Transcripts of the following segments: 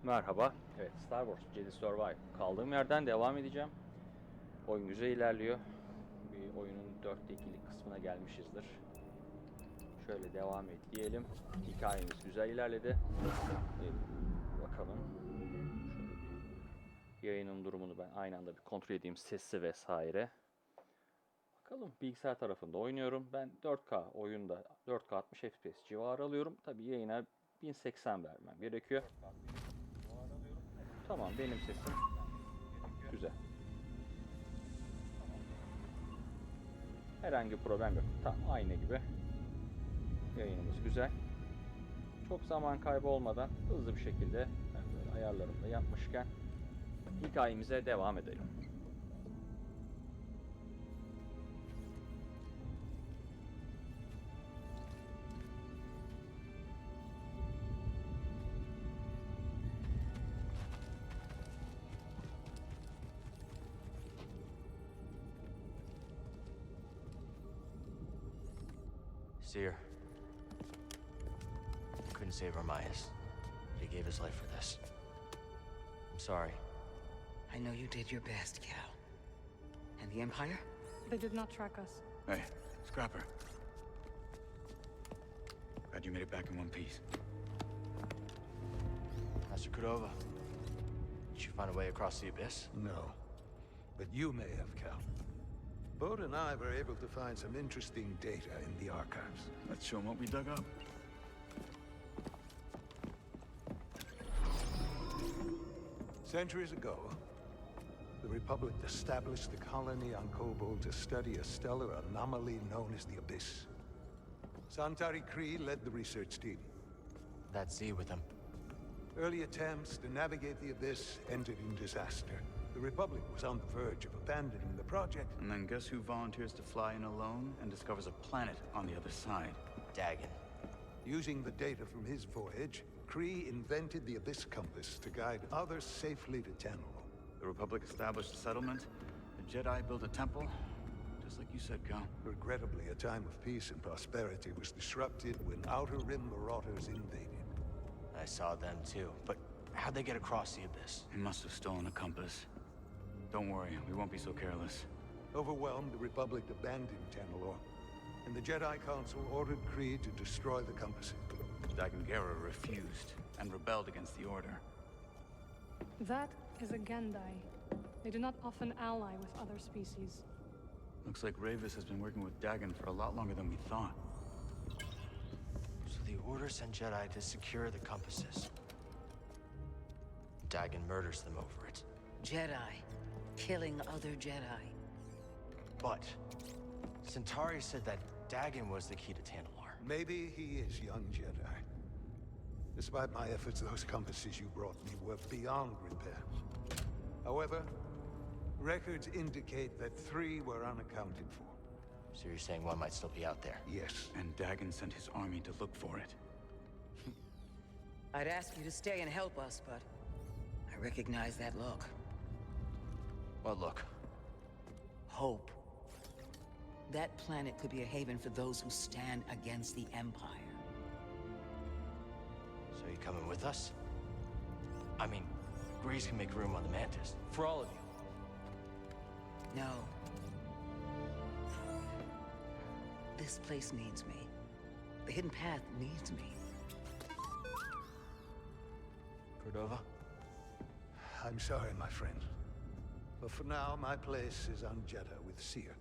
Merhaba. Evet, Star Wars Jedi Survive. Kaldığım yerden devam edeceğim. Oyun güzel ilerliyor. Bir oyunun 4'te 2'lik kısmına gelmişizdir. Şöyle devam et diyelim. Hikayemiz güzel ilerledi. Bakalım. Şöyle bir yayının durumunu ben aynı anda bir kontrol edeyim. Sesi vesaire. Bakalım, bilgisayar tarafında oynuyorum. Ben 4K oyunda 4K 60 FPS civarı alıyorum. Tabii yayına 1080 vermem gerekiyor. Tamam, benim sesim güzel. Herhangi bir problem yok. Tam aynı gibi. Yayınımız güzel. Çok zaman kaybı olmadan hızlı bir şekilde ben böyle ayarlarımı da yapmışken hikayemize devam edelim. Seer. Couldn't save Armias. He gave his life for this. I'm sorry. I know you did your best, Cal. And the Empire? They did not track us. Hey, Scrapper. Glad you made it back in one piece. Master Cordova. Did you find a way across the abyss? No. But you may have, Cal. Bode and I were able to find some interesting data in the archives. Let's show them what we dug up. Centuries ago, the Republic established a colony on Kobol to study a stellar anomaly known as the Abyss. Santari Kree led the research team. That Z with him. Early attempts to navigate the Abyss ended in disaster. The Republic was on the verge of abandoning the project. And then guess who volunteers to fly in alone and discovers a planet on the other side? Dagon. Using the data from his voyage, Kree invented the Abyss Compass to guide others safely to Tanalorr. The Republic established a settlement. The Jedi built a temple. Just like you said, Cal. Regrettably, a time of peace and prosperity was disrupted when Outer Rim marauders invaded. I saw them too. But how'd they get across the abyss? He must have stolen a compass. Don't worry, we won't be so careless. Overwhelmed, the Republic abandoned Tanalorr, and the Jedi Council ordered Kree to destroy the compasses. Dagon Gera refused and rebelled against the Order. That is a Jedi. They do not often ally with other species. Looks like Ravis has been working with Dagon for a lot longer than we thought. So the Order sent Jedi to secure the compasses. Dagon murders them over it. Jedi. Killing other Jedi. But Centauri said that Dagon was the key to Tanalorr. Maybe he is, young Jedi. Despite my efforts, those compasses you brought me were beyond repair. However, records indicate that 3 were unaccounted for. So you're saying one might still be out there? Yes. And Dagon sent his army to look for it. I'd ask you to stay and help us, but I recognize that look. What look? Hope. That planet could be a haven for those who stand against the Empire. So you coming with us? I mean, Grease can make room on the Mantis. For all of you. No. This place needs me. The Hidden Path needs me. Cordova? I'm sorry, my friend. But for now, my place is on Jeddah with Seer.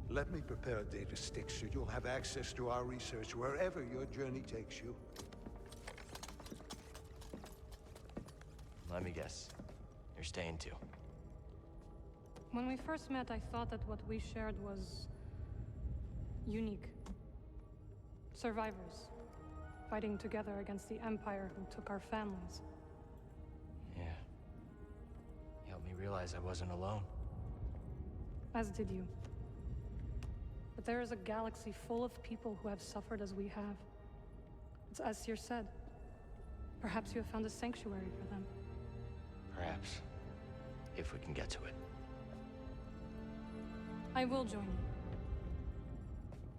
Let me prepare a data stick so you'll have access to our research wherever your journey takes you. Let me guess. You're staying too. When we first met, I thought that what we shared was unique. Survivors, fighting together against the Empire who took our families. Yeah. You helped me realize I wasn't alone. As did you. But there is a galaxy full of people who have suffered as we have. It's as Seer said. Perhaps you have found a sanctuary for them. Perhaps. If we can get to it. I will join you.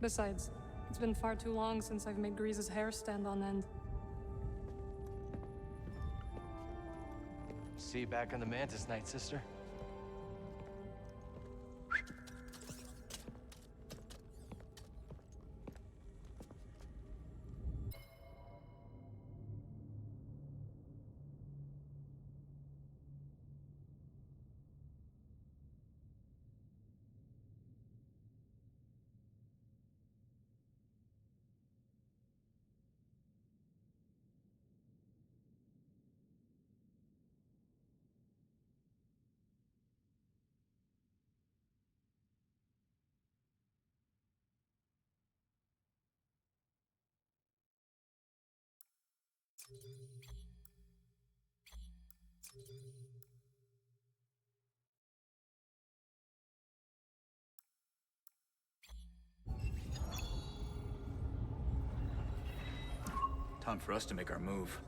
Besides, it's been far too long since I've made Grease's hair stand on end. See you back on the Mantis, Night Sister. Time for us to make our move.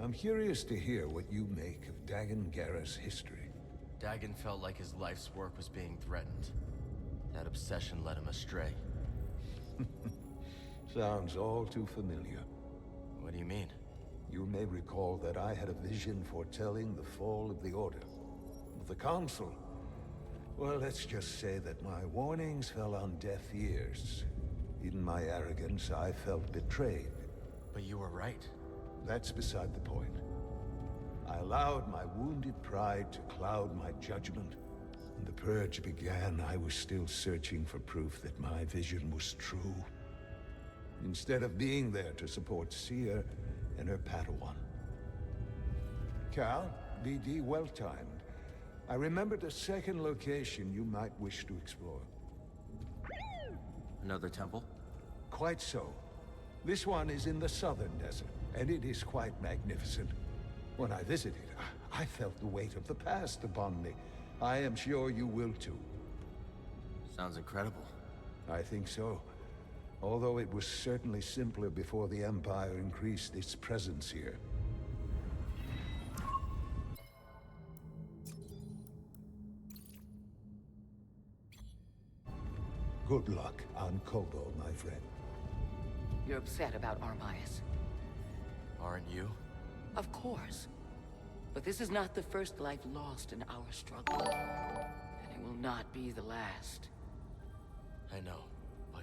I'm curious to hear what you make of Dagon Gera's history. Dagon felt like his life's work was being threatened. That obsession led him astray. Sounds all too familiar. What do you mean? You may recall that I had a vision foretelling the fall of the Order. The Council. Well, let's just say that my warnings fell on deaf ears. In my arrogance, I felt betrayed. But you were right. That's beside the point. I allowed my wounded pride to cloud my judgment. When the purge began, I was still searching for proof that my vision was true. Instead of being there to support Seer and her Padawan. Cal, BD, well-timed. I remembered a second location you might wish to explore. Another temple? Quite so. This one is in the southern desert, and it is quite magnificent. When I visited, I felt the weight of the past upon me. I am sure you will too. Sounds incredible. I think so. Although it was certainly simpler before the Empire increased its presence here. Good luck on Kobo, my friend. You're upset about Armias. Aren't you? Of course. But this is not the first life lost in our struggle. And it will not be the last. I know, but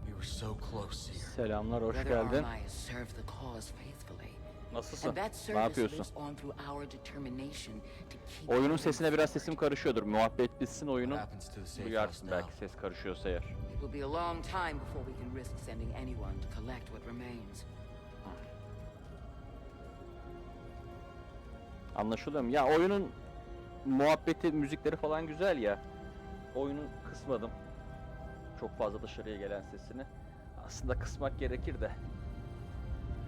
we were so close here. Selamlar, hoş Brother geldin. Armias served the cause faithfully. Nasılsın? And that Ne service yapıyorsun? lives on through our determination to keep Oyunun moving sesine biraz forward. sesim karışıyordur. Muhabbet bitsin oyunun. What happens to the safe house Duyarsın now? belki ses karışıyorsa eğer. It will be a long time before we can risk sending anyone to collect what remains. Anlaşılıyor mu? Ya oyunun muhabbeti, müzikleri falan güzel ya. Oyunu kısmadım. Çok fazla dışarıya gelen sesini. Aslında kısmak gerekir de.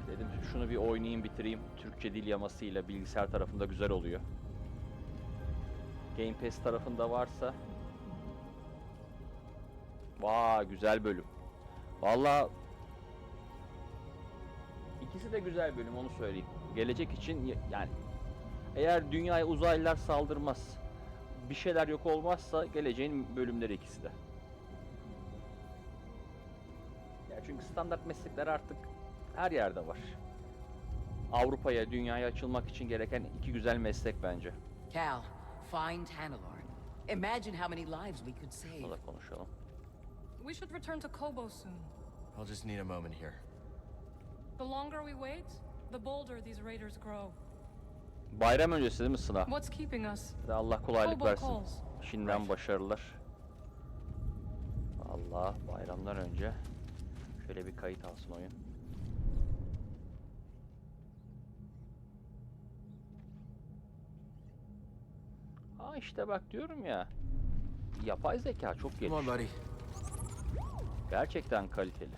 Dedim şunu bir oynayayım, bitireyim. Türkçe dil yamasıyla bilgisayar tarafında güzel oluyor. Game Pass tarafında varsa. Vay, güzel bölüm. Vallahi ikisi de güzel bölüm, onu söyleyeyim. Gelecek için yani eğer dünyaya uzaylılar saldırmaz, bir şeyler yok olmazsa geleceğin bölümleri ikisi de. Ya çünkü standart meslekler artık her yerde var. Avrupa'ya, dünyaya açılmak için gereken iki güzel meslek bence. Cal, find Tanalorn. Imagine how many lives we could save. Bunu da konuşalım. We should return to Kobo soon. I'll just need a moment here. The longer we wait, the bolder these raiders grow. Bayram öncesi değil mi sınav? What's keeping us? Hadi Allah kolaylık Kobo versin. calls. Şimdiden başarılar. Allah, bayramdan önce şöyle bir kayıt alsın oyun. Aa işte bak diyorum ya. Yapay zeka çok Come on, gelişmiş. buddy. Gerçekten kaliteli.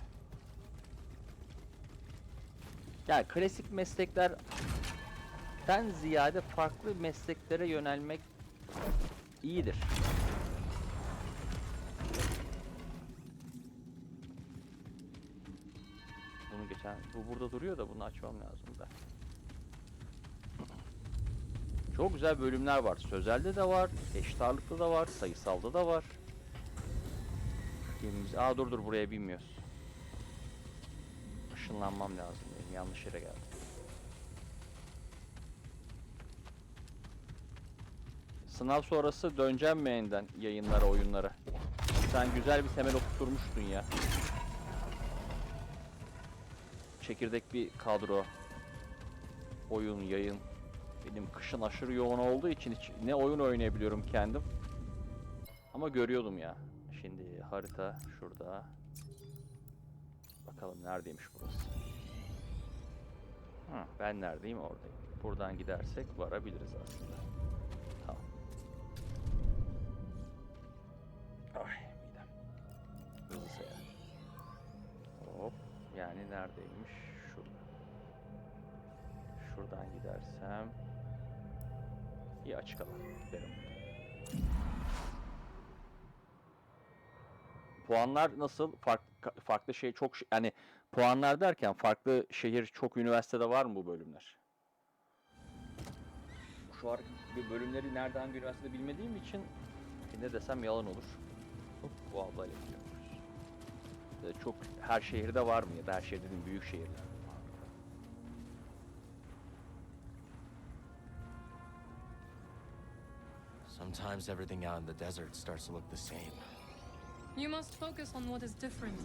Yani klasik mesleklerden ziyade farklı mesleklere yönelmek iyidir. Bunu bu burada duruyor da bunu açmam lazım da. Çok güzel bölümler var. Sözelde de var, eşit ağırlıkta da var, sayısalda da var. Dur buraya bilmiyoruz. Işınlanmam lazım benim. Yanlış yere geldim. Sınav sonrası döneceğim mi yeniden yayınlara, oyunlara? Sen güzel bir temel oturtmuştun ya. Çekirdek bir kadro. Oyun, yayın. Benim kışın aşırı yoğun olduğu için hiç ne oyun oynayabiliyorum kendim. Ama görüyordum ya. Şimdi harita şurada. Bakalım neredeymiş burası. Ben neredeyim? Oradayım. Buradan gidersek varabiliriz aslında. Tamam. Ay midem. Hızlı seyahat. Hop. Yani neredeymiş? Şurada. Şuradan gidersem iyi açık alan derim. Puanlar nasıl? Farklı şey çok yani puanlar derken farklı şehir çok üniversitede var mı bu bölümler? Şu an bölümleri nerede hangi üniversitede bilmediğim için ne desem yalan olur. Hop, bu ablayla gidiyoruz. Çok her şehirde var mı ya da her şehir dediğim büyük şehirler. Sometimes everything out in the desert starts to look the same. You must focus on what is different.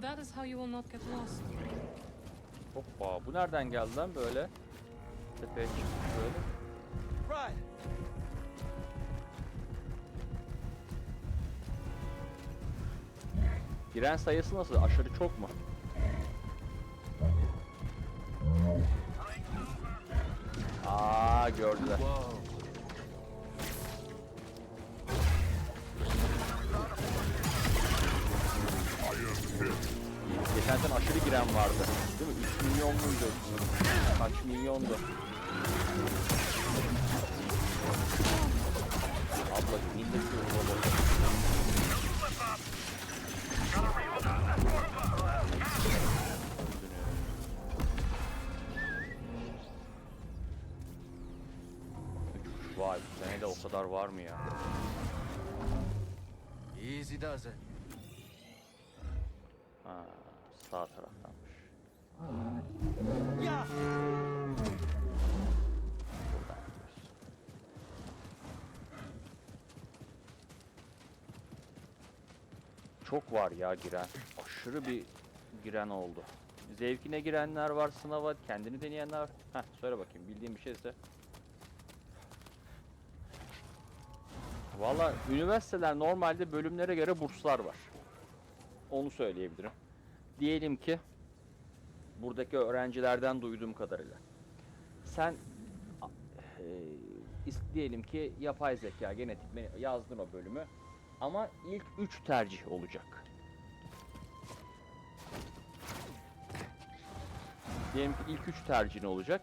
That is how you will not get lost. Hoppa, bu nereden geldi lan böyle? Tepeye çıkmış böyle. Right. Giren sayısı nasıl? Aşırı çok mu? Aa, gördüler. Geçen sene aşırı giren vardı. Değil mi? 3 milyon muydu? Kaç milyondu? Ablacım indiriyorum onu. Vay, bu sene de o kadar var mı ya? Easy does it. Ha, sağ taraftanmış. Yeah. Buradan gidiyoruz. Çok var ya giren. Aşırı bir giren oldu. Zevkine girenler var, sınava kendini deneyenler var. Heh, söyle bakayım bildiğin bir şeyse. Valla üniversiteler normalde bölümlere göre burslar var. Onu söyleyebilirim. Diyelim ki buradaki öğrencilerden duyduğum kadarıyla sen diyelim ki yapay zeka, genetik yazdın o bölümü ama ilk 3 tercih olacak. Diyelim ki ilk 3 tercihin olacak.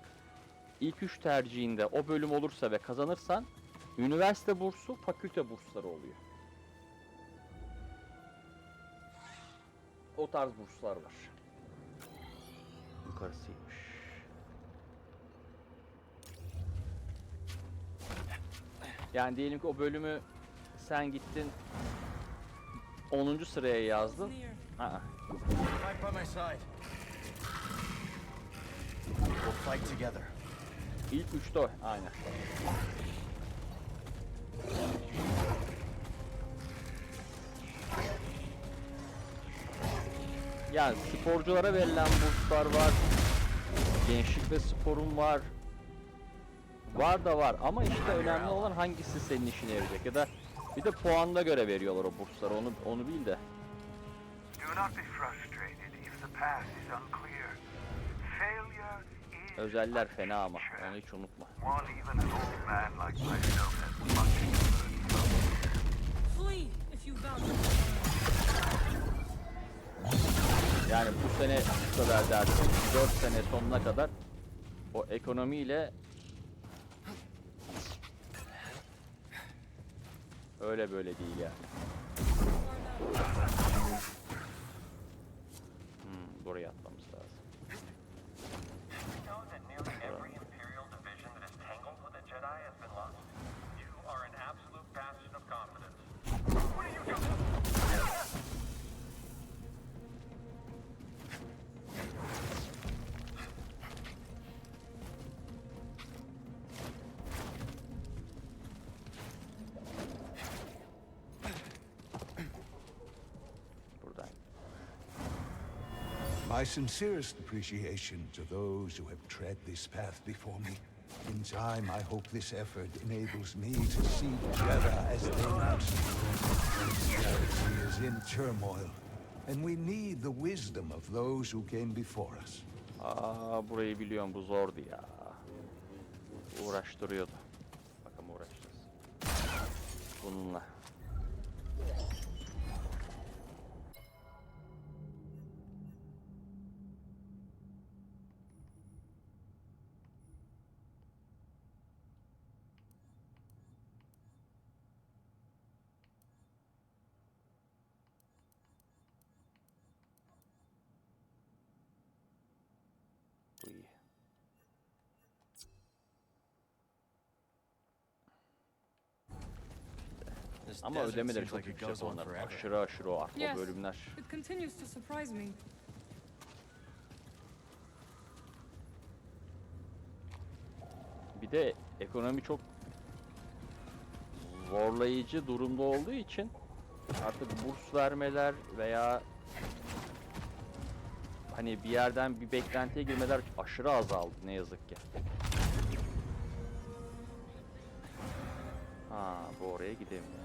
İlk 3 tercihinde o bölüm olursa ve kazanırsan üniversite bursu, fakülte bursları oluyor. O tarz burslar var. Yukarısıymış. Yani diyelim ki o bölümü sen gittin 10. sıraya yazdın. Right by my side. We'll fight together. İlk 3'te o. Aynen. Yani sporculara verilen burslar var. Gençlik ve sporun var. Var da var ama işte önemli olan hangisi senin işine yarayacak ya da bir de puanına göre veriyorlar o bursları onu bil de. Özeller fena ama onu hiç unutma. Flee if you value. Yani bu sene şu kadar dersin, 4 sene sonuna kadar o ekonomiyle öyle böyle değil yani. Buraya atmamız lazım. My sincerest appreciation to those who have tread this path before me. In time, I hope this effort enables me to see Jedi as they must. This galaxy is in turmoil, and we need the wisdom of those who came before us. Burayı biliyorum, bu zordu ya. Uğraştırıyordu. Bakalım uğraşacağız. Bununla. Bu iyi. This Ama desert ödemeleri seems çok like it yüksek goes on onlar. forever. Aşırı o arka Yes, bölümler. it continues to surprise me. Bir de ekonomi çok zorlayıcı durumda olduğu için artık burs vermeler veya hani bir yerden bir beklentiye girmeler aşırı azaldı ne yazık ki. Ha, bu oraya gidemiyor.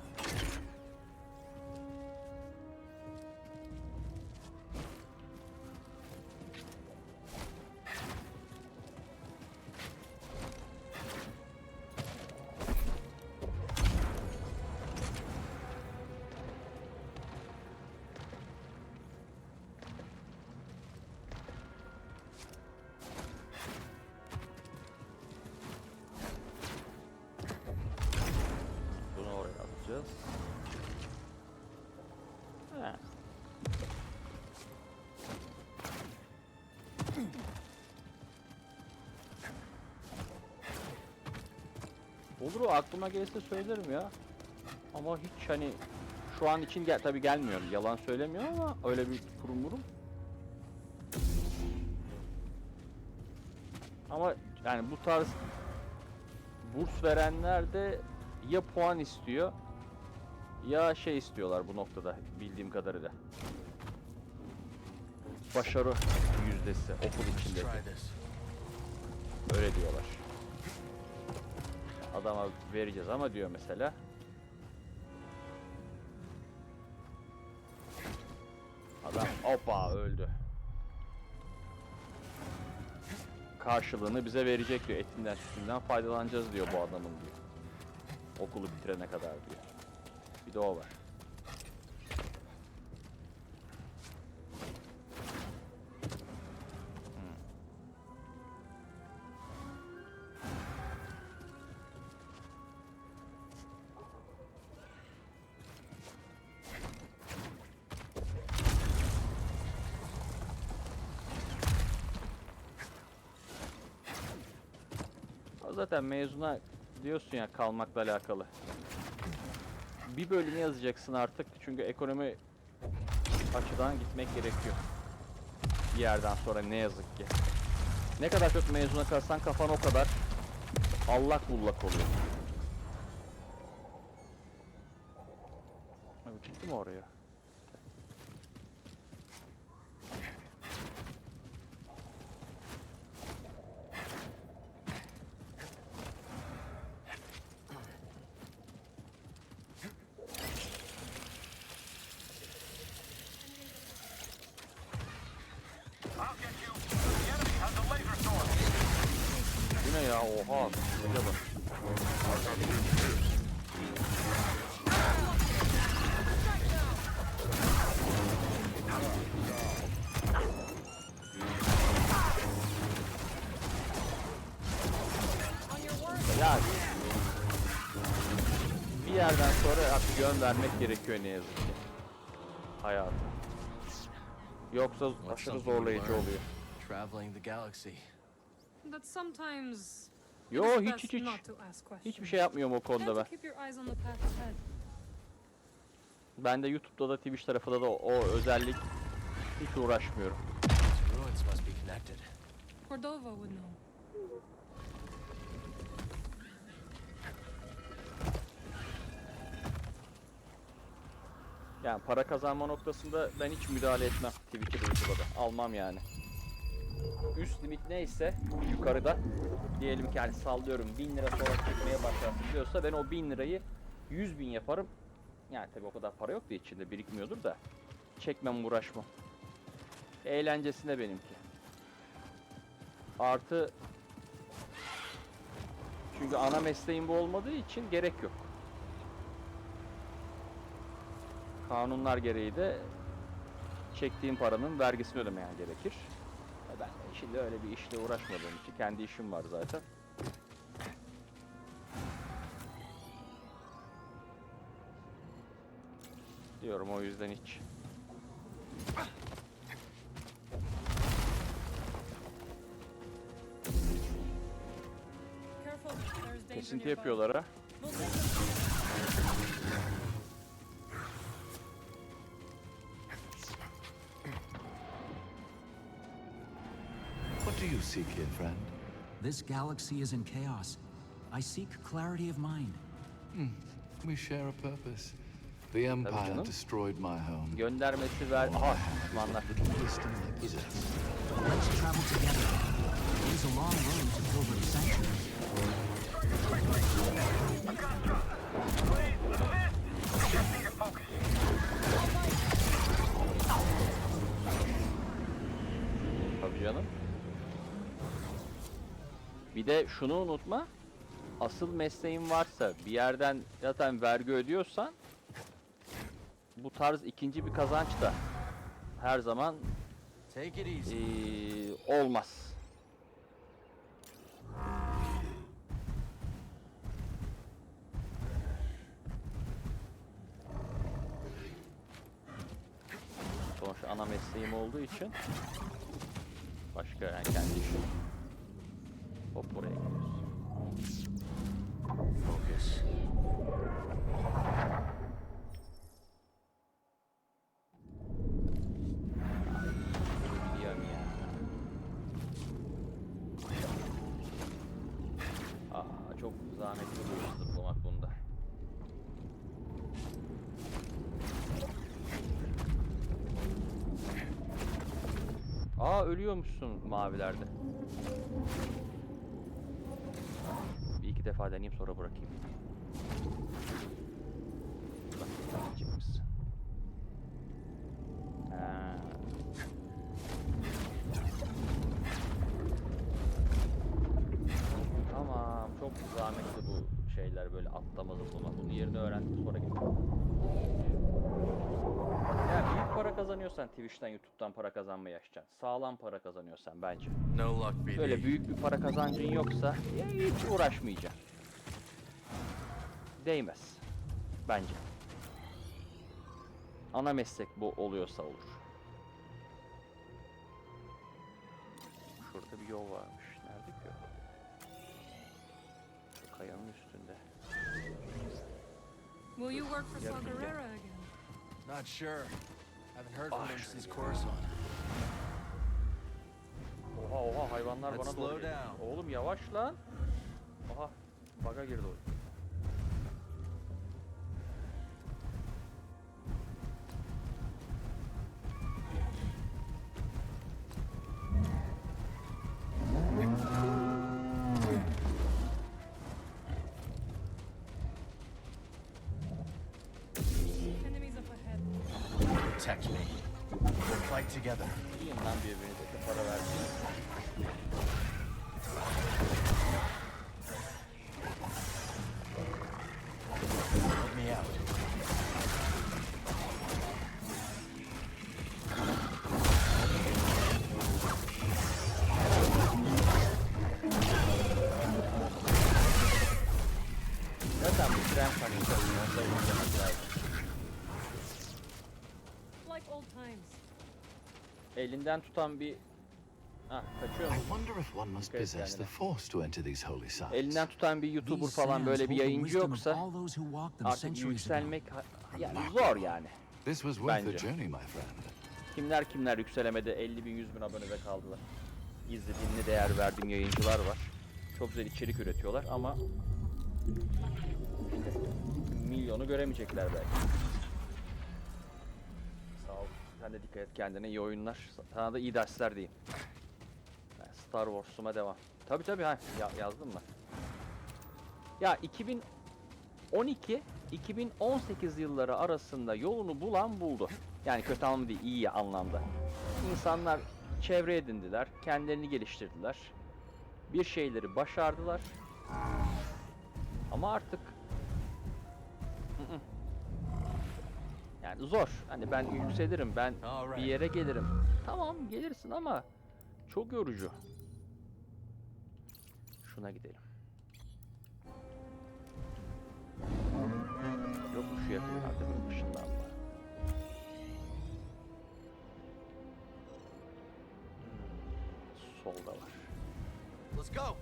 Bunu oraya atacağız. He. Olur, o aklıma gelirse söylerim ya. Ama hiç hani şu an için tabii gelmiyorum. Yalan söylemiyorum ama öyle bir kurum. Ama yani bu tarz burs verenler de ya puan istiyor ya şey istiyorlar bu noktada bildiğim kadarıyla. Başarı yüzdesi okul Let's içindeki. try this. Öyle diyorlar. Adama vereceğiz ama diyor mesela. Adam hoppa öldü. Karşılığını bize verecek diyor. Etinden sütünden faydalanacağız diyor bu adamın diyor. Okulu bitirene kadar diyor. Bir de o var. O zaten mezuna diyorsun ya kalmakla alakalı. Bir bölümü yazacaksın artık çünkü ekonomi açıdan gitmek gerekiyor. Bir yerden sonra ne yazık ki. Ne kadar çok mezuna kalsan kafan o kadar allak bullak oluyor. Abi gitti mi oraya? Bu ne ya? Oha. Şuraya bak. Ya bir yerden sonra artık yön vermek gerekiyor ne yazık ki. Hayata. Yoksa What's aşırı something you zorlayıcı learned oluyor. traveling the galaxy? That sometimes it Yo is hiç best hiç hiç. not to ask questions. Hiçbir şey yapmıyorum o And konuda to ben. keep your eyes on the path ahead. Ben de YouTube'da da Twitch tarafında da o özellik hiç uğraşmıyorum. Ruins must be connected. Cordova would know. Yani para kazanma noktasında ben hiç müdahale etmem Twitter YouTube'da. Almam yani. Üst limit neyse yukarıda, diyelim ki yani sallıyorum 1000 lira sonra çekmeye başlarsın diyorsa ben o 1000 lirayı 100.000 yaparım. Yani tabii o kadar para yok da içinde birikmiyordur da. Çekmem, uğraşmam. Eğlencesine benimki. Artı çünkü ana mesleğim bu olmadığı için gerek yok. Kanunlar gereği de çektiğim paranın vergisini ödemeyen gerekir. Ben şimdi öyle bir işle uğraşmadığım için kendi işim var zaten. Diyorum o yüzden hiç. Kesinti yapıyorlar ha. What do you seek here, friend? This galaxy is in chaos. I seek clarity of mind. We share a purpose. The Empire canım. destroyed my home. Göndermesi ver. Aha, düşmanlar. Little wisdom I possess. Let's travel together. It is a long road to Pilgrim Sanctuary. Tabii canım. Bir de şunu unutma. Asıl mesleğin varsa, bir yerden zaten vergi ödüyorsan bu tarz ikinci bir kazanç da her zaman Take it easy. olmaz. Sonuçta ana mesleğim olduğu için başka yani kendi işim. Hop buraya geliyoruz. Focus. Biliyorum ya. Çok zahmetli bu zıplamak bunda. Ölüyormuşsun mavilerde. Bir iki defa deneyeyim sonra bırakayım. Bak, gidecek misin? Tamam, çok zahmetli bu şeyler, böyle atlama zıplama. Bunun yerini öğrendim, sonra gidelim. Ya büyük para kazanıyorsan Twitch'ten, YouTube'dan para kazanmayı açacaksın. Sağlam para kazanıyorsan bence. No luck, BD. Böyle büyük bir para kazancın yoksa ya hiç uğraşmayacaksın. Değmez. Bence. Ana meslek bu oluyorsa olur. Şurada bir yol varmış. Nerede ki yol? Şu kayanın üstünde. Will you work for Saw Gerrera again? Not sure. Haven't heard from him since Coruscant. Oha hayvanlar Let's bana doğru slow geliyor. down. Oğlum yavaş lan. Aha bug'a girdi oyun. Enemies up ahead. Protect me. We'll fight together. İyiyim lan birbirinize para verdiğiniz. Help me out. Zaten bu tren kaçışlarının onda izlemek lazım. Like old times. Elinden tutan bir... kaçıyor mu? I wonder if one must Dikkat et possess the kendine. Force to enter these holy sites. Elinden tutan bir YouTuber These falan sands böyle bir hold the yayıncı wisdom of yoksa all those who walked them artık centuries ago. yükselmek yani zor yani. This was worth Bence. the journey, my friend. Kimler yükselemedi, 50 bin 100 bin abonede kaldılar. İzlediğimde değer verdiğim yayıncılar var. Çok güzel içerik üretiyorlar ama işte milyonu göremeyecekler belki. Sen de dikkat et kendine, iyi oyunlar. Sana da iyi dersler diyeyim. Ben Star Wars'uma devam. Tabii ha, yazdım mı? Ya 2012-2018 yılları arasında yolunu bulan buldu. Yani kötü anlamda değil, iyi anlamda. İnsanlar çevre edindiler, kendilerini geliştirdiler. Bir şeyleri başardılar. Ama artık yani zor. Hani ben yükselirim, ben bir yere gelirim. Tamam gelirsin ama çok yorucu. Şuna gidelim. Yok şu yakınlarda bir ışınlanma. Solda var. Let's go.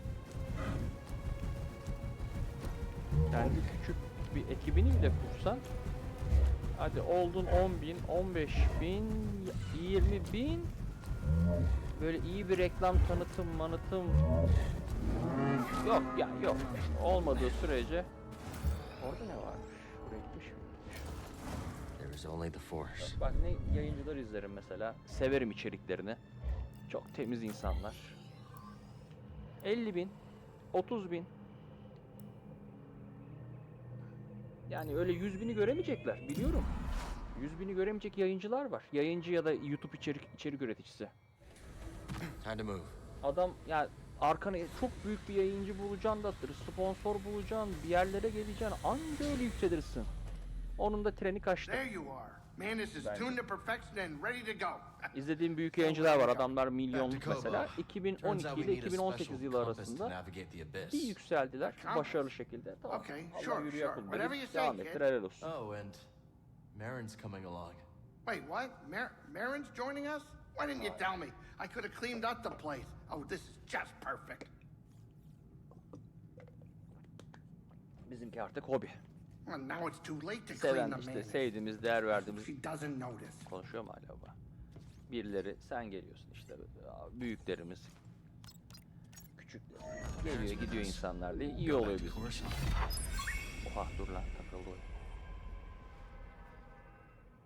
Kendi küçük bir ekibini bile kursan, hadi oldun 10.000, 15.000, 20.000, böyle iyi bir reklam tanıtım yok ya, yok olmadığı sürece. Orada ne varmış? Buraya gitmiş mi? There is only the Force. Bak ne yayıncılar izlerim mesela, severim içeriklerini, çok temiz insanlar. 50.000, 30.000. Yani öyle 100.000'i göremeyecekler, biliyorum. 100.000'i göremeyecek yayıncılar var. Yayıncı ya da YouTube içerik üreticisi. Time to move. Adam yani arkana çok büyük bir yayıncı bulacaksın da, sponsor bulacaksın, bir yerlere geleceksin, anca öyle yükselirsin. Onun da treni kaçtı. There you are. Mantis is tuned to perfection and ready to go. İzlediğim büyük yayıncılar var. Adamlar milyonluk mesela. 2012 ile 2018 yılı arasında bir yükseldiler başarılı şekilde. Tamam. Okay, Allah sure, yürü sure. yapın Whatever dedi. you say, Devam kid. ettir, helal olsun. Oh, and Marin's coming along. Wait, what? Marin's joining us? Why didn't you tell me? I could have cleaned up the place. Oh, this is just perfect. Bizimki artık hobi. Well, now it's too late to clean Seven the işte, Mantis. sevdiğimiz, değer verdiğimiz. She doesn't notice. Konuşuyor mu hala baba? Birileri, sen geliyorsun işte, büyüklerimiz, küçükler. Geliyor gidiyor insanlar diye iyi oluyor bizim. Oha dur lan, takıldı oyun.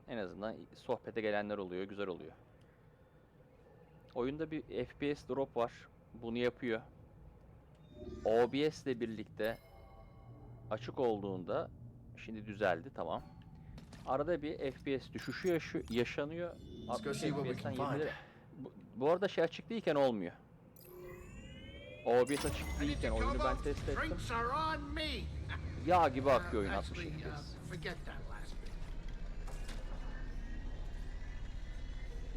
En azından sohbete gelenler oluyor, güzel oluyor. Oyunda bir FPS drop var. Bunu yapıyor. OBS ile birlikte açık olduğunda şimdi düzeldi, tamam. Arada bir FPS düşüşü yaşanıyor. 60 FPS'ten 7'lere. Bu arada şey açık değilken olmuyor. OBS açık değilken oyunu ben test ettim. Drinks are on me. Yağ gibi akıyor oyun 60 Actually, FPS. forget that last bit.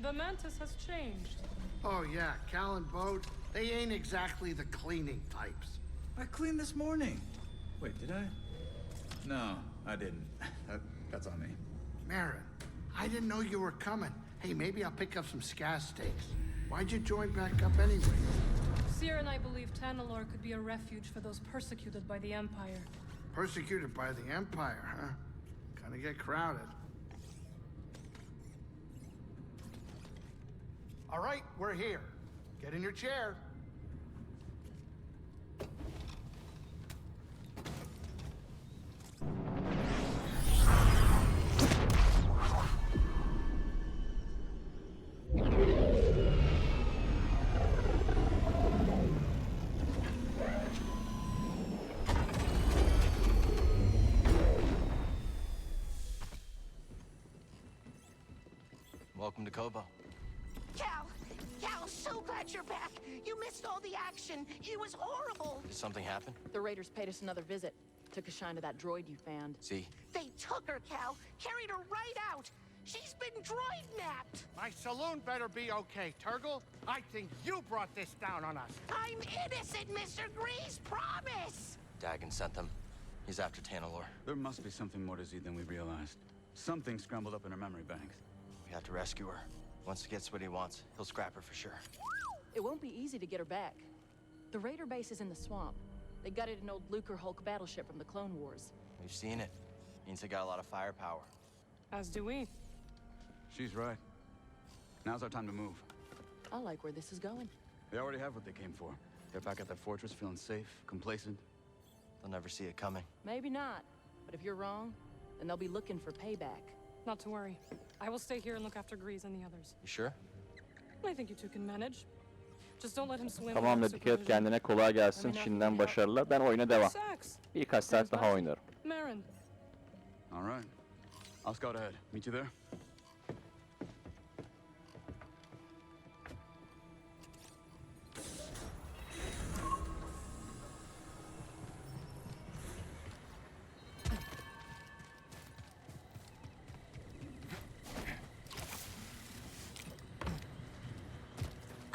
The Mantis has changed. Oh yeah, Cal and Bode, they ain't exactly the cleaning types. I cleaned this morning. Wait, did I? No, I didn't. That's on me. Marin, I didn't know you were coming. Hey, maybe I'll pick up some scaz steaks. Why'd you join back up anyway? Seer and I believe Tanalor could be a refuge for those persecuted by the Empire. Persecuted by the Empire, huh? Kinda get crowded. All right, we're here. Get in your chair. Welcome to Kobo. Cal, so glad you're back. You missed all the action. It was horrible. Did something happen? The Raiders paid us another visit. Took a shine to that droid you found. See? They took her, Cal. Carried her right out. She's been droid napped. My saloon better be okay, Turgle. I think you brought this down on us. I'm innocent, Mr. Grease, promise. Dagon sent them. He's after Tanalor. There must be something more to Z than we realized. Something scrambled up in her memory banks. We have to rescue her. Once he gets what he wants, he'll scrap her for sure. It won't be easy to get her back. The Raider base is in the swamp. They gutted an old Lucre Hulk battleship from the Clone Wars. We've seen it. Means they got a lot of firepower. As do we. She's right. Now's our time to move. I like where this is going. They already have what they came for. They're back at their fortress, feeling safe, complacent. They'll never see it coming. Maybe not. But if you're wrong, then they'll be looking for payback. Not to worry. I will stay here and look after Grease and the others. You sure? I think you two can manage. Just don't let him swim. Tamam without da dikkat et, supervision. kendine kolay gelsin. Şimdiden başarılar. Ben oyuna devam. Sax. Birkaç saat daha oynarım. Marin. All right. I'll scout ahead. Meet you there?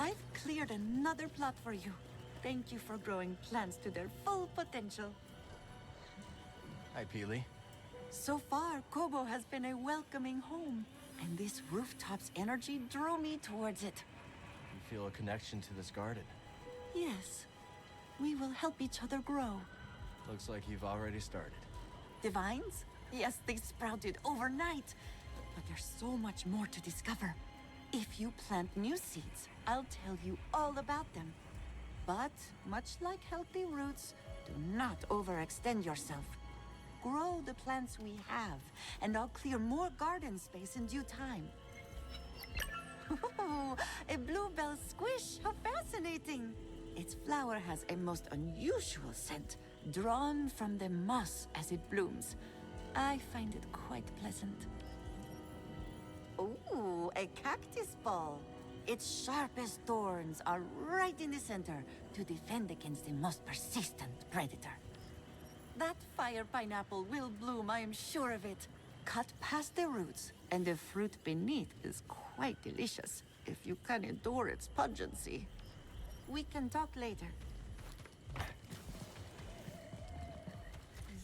I've cleared another plot for you. Thank you for growing plants to their full potential. Hi, Peely. So far, Kobo has been a welcoming home, and this rooftop's energy drew me towards it. You feel a connection to this garden. Yes, we will help each other grow. Looks like you've already started. The vines? Yes, they sprouted overnight. But there's so much more to discover. If you plant new seeds, I'll tell you all about them. But, much like healthy roots, do not overextend yourself. Grow the plants we have, and I'll clear more garden space in due time. Ooh, a bluebell squish! How fascinating! Its flower has a most unusual scent, drawn from the moss as it blooms. I find it quite pleasant. Ooh, a cactus ball. Its sharpest thorns are right in the center to defend against the most persistent predator. That fire pineapple will bloom, I am sure of it. Cut past the roots, and the fruit beneath is quite delicious, if you can endure its pungency. We can talk later.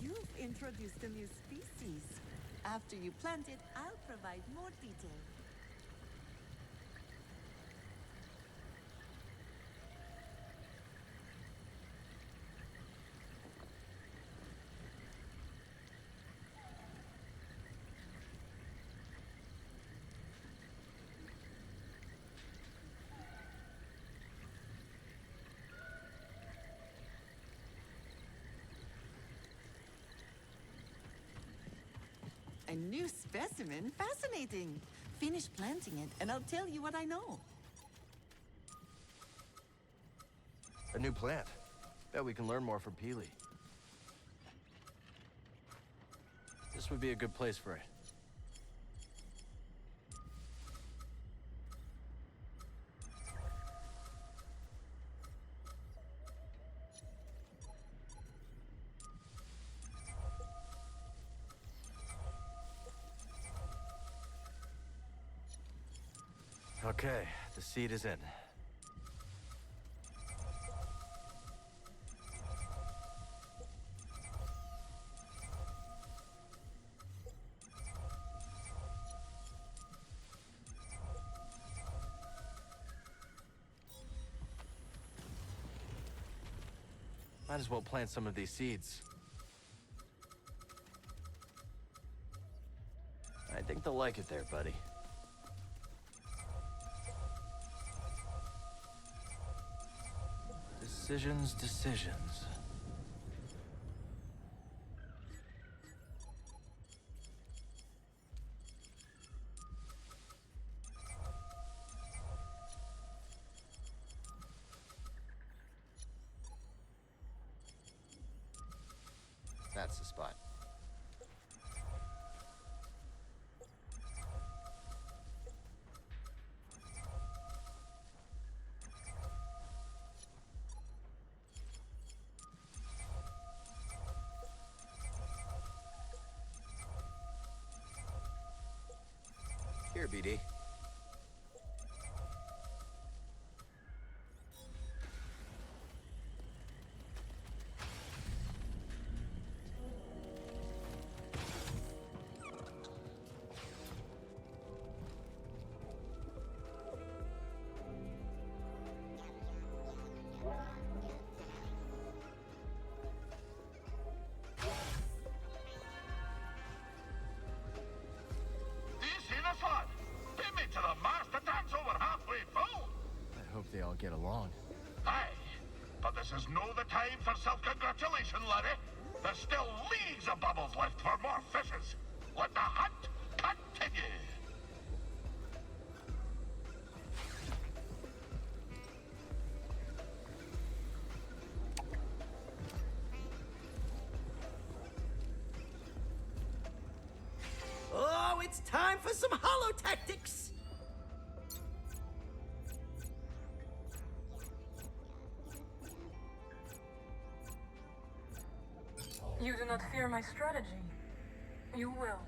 You've introduced a new species. After you plant it, I'll provide more detail. A new specimen? Fascinating. Finish planting it, and I'll tell you what I know. A new plant. Bet we can learn more from Peely. This would be a good place for it. Okay, the seed is in. Might as well plant some of these seeds. I think they'll like it there, buddy. Decisions. That's the spot. Here, BD. They all get along. Aye, but this is no the time for self-congratulation, laddie. There's still leagues of bubbles left for more fishes. Let the hunt continue. time for some hollow tactics! You do not fear my strategy. You will.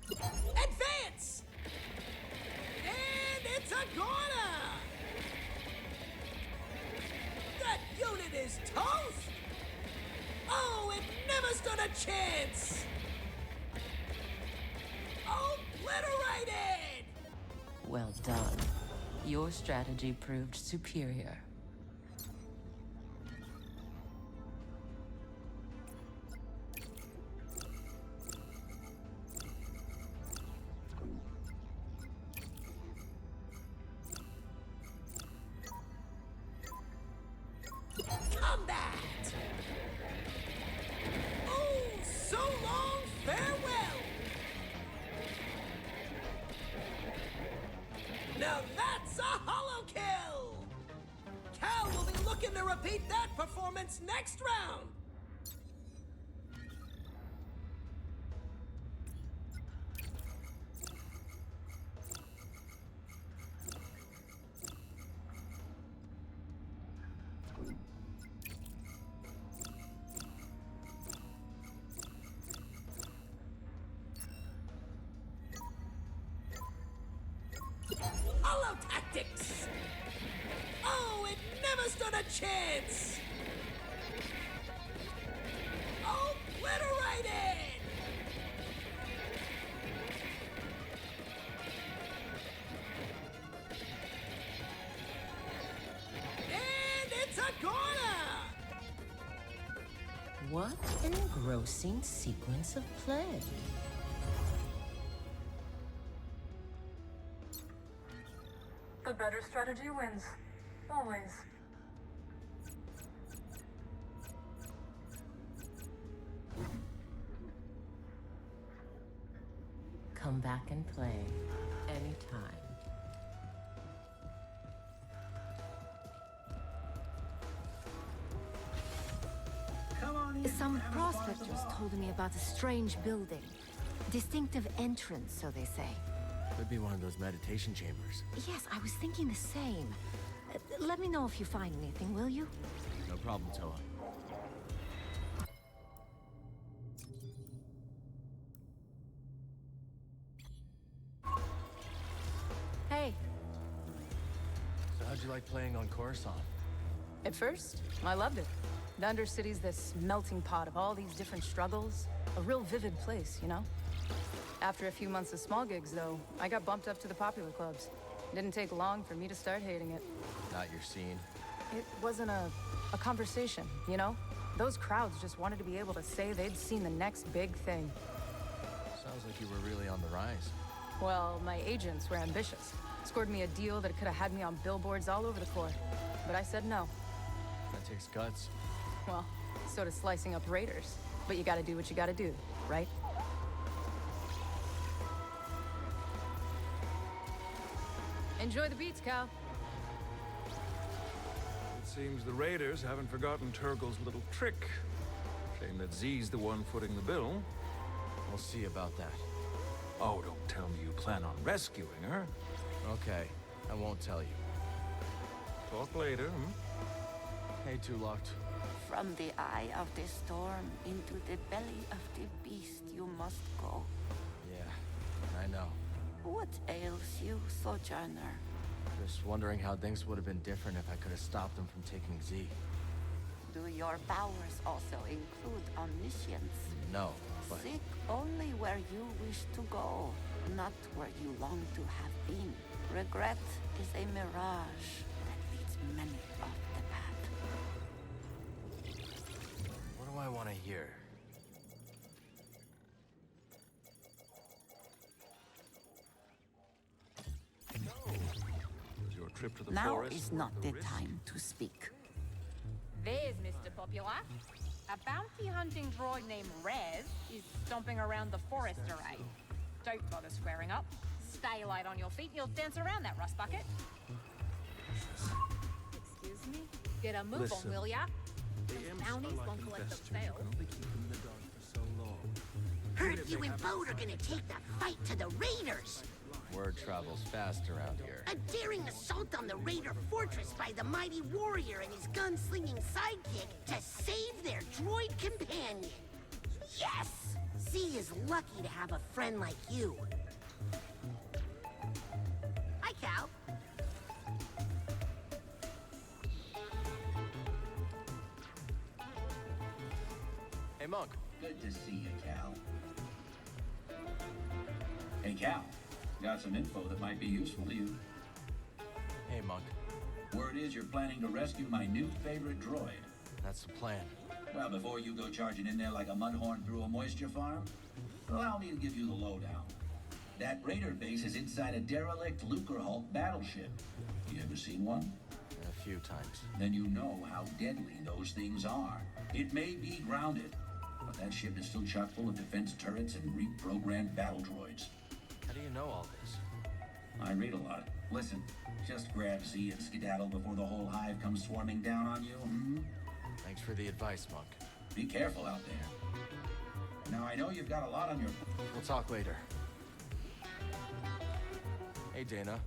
Advance! And it's a goner! That unit is toast! Oh, it never stood a chance! Obliterated! Well done. Your strategy proved superior. Combat! Oh, so long, farewell! Now that's a hollow kill! Cal will be looking to repeat that performance next round! Hollow tactics! Oh, it never stood a chance! Obliterated! And it's a corner! What an engrossing sequence of play. The better strategy wins. Always. Come back and play anytime. Some prospectors told me about a strange building. Distinctive entrance, so they say. Could be one of those meditation chambers. Yes, I was thinking the same. Let me know if you find anything, will you? No problem, Toa. Hey, So how'd you like playing on Coruscant? at first, I loved it. The Undercity's this melting pot of all these different struggles. A real vivid place, you know? After a few months of small gigs, though, I got bumped up to the popular clubs. Didn't take long for me to start hating it. Not your scene. It wasn't a conversation, you know? Those crowds just wanted to be able to say they'd seen the next big thing. Sounds like you were really on the rise. Well, my agents were ambitious. Scored me a deal that could have had me on billboards all over the court. But I said no. That takes guts. Well, so does slicing up raiders. But you gotta do what you gotta do, right? Enjoy the beats, Cal. It seems the raiders haven't forgotten Turgle's little trick. Shame that Z's the one footing the bill. We'll see about that. Oh, don't tell me you plan on rescuing her. Okay, I won't tell you. Talk later, hmm? Hey, Two Locked. From the eye of the storm into the belly of the beast you must go. Yeah, I know. What ails you, Sojourner? Just wondering how things would have been different if I could have stopped them from taking Z. Do your powers also include omniscience? No, but... Seek only where you wish to go, not where you long to have been. Regret is a mirage that leads many off the path. What do I want to hear? Was your trip to the Now forest is worth not the the risk? time to speak. There's Mr. Popular. A bounty hunting droid named Rez is stomping around the forest array. Don't bother squaring up. Stay light on your feet, you'll dance around that rust bucket. Excuse me? Get a move on, will ya? Those bounties won't collect themselves. Heard you and Bode are gonna take the fight to the Raiders. Word travels fast around here. A daring assault on the Raider fortress by the mighty warrior and his gunslinging sidekick to save their droid companion. Yes! Z is lucky to have a friend like you. Hi, Cal. Hey, Monk. Good to see you, Cal. Hey, Cal. Got some info that might be useful to you. Hey, Monk. Word is you're planning to rescue my new favorite droid. That's the plan. Well, before you go charging in there like a mudhorn through a moisture farm, allow me to give you the lowdown. That Raider base is inside a derelict Lucrehulk battleship. You ever seen one? A few times. Then you know how deadly those things are. It may be grounded, but that ship is still chock full of defense turrets and reprogrammed battle droids. How do you know all this? I read a lot. Listen, just grab Z and skedaddle before the whole hive comes swarming down on you. Hmm? Thanks for the advice, Monk. Be careful out there. Now, I know you've got a lot on your... We'll talk later. Hey, Dana.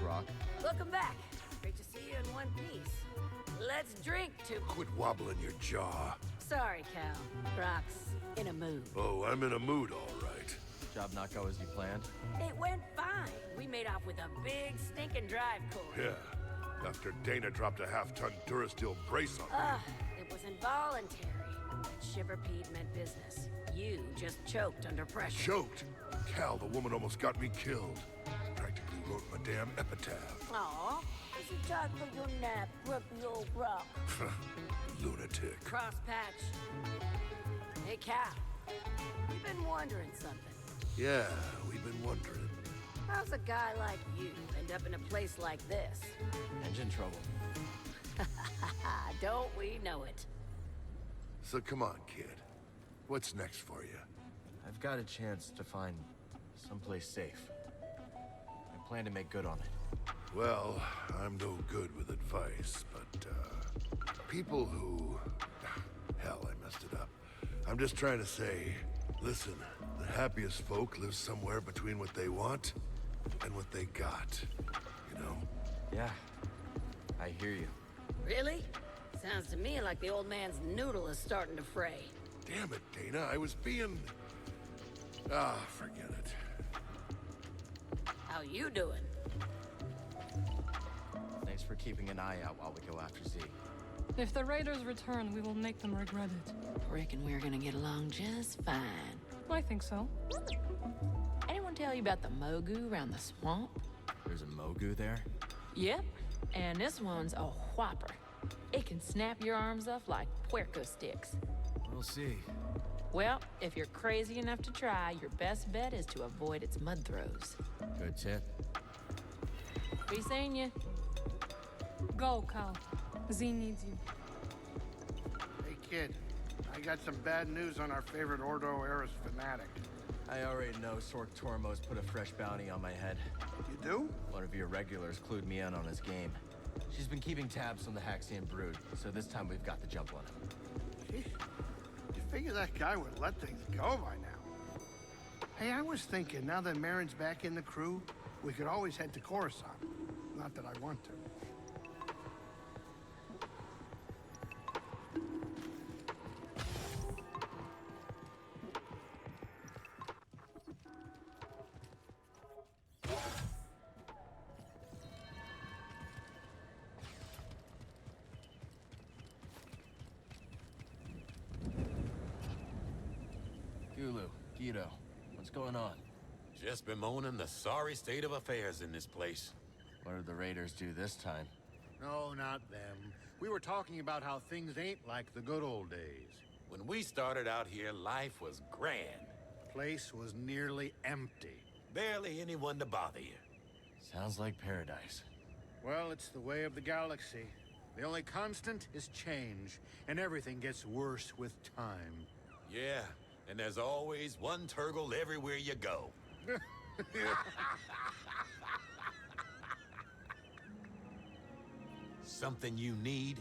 Rock. Welcome back. Great to see you in one piece. Let's drink to... Quit wobbling your jaw. Sorry, Cal. Rock's in a mood. Oh, I'm in a mood, all right. Job not go as you planned? It went fine. We made off with a big stinking drive core. Yeah. After Dana dropped a half-ton Durasteel brace on me. It was involuntary. That shiver-peed meant business. You just choked under pressure. Choked? Cal, the woman almost got me killed. Practically wrote my damn epitaph. Aw, is it time for your nap, grumpy old rock? Lunatic. Cross patch. Hey, Cal. We've been wondering something. Yeah, we've been wondering. How's a guy like you end up in a place like this? Engine trouble. Don't we know it? So come on, kid. What's next for you? I've got a chance to find someplace safe. I plan to make good on it. Well, I'm no good with advice, but, people who... Hell, I messed it up. I'm just trying to say, listen, the happiest folk live somewhere between what they want and what they got, you know? Yeah, I hear you. Really? Sounds to me like the old man's noodle is starting to fray. Damn it, Dana, I was being... forget it. How you doing? Thanks for keeping an eye out while we go after Z. If the Raiders return, we will make them regret it. Reckon we're gonna get along just fine. I think so. Anyone tell you about the Mogu around the swamp? There's a Mogu there? Yep, and this one's a whopper. It can snap your arms off like puerco sticks. We'll see. Well, if you're crazy enough to try, your best bet is to avoid its mud throws. Good tip. Be seeing you. Go, Cal. Z needs you. Hey, kid. I got some bad news on our favorite Ordo Eris fanatic. I already know Sork Tormos put a fresh bounty on my head. You do? One of your regulars clued me in on his game. She's been keeping tabs on the Haxian brood, so this time we've got the jump on him. Jeez. You figure that guy would let things go by now. Hey, I was thinking, now that Marin's back in the crew, we could always head to Coruscant. Not that I want to. Guido, what's going on? Just bemoaning the sorry state of affairs in this place. What did the Raiders do this time? No, not them. We were talking about how things ain't like the good old days. When we started out here, life was grand. Place was nearly empty. Barely anyone to bother you. Sounds like paradise. Well, it's the way of the galaxy. The only constant is change, and everything gets worse with time. Yeah, and there's always one Turgle everywhere you go. Something you need?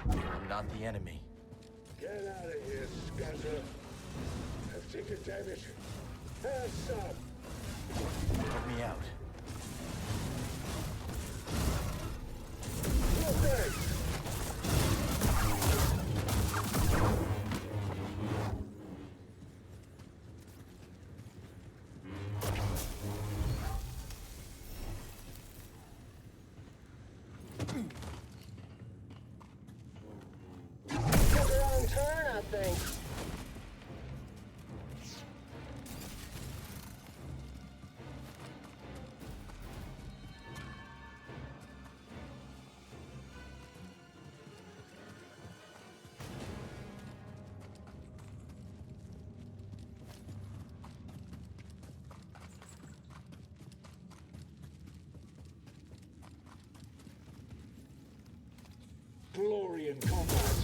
I'm not the enemy. Get out of here, scuzzer. I've taken damage. Have some. Let me out. No thanks. Glory in combat.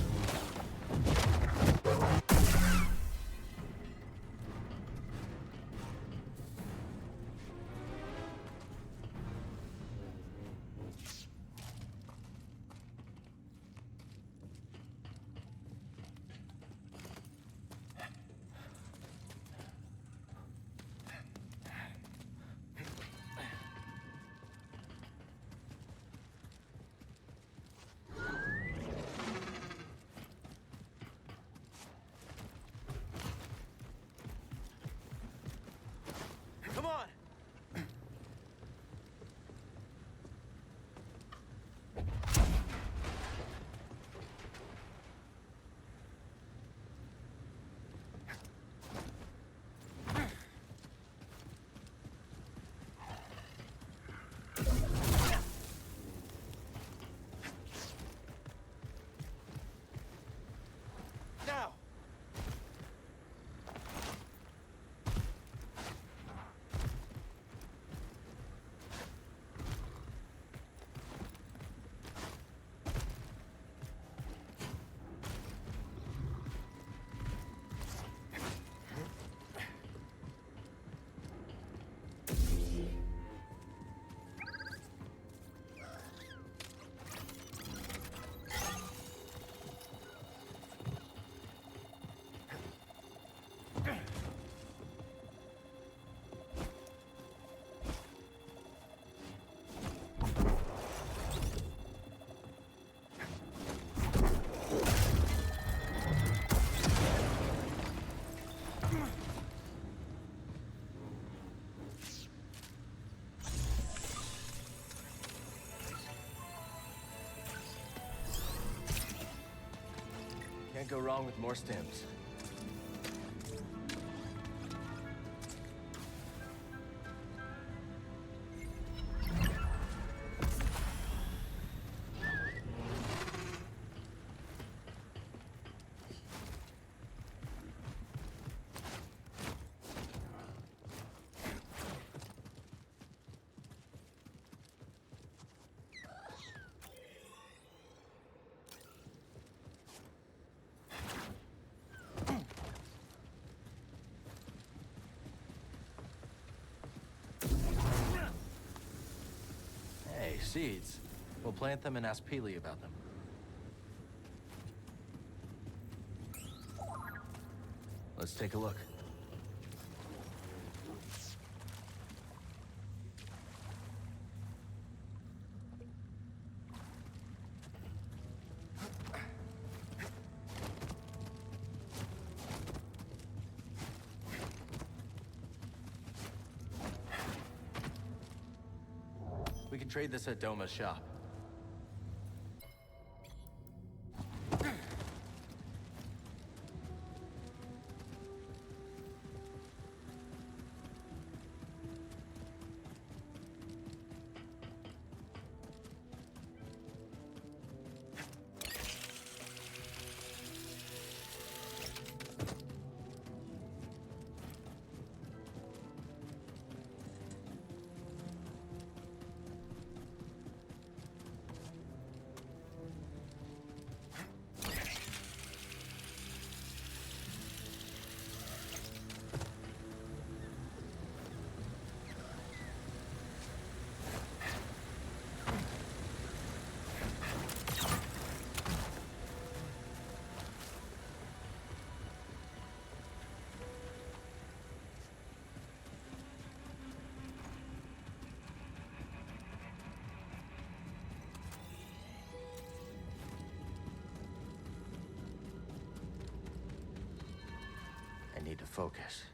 Can't go wrong with more stems. Seeds. We'll plant them and ask Peely about them. Let's take a look. We can trade this at Doma's shop. I need to focus.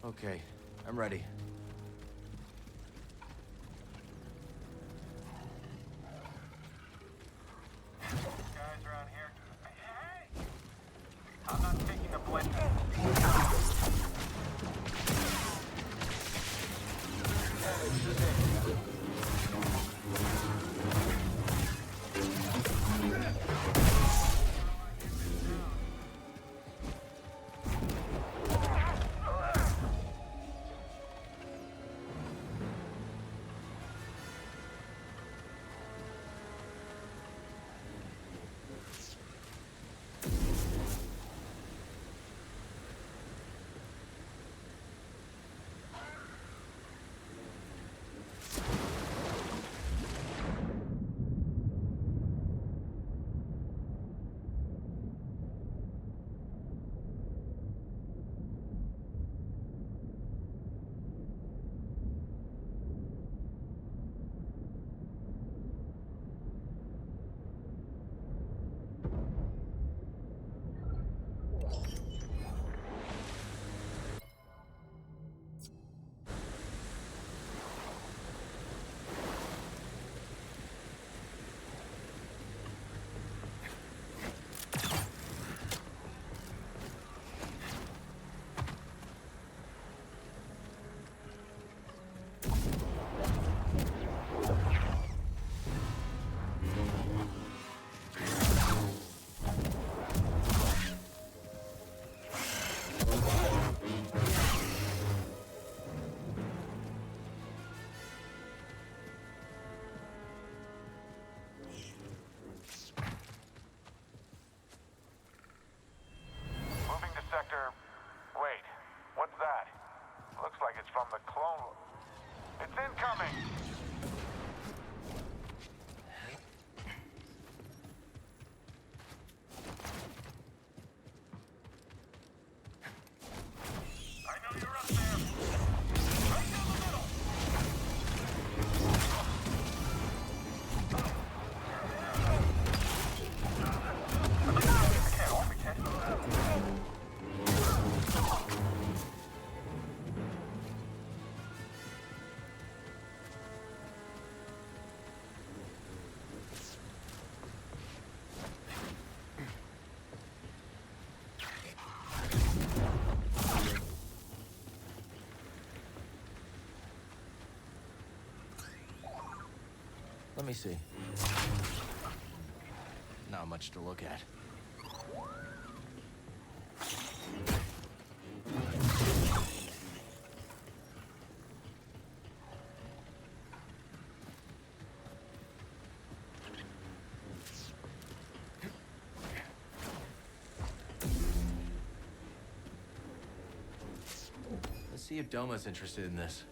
Okay, I'm ready. Guys around here. Hey! I'm not taking the blame. It's incoming. I know you're up there. Right down the middle. Let me see. Not much to look at. Let's see if Doma's interested in this.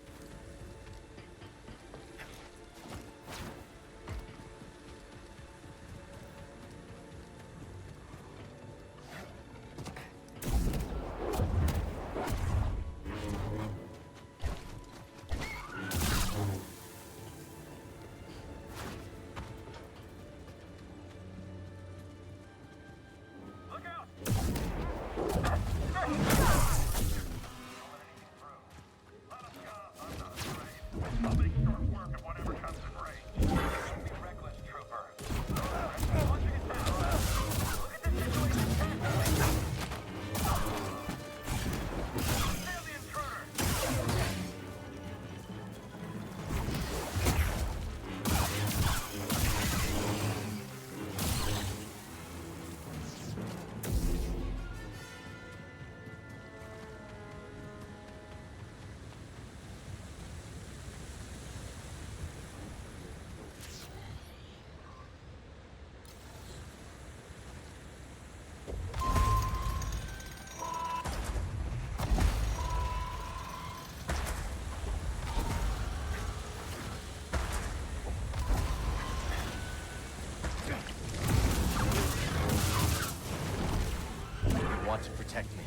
Want to protect me.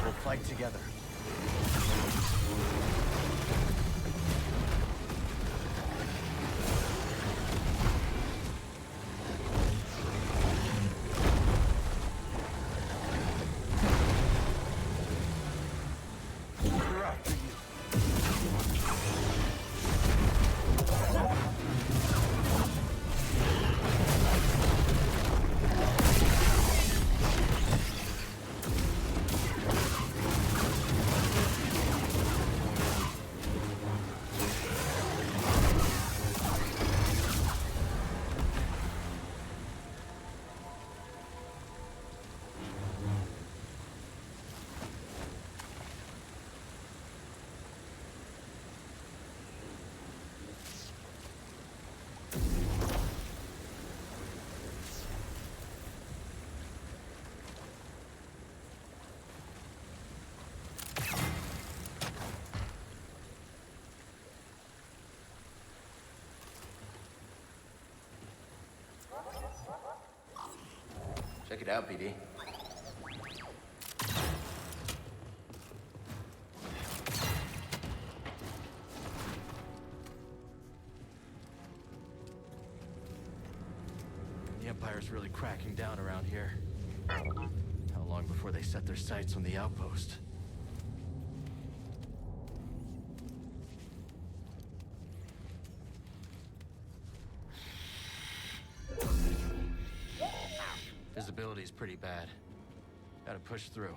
We'll fight together. Check it out, PD. The Empire's really cracking down around here. How long before they set their sights on the outpost? Visibility's pretty bad. Gotta push through.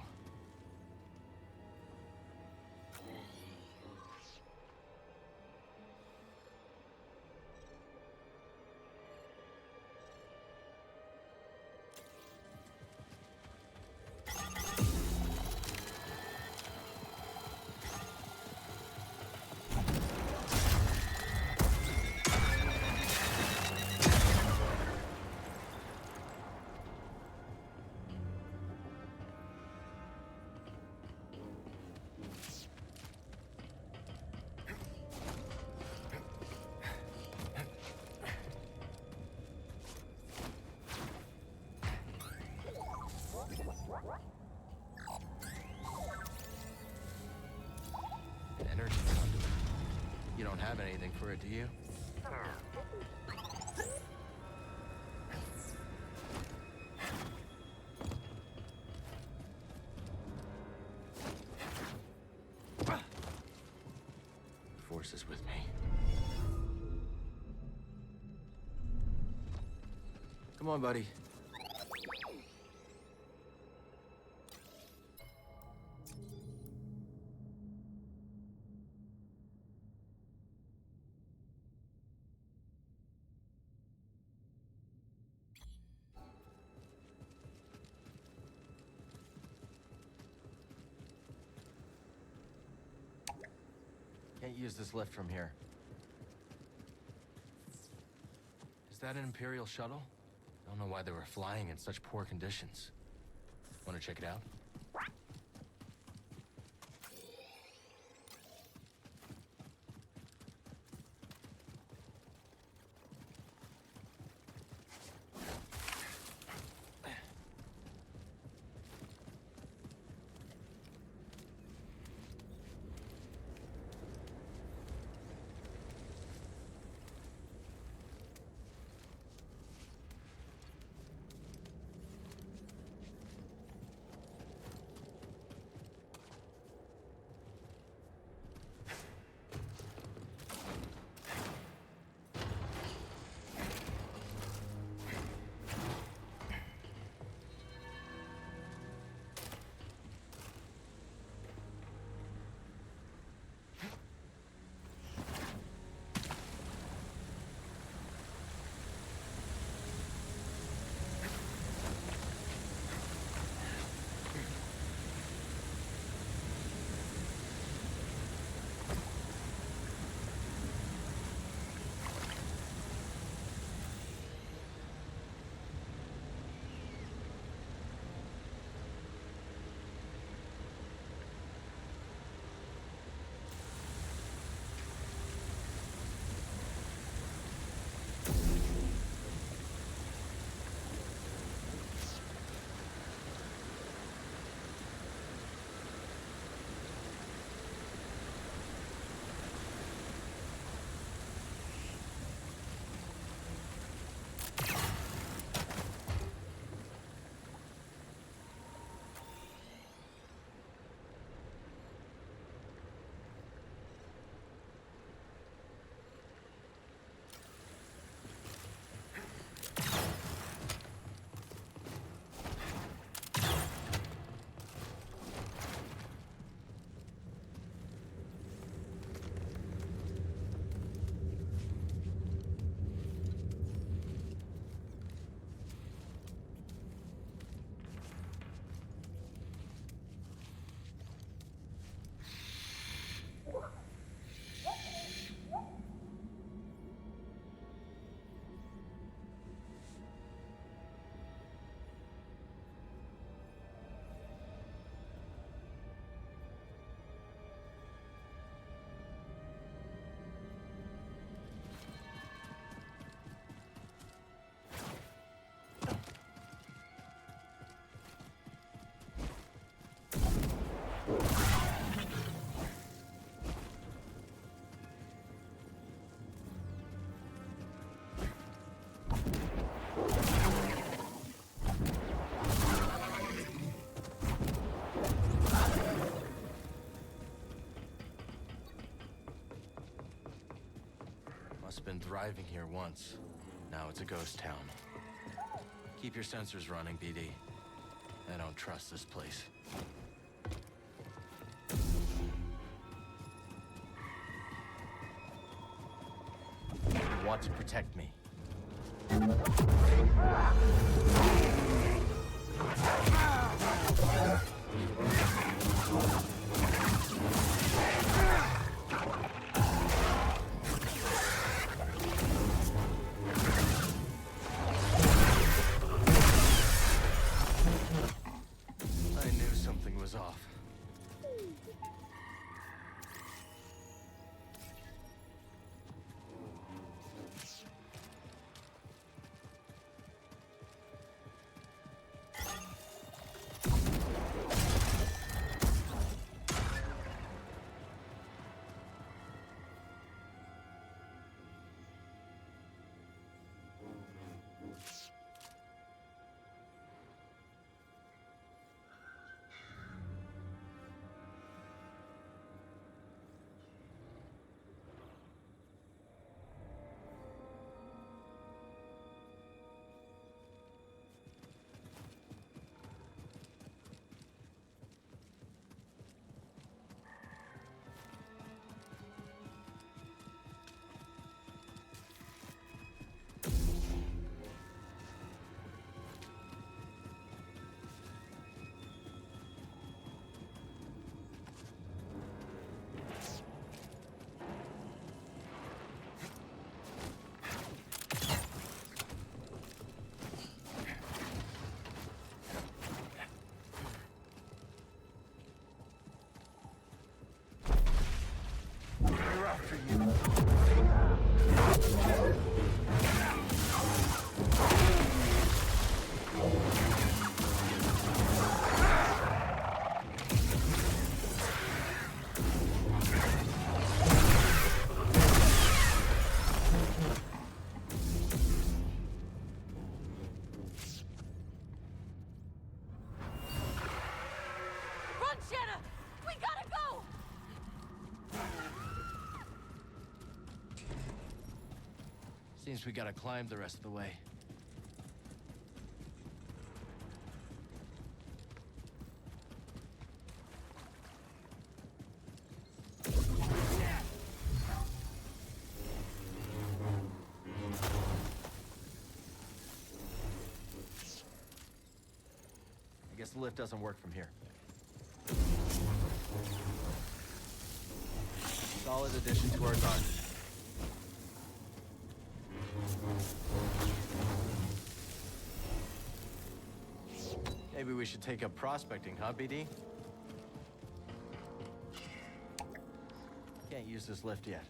You don't have anything for it, do you? Force is with me. Come on, buddy. Can't use this lift from here. Is that an Imperial shuttle? Don't know why they were flying in such poor conditions. Want to check it out? Must have been thriving here once. Now it's a ghost town. Keep your sensors running, BD. I don't trust this place. You want to protect me. I knew something was off. after you. Run, Shanna! We gotta go! Seems we gotta climb the rest of the way. I guess the lift doesn't work from here. Solid addition to our garden. Maybe we should take up prospecting, huh, BD? Can't use this lift yet.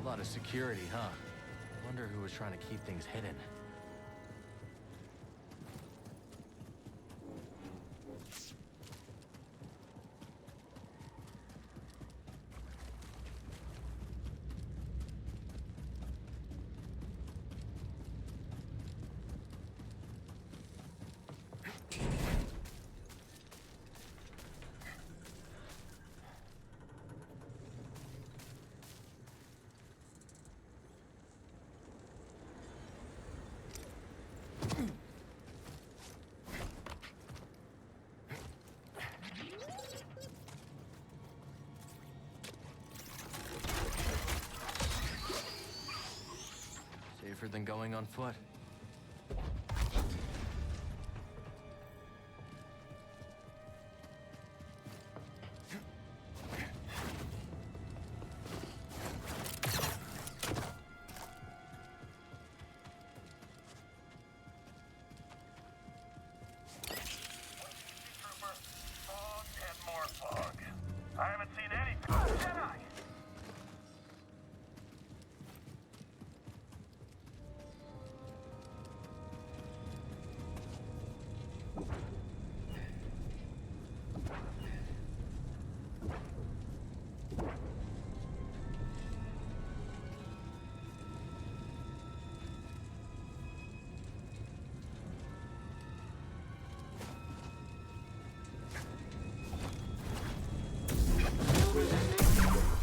A lot of security, huh? Wonder who was trying to keep things hidden. Safer than going on foot. Fog and more fog. I haven't seen anything. Jedi!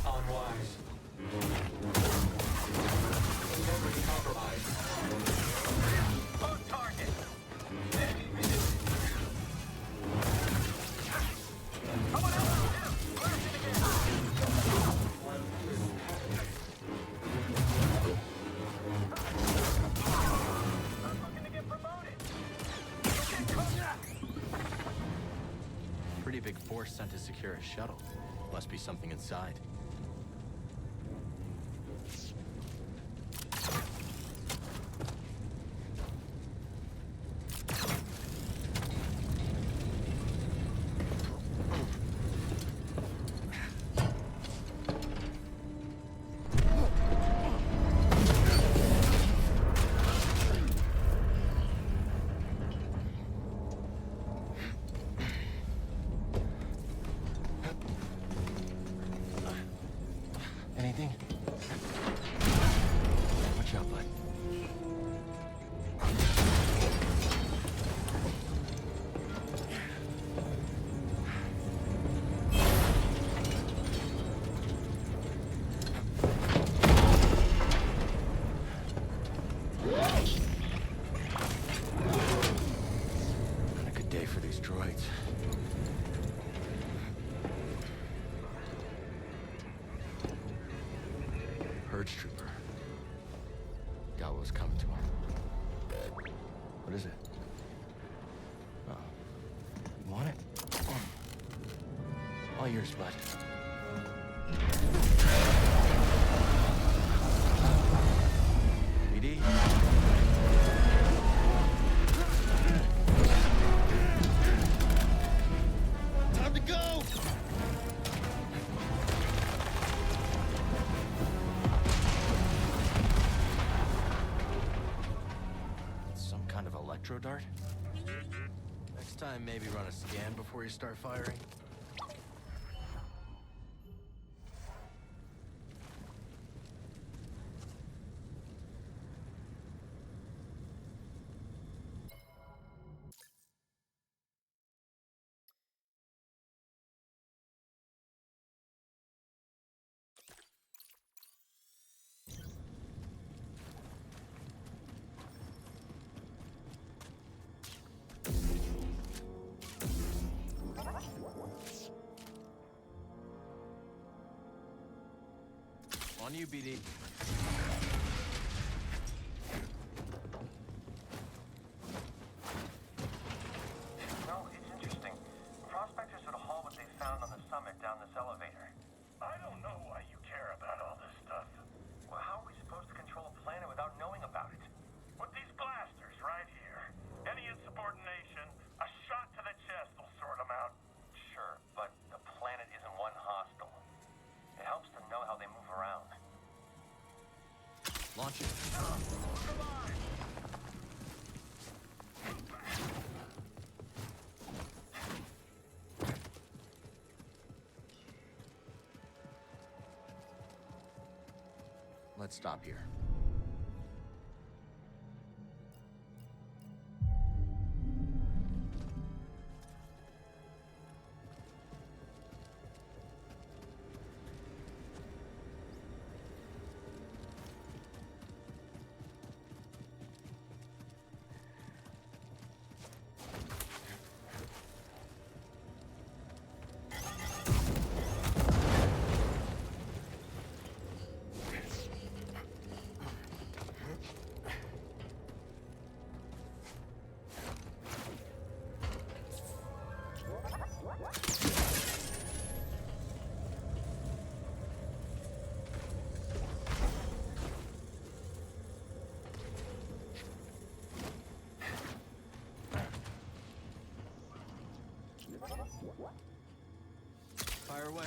Unwise. Integrity compromised. On target. Someone else too. Blasting again. I'm looking to get promoted. Okay, come. Pretty big force sent to secure a shuttle. Must be something inside. Anything? Watch out, bud. Not a good day for these droids. Purge trooper. Got what was coming to him. What is it? Oh. You want it? All yours, bud. BD? Time to go! Some kind of electro dart? Next time, maybe run a scan before you start firing. On you, BD. No, it's interesting. Prospectors would haul what they found on the summit down this elevator. I don't know why you care about all this stuff. Well, how are we supposed to control a planet without knowing about it? With these blasters right here. Any insubordination, a shot to the chest will sort them out. Sure, but the planet isn't one hostile. It helps to know how they move around. Launch it. Let's stop here. Fire away.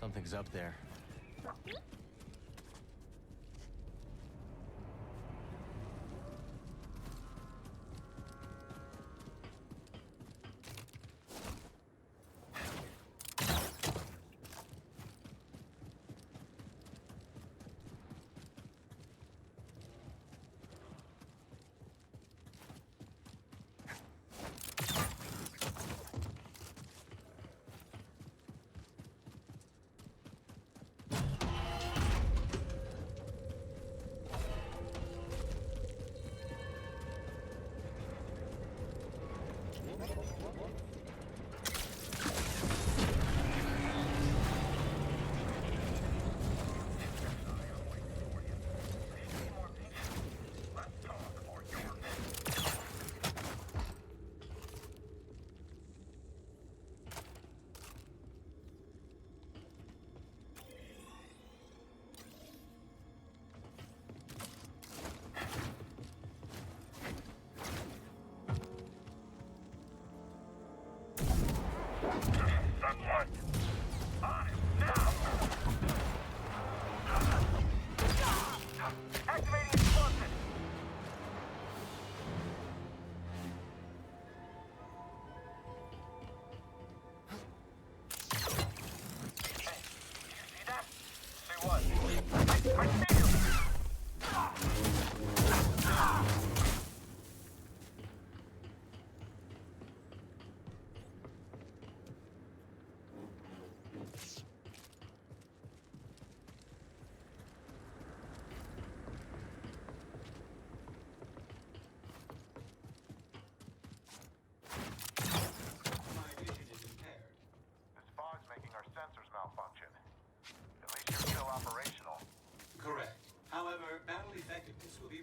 Something's up there.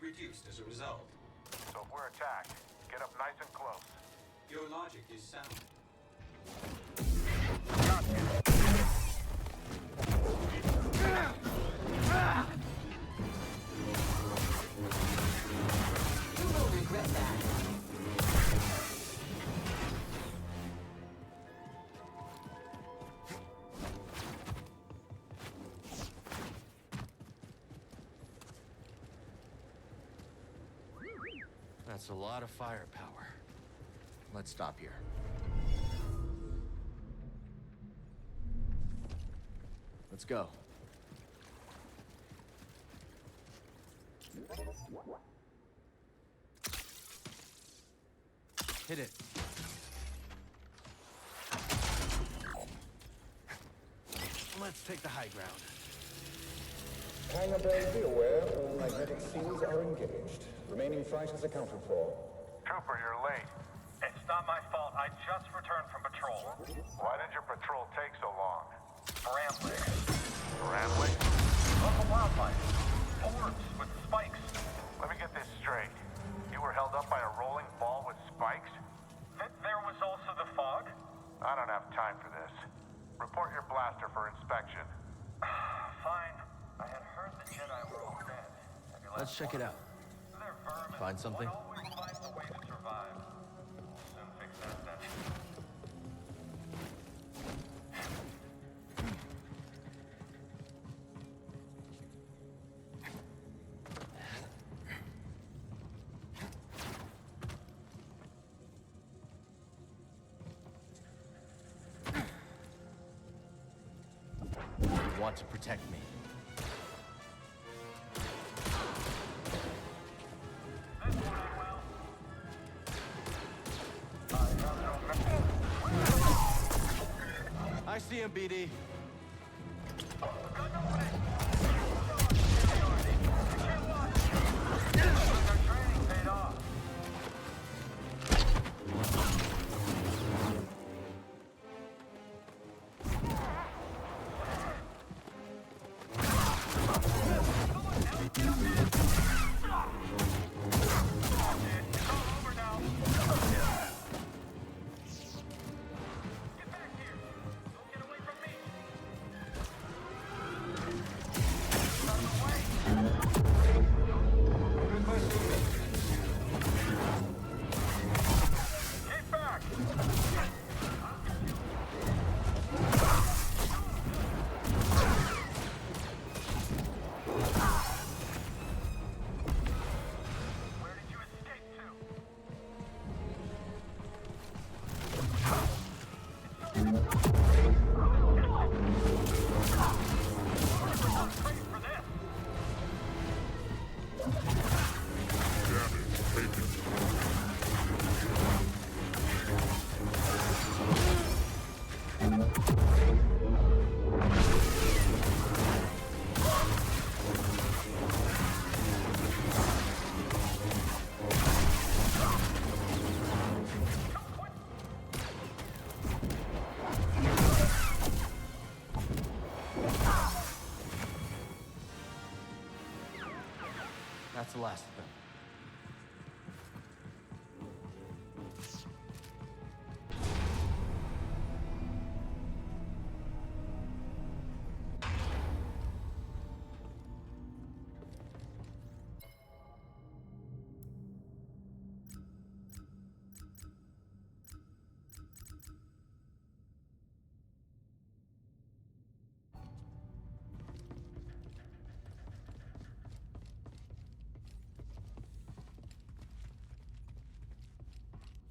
Reduced as a result. So if we're attacked, get up nice and close. Your logic is sound. You will regret that. That's a lot of firepower. Let's stop here. Let's go. Hit it. Let's take the high ground. Hangar be aware all magnetic seals are engaged. Remaining flight is accounted for. Trooper, you're late. It's not my fault. I just returned from patrol. Why did your patrol take so long? Rambling. Rambling? Local wildlife. Orbs with spikes. Let me get this straight. You were held up by a rolling ball with spikes? There was also the fog. I don't have time for this. Report your blaster for inspection. Fine. I had heard the Jedi were all dead. Let's check it out. They're vermin. Find something? One always finds a way to survive. We'll soon fix that then. You want to protect me. I see him, BD. That's the last of them.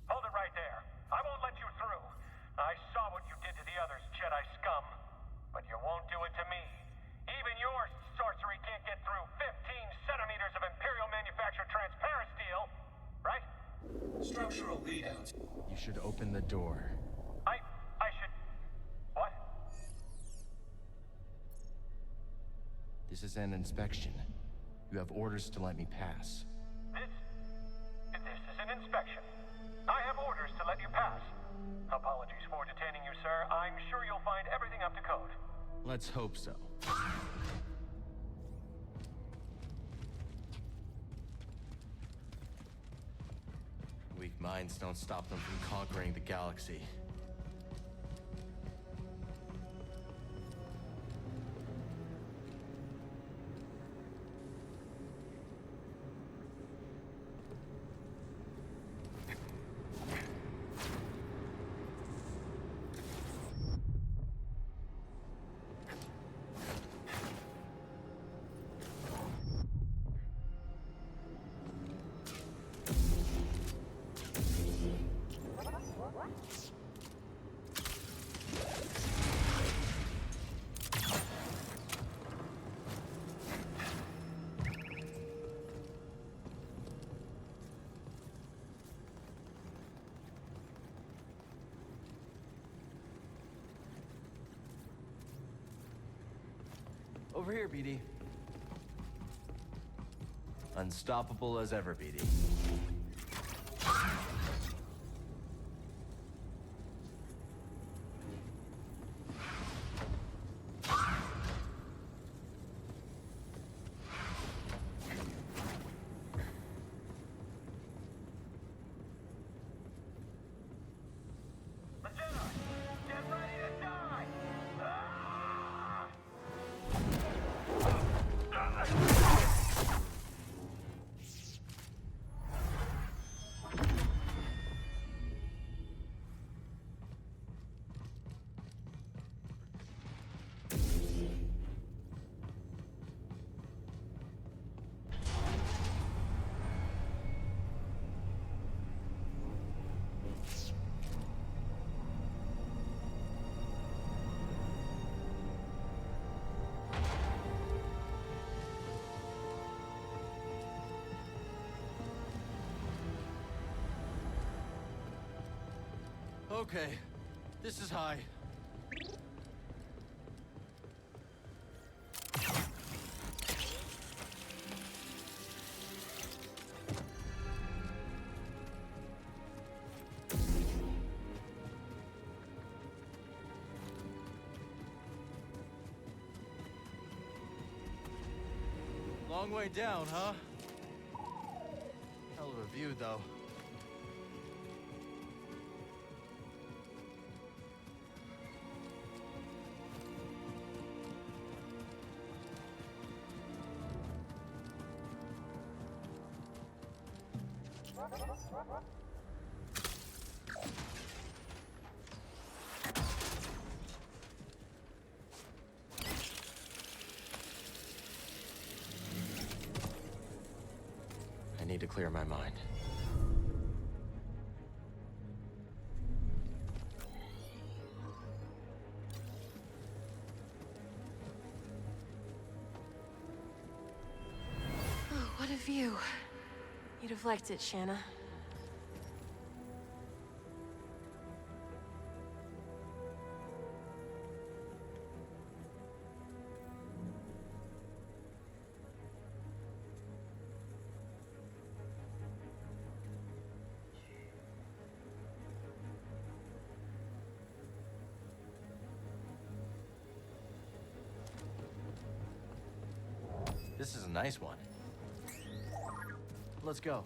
Hold it right there. I won't let you through. I saw what you did to the others, Jedi scum. But you won't do it to me. Even your sorcery can't get through 15 centimeters of Imperial manufactured transparent steel, right? Structural readouts. You should open the door. I should... What? This is an inspection. You have orders to let me pass. This is an inspection. I have orders to let you pass. Apologies for detaining you, sir. I'm sure you'll find everything up to code. Let's hope so. Weak minds don't stop them from conquering the galaxy. Over here, BD. Unstoppable as ever, BD. Okay, this is high. Long way down, huh? Hell of a view, though. I need to clear my mind. Oh, what a view. You'd have liked it, Shanna. This is a nice one. Let's go.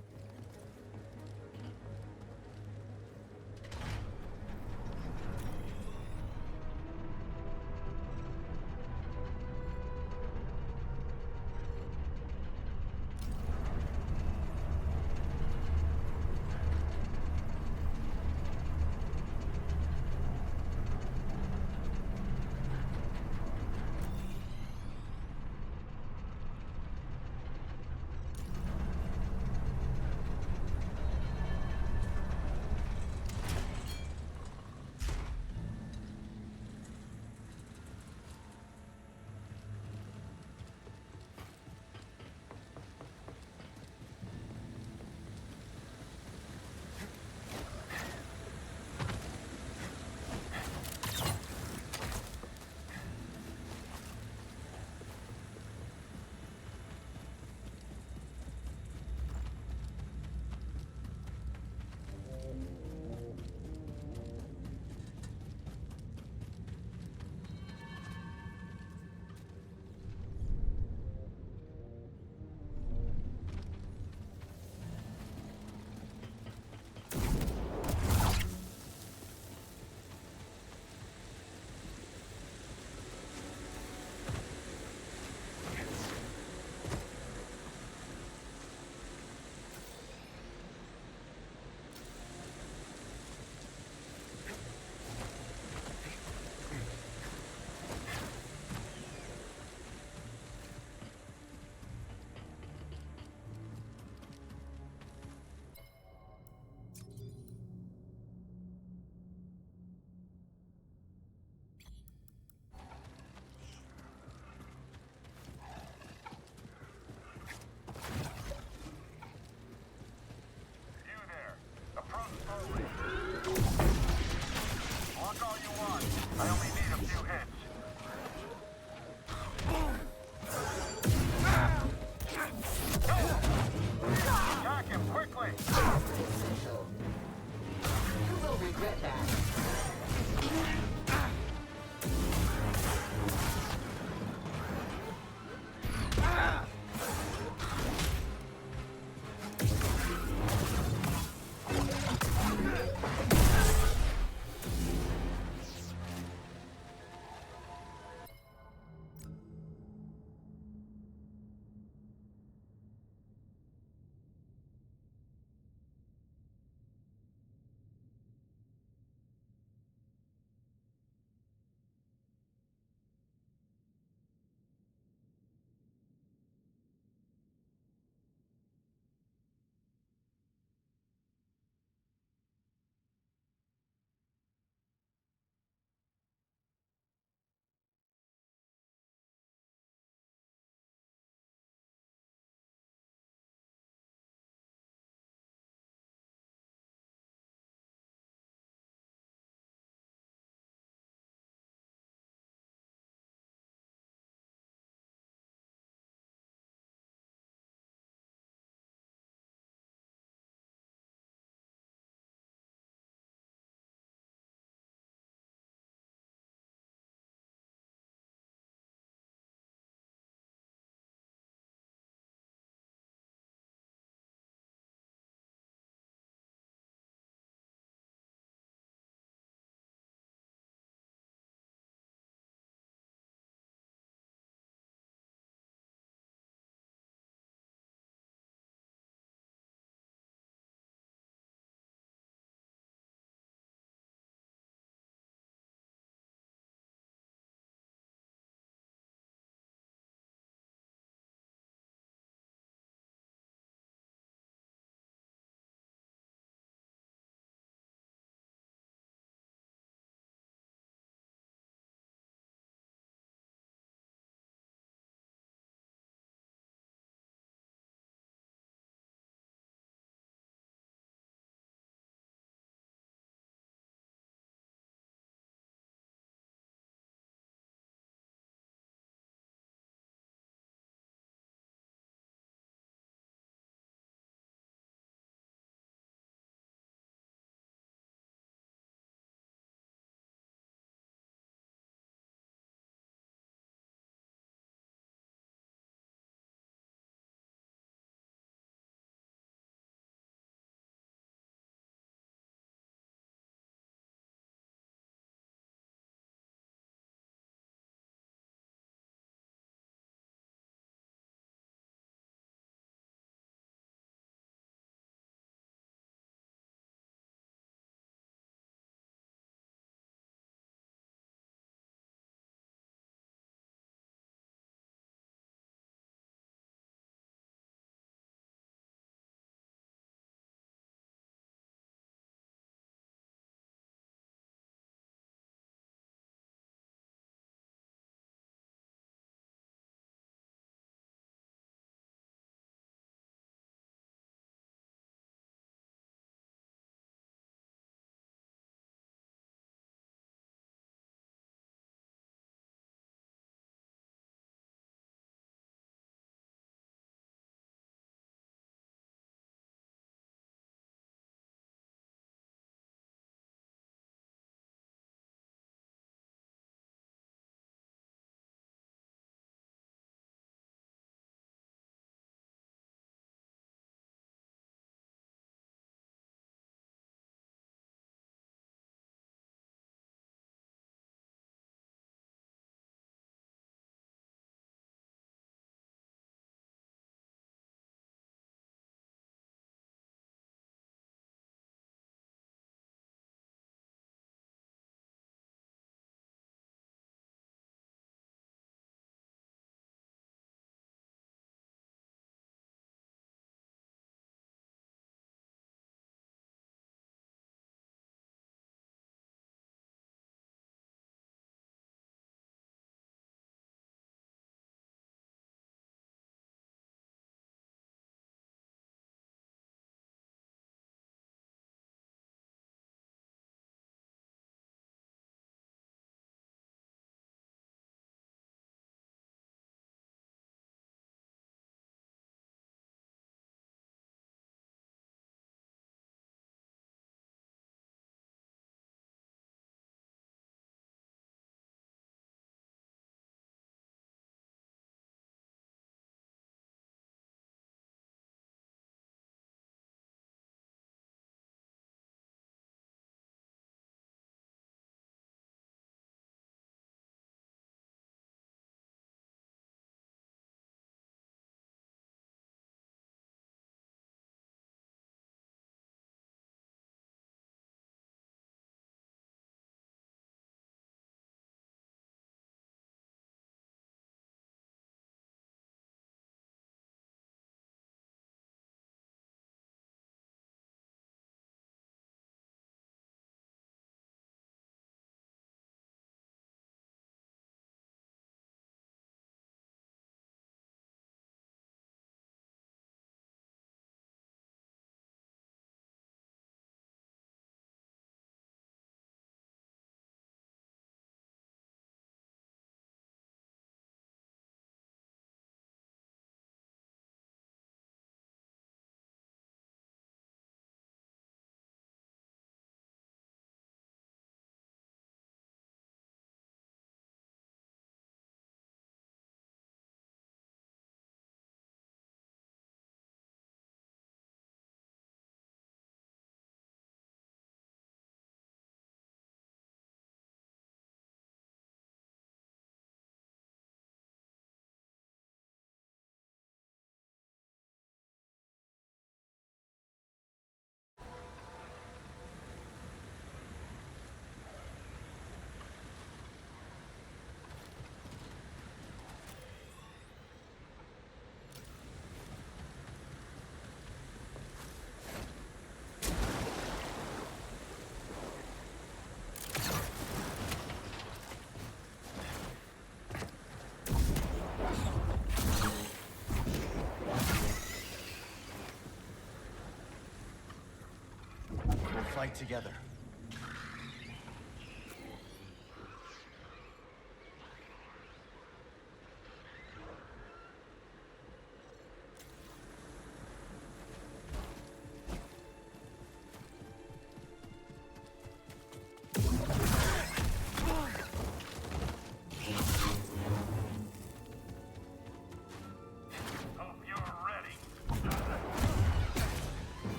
fight together.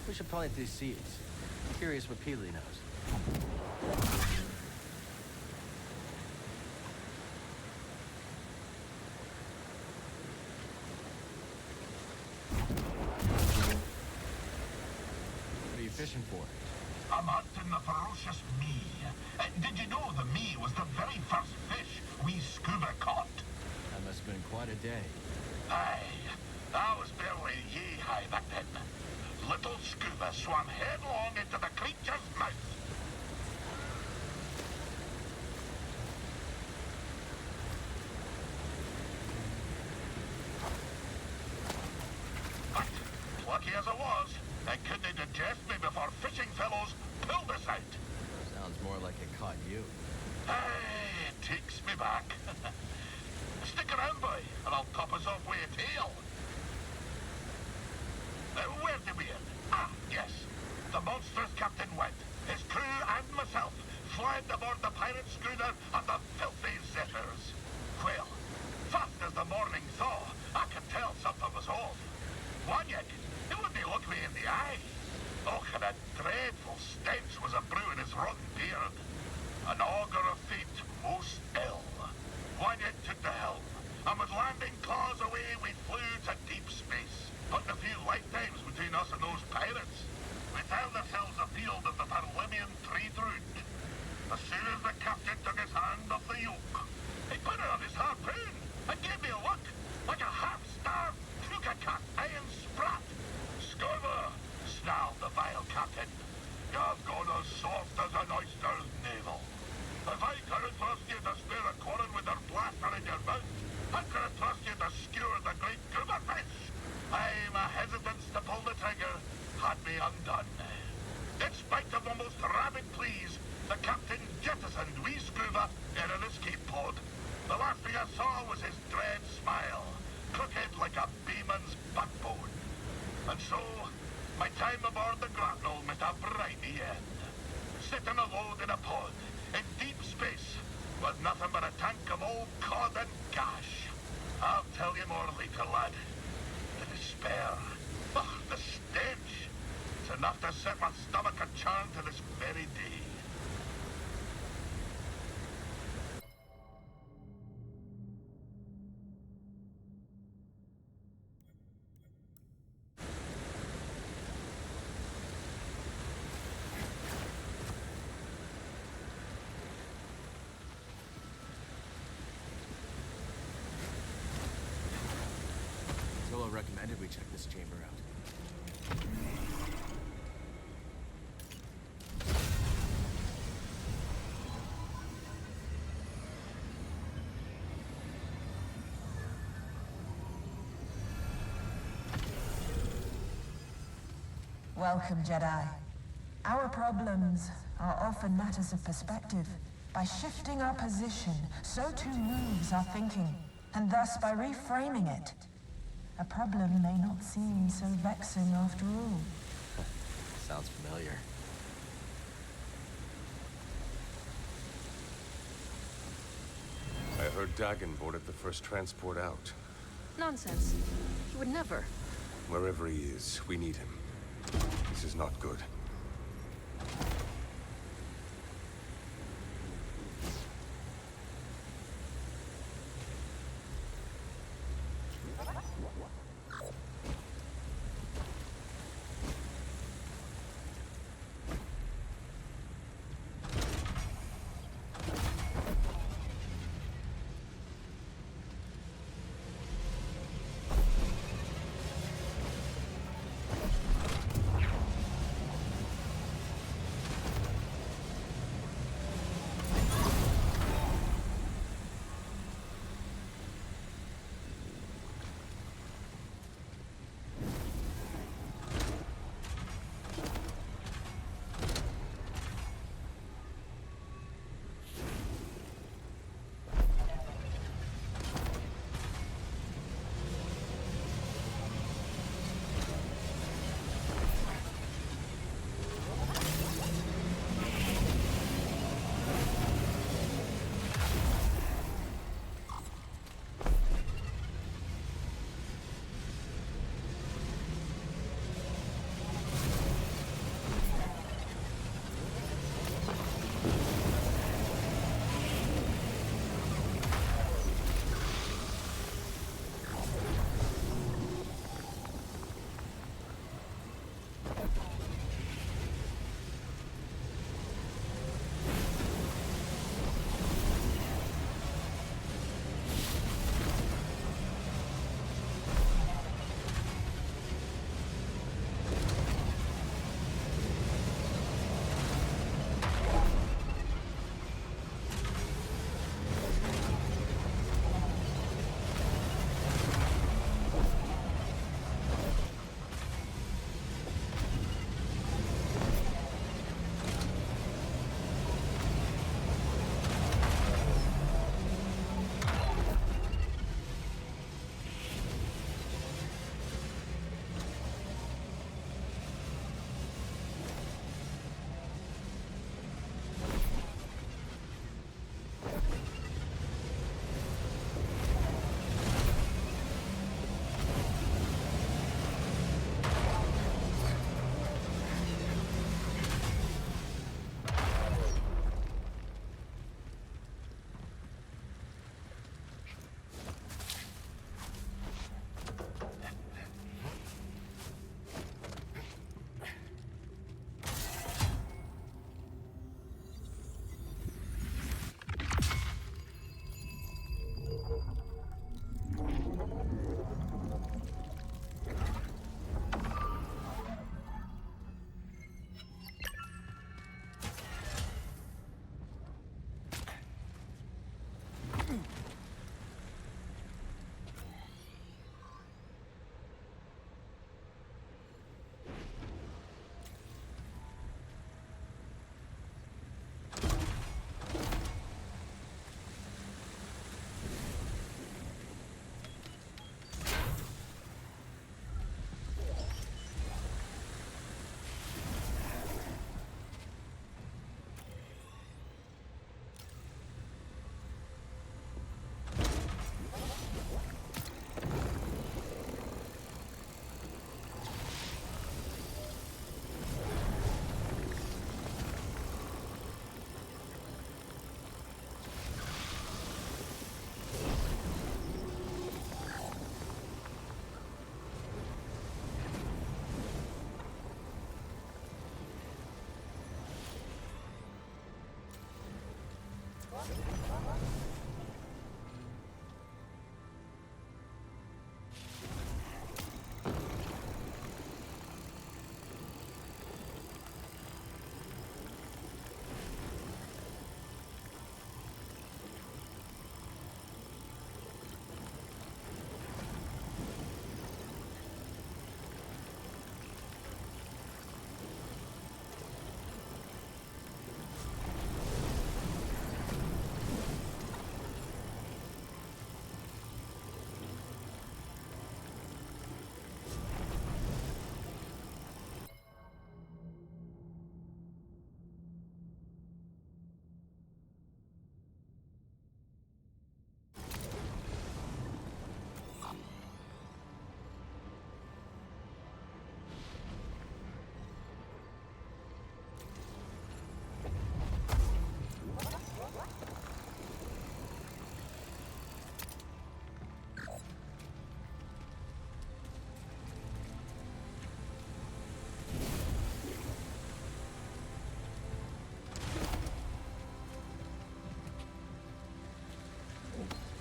We should plant these seeds. I'm curious what Peely knows. What are you fishing for? I'm hunting the ferocious me. Did you know the me was the very first fish we scuba caught? That must have been quite a day. Aye, I was barely yee-high back then. Little scuba swam headlong into the creature's mouth. But, lucky as I was, I couldn't digest me before fishing fellows pulled us out. Sounds more like it caught you. Aye, it takes me back. Stick around, boy, and I'll top us off with a tail. Where did we end? Ah, yes. The monstrous Captain went. His crew and myself fled aboard the pirate schooner and the filthy zippers. Well, fast as the morning thaw, I could tell something was off. One yet, he wouldn't look me in the eye. Oh, and a dreadful stench was a brewing his rotten beard. An augur of fate most ill. One yet took the helm, and with landing claws away, we flew to deep space. Putting a few lifetimes between us and those pirates. We found ourselves afield of the Parlymian trade route. As soon as the captain took his hand off the yoke, he put it on his harpoon and gave me a look like a half-starved puka-cat iron sprat. Scorver, snarled the vile captain. You've gone as soft as an oyster's navel. If I couldn't trust you to spare a corn with your blaster in your mouth, I couldn't trust you to skewer the great gubber fish. Aye, my hesitance to pull the trigger had me undone. In spite of the most rabid pleas, the captain jettisoned wee Scuba in an escape pod. The last thing I saw was his dread smile, crooked like a beeman's backbone. And so, my time aboard the grapnel met a briny end. Sitting alone in a pod, in deep space, with nothing but a tank of old cod and gash. I'll tell you more later, lad. The despair. Oh, the stench. It's enough to set my stomach a churn to this very day. Solo recommended we check this chamber out. Welcome, Jedi. Our problems are often matters of perspective. By shifting our position, so too moves our thinking, and thus by reframing it, a problem may not seem so vexing after all. Sounds familiar. I heard Dagon boarded the first transport out. Nonsense. He would never. Wherever he is, we need him. This is not good.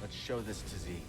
Let's show this to Z.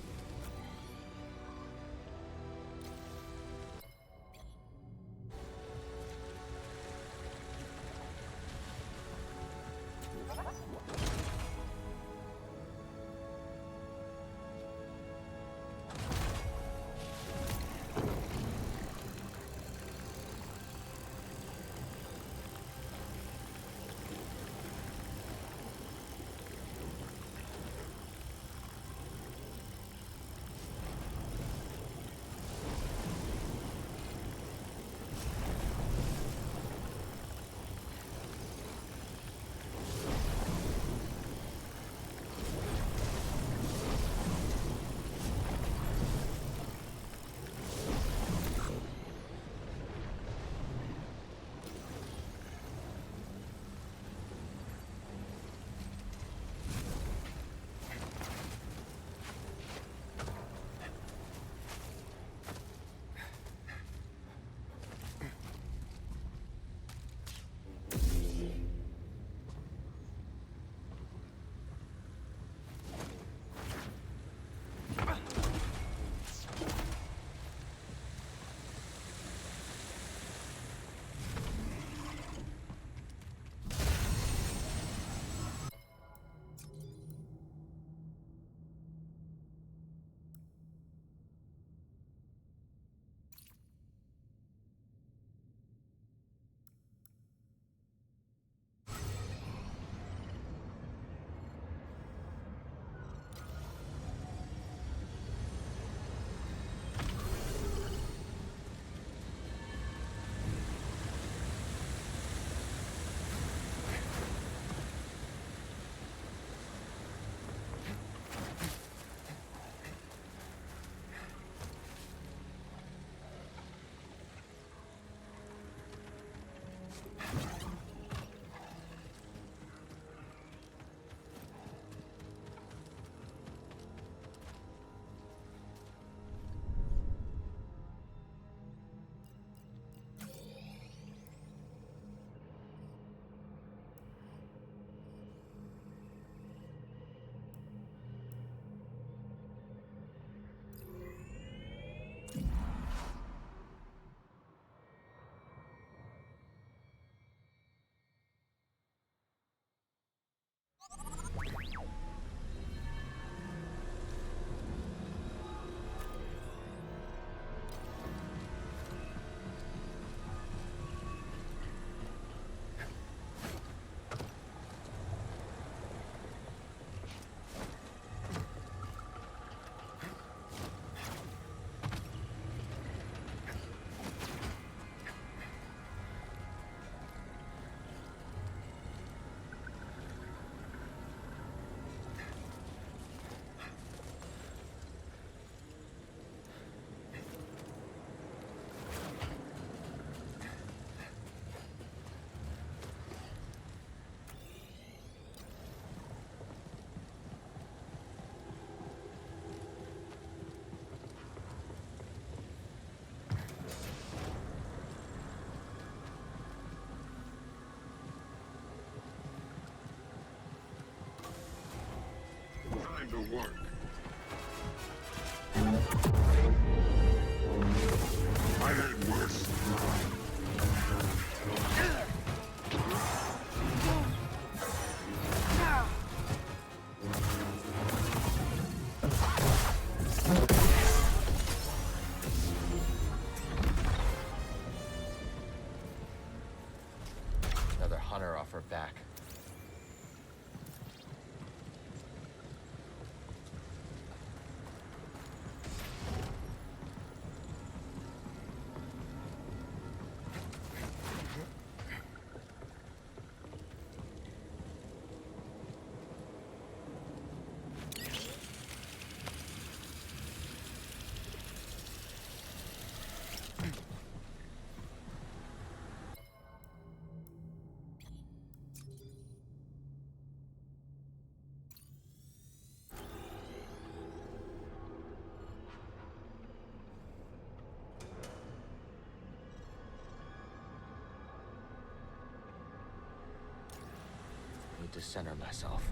to work. I had worse. Another hunter off her back. Need to center myself.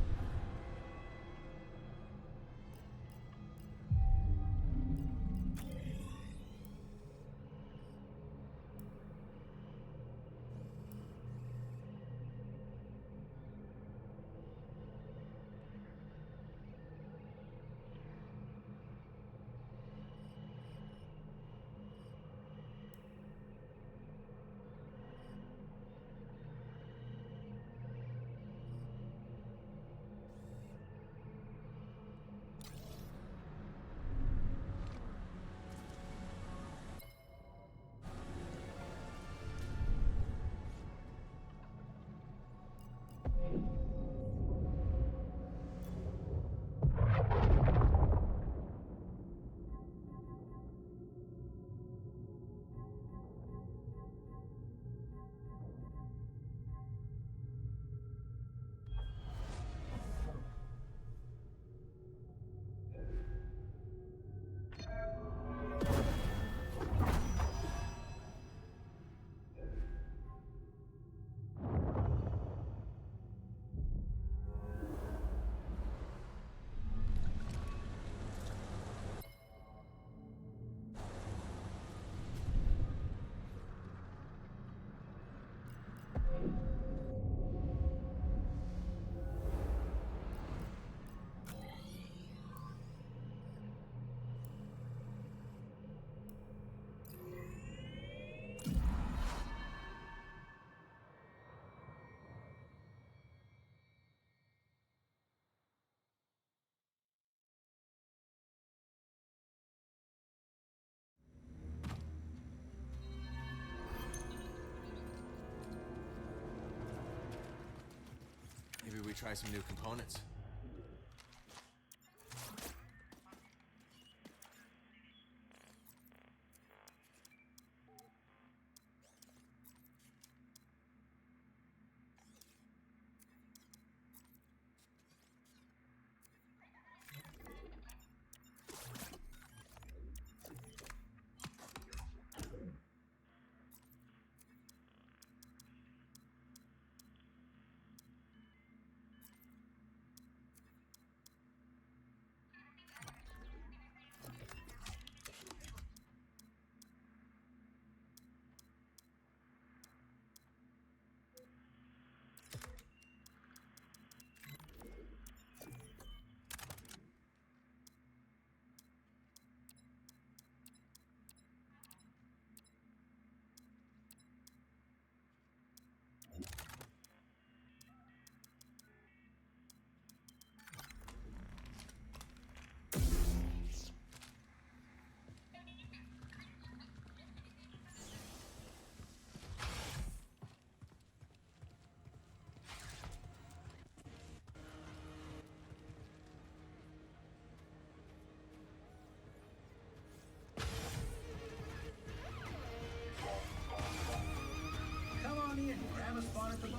Maybe we try some new components.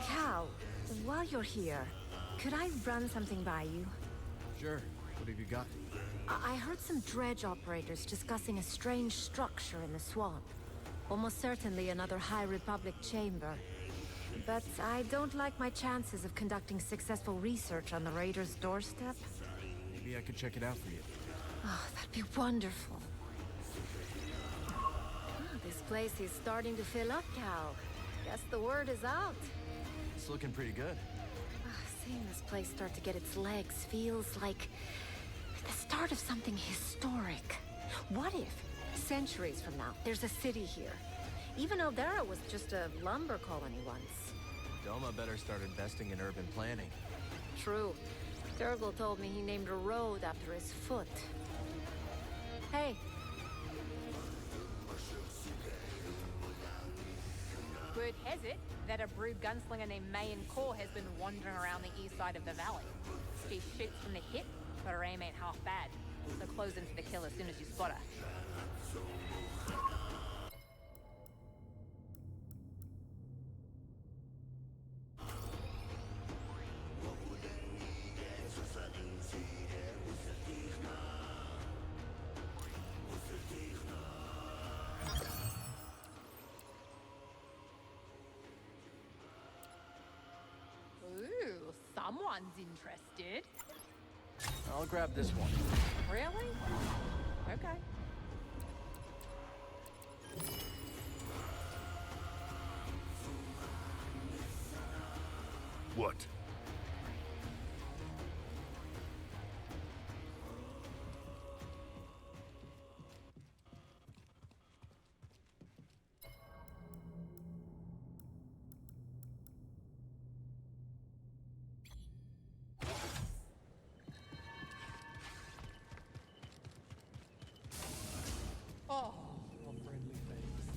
Cal, while you're here, could I run something by you? Sure. What have you got? I heard some dredge operators discussing a strange structure in the swamp. Almost certainly another High Republic chamber. But I don't like my chances of conducting successful research on the Raiders' doorstep. Maybe I could check it out for you. Oh, that'd be wonderful. This place is starting to fill up, Cal. Guess the word is out. It's looking pretty good. Seeing this place start to get its legs feels like the start of something historic. What if, centuries from now, there's a city here? Even Eldera was just a lumber colony once. Doma better start investing in urban planning. True. Turgle told me he named a road after his foot. Hey. Word has it that a brood gunslinger named Mayan Core has been wandering around the east side of the valley. She shoots from the hip, but her aim ain't half bad. So close in for the kill as soon as you spot her. Ooh, someone's interested. I'll grab this one. Really? Okay. What? Oh, a friendly face.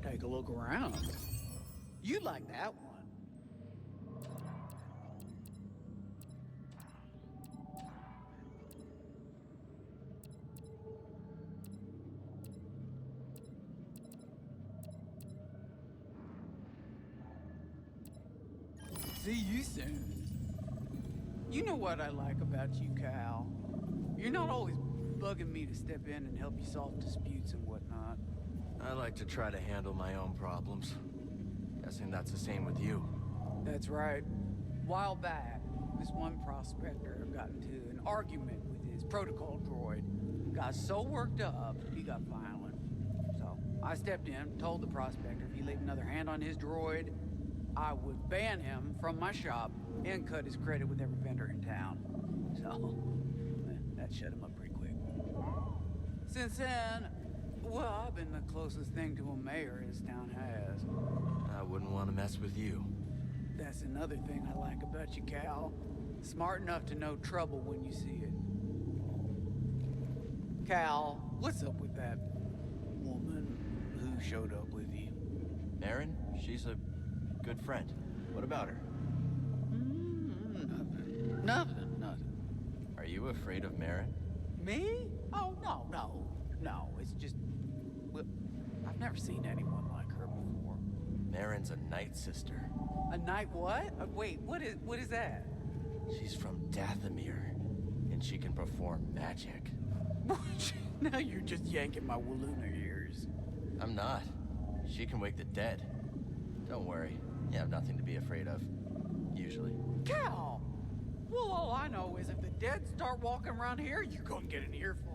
Take a look around. You like that one. See you soon. You know what I like about you, Cal. You're not always bugging me to step in and help you solve disputes and whatnot. I like to try to handle my own problems. Guessing that's the same with you. That's right. While back, this one prospector got into an argument with his protocol droid. Got so worked up, he got violent. So I stepped in, told the prospector if he laid another hand on his droid, I would ban him from my shop and cut his credit with every vendor in town. So that shut him up pretty quick. Since then, well, I've been the closest thing to a mayor this town has. I wouldn't want to mess with you. That's another thing I like about you, Cal. Smart enough to know trouble when you see it. Cal, what's up with that woman who showed up with you? Marin? She's a good friend. What about her? Nothing. Are you afraid of Marin? Me? Oh, no. It's just... Well, I've never seen anyone like her before. Marin's a night sister. A night what? Wait, what is that? She's from Dathomir, and she can perform magic. Now you're just yanking my Walloona ears. I'm not. She can wake the dead. Don't worry. You have nothing to be afraid of. Usually. Cal! Well, all I know is if the dead start walking around here, you're gonna get an earful.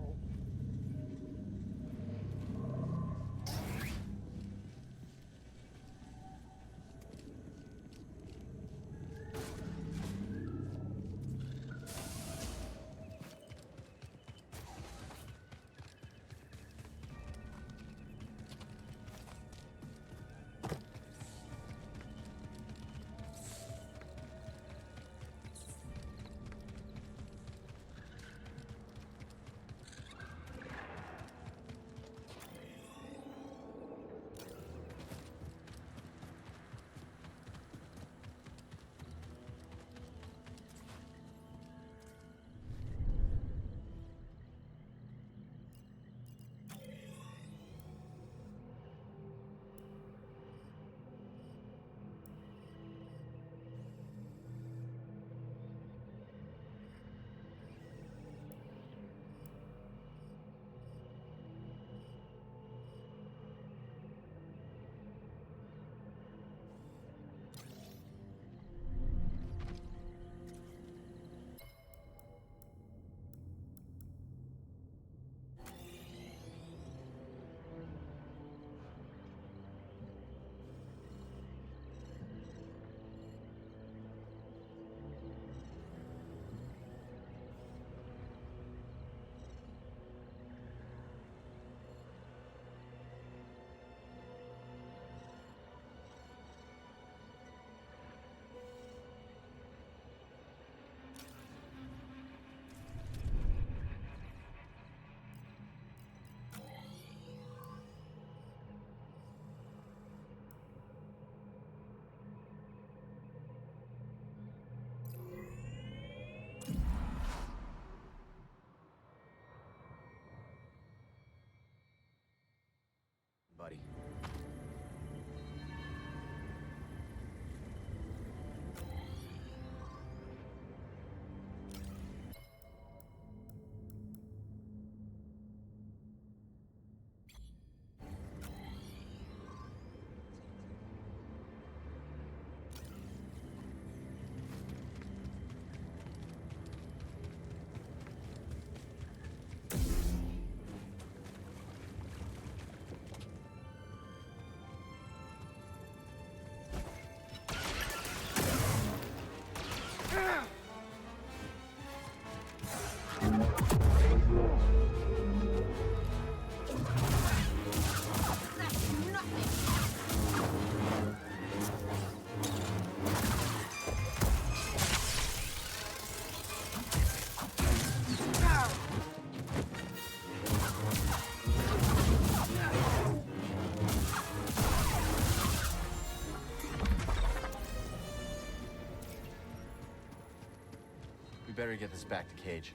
better get this back to Cage.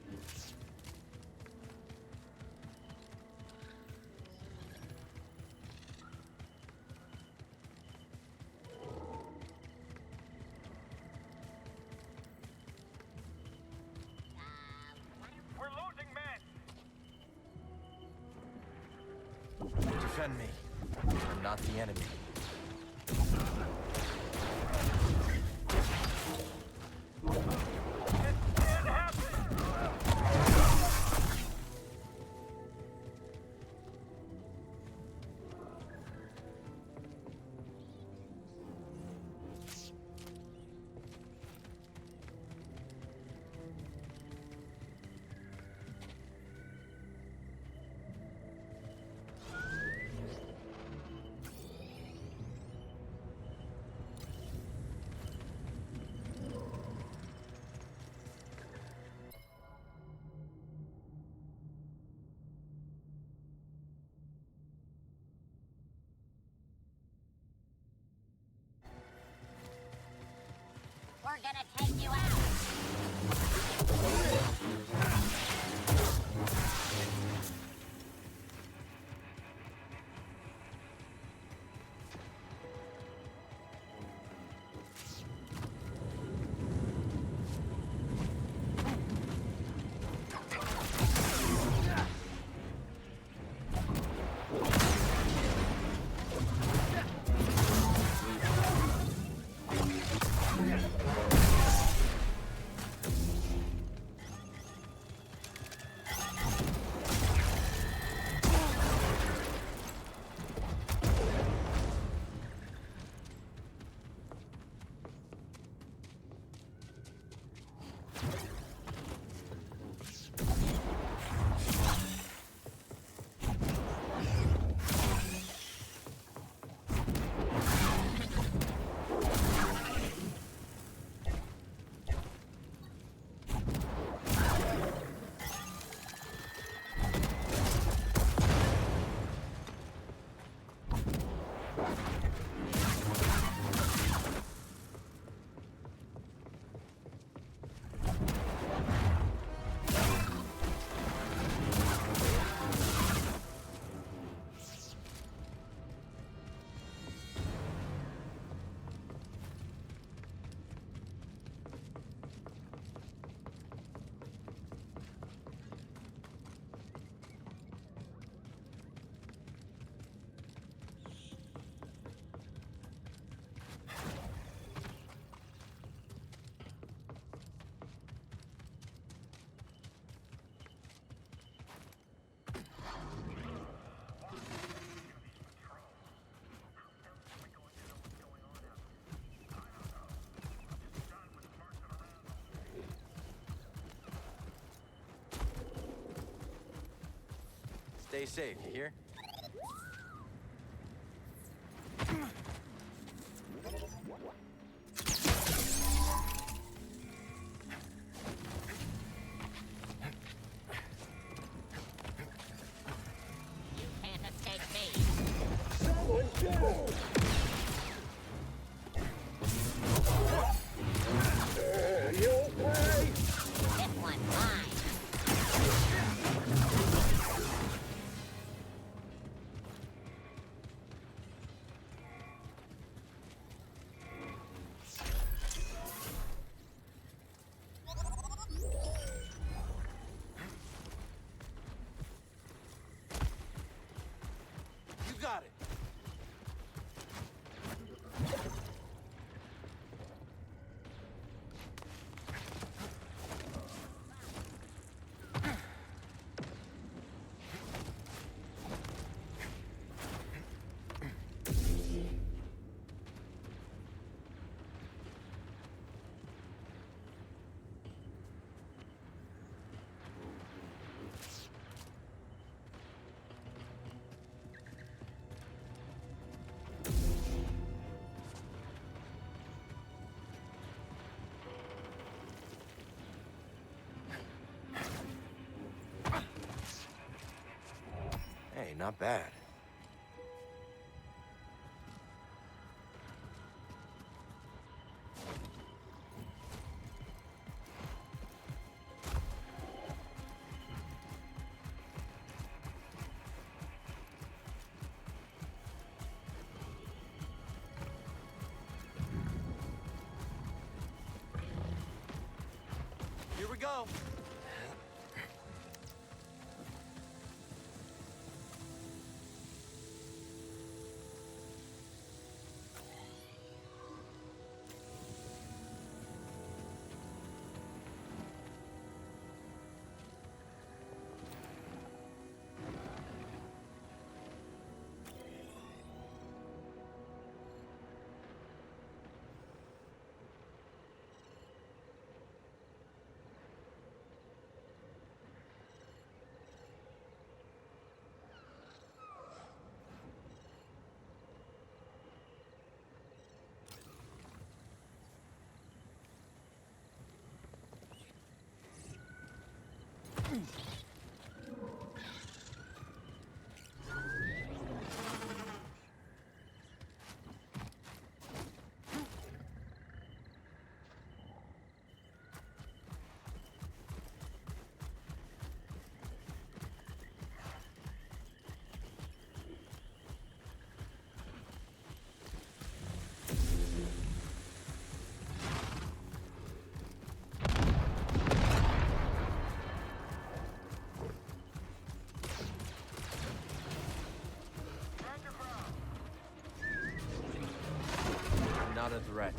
We're losing men! Defend me. I'm not the enemy. We're gonna take you out. Stay safe, you hear? You can't escape me. Someone go! You'll pay! This one's mine. You got it. Hey, not bad. go. Not a threat.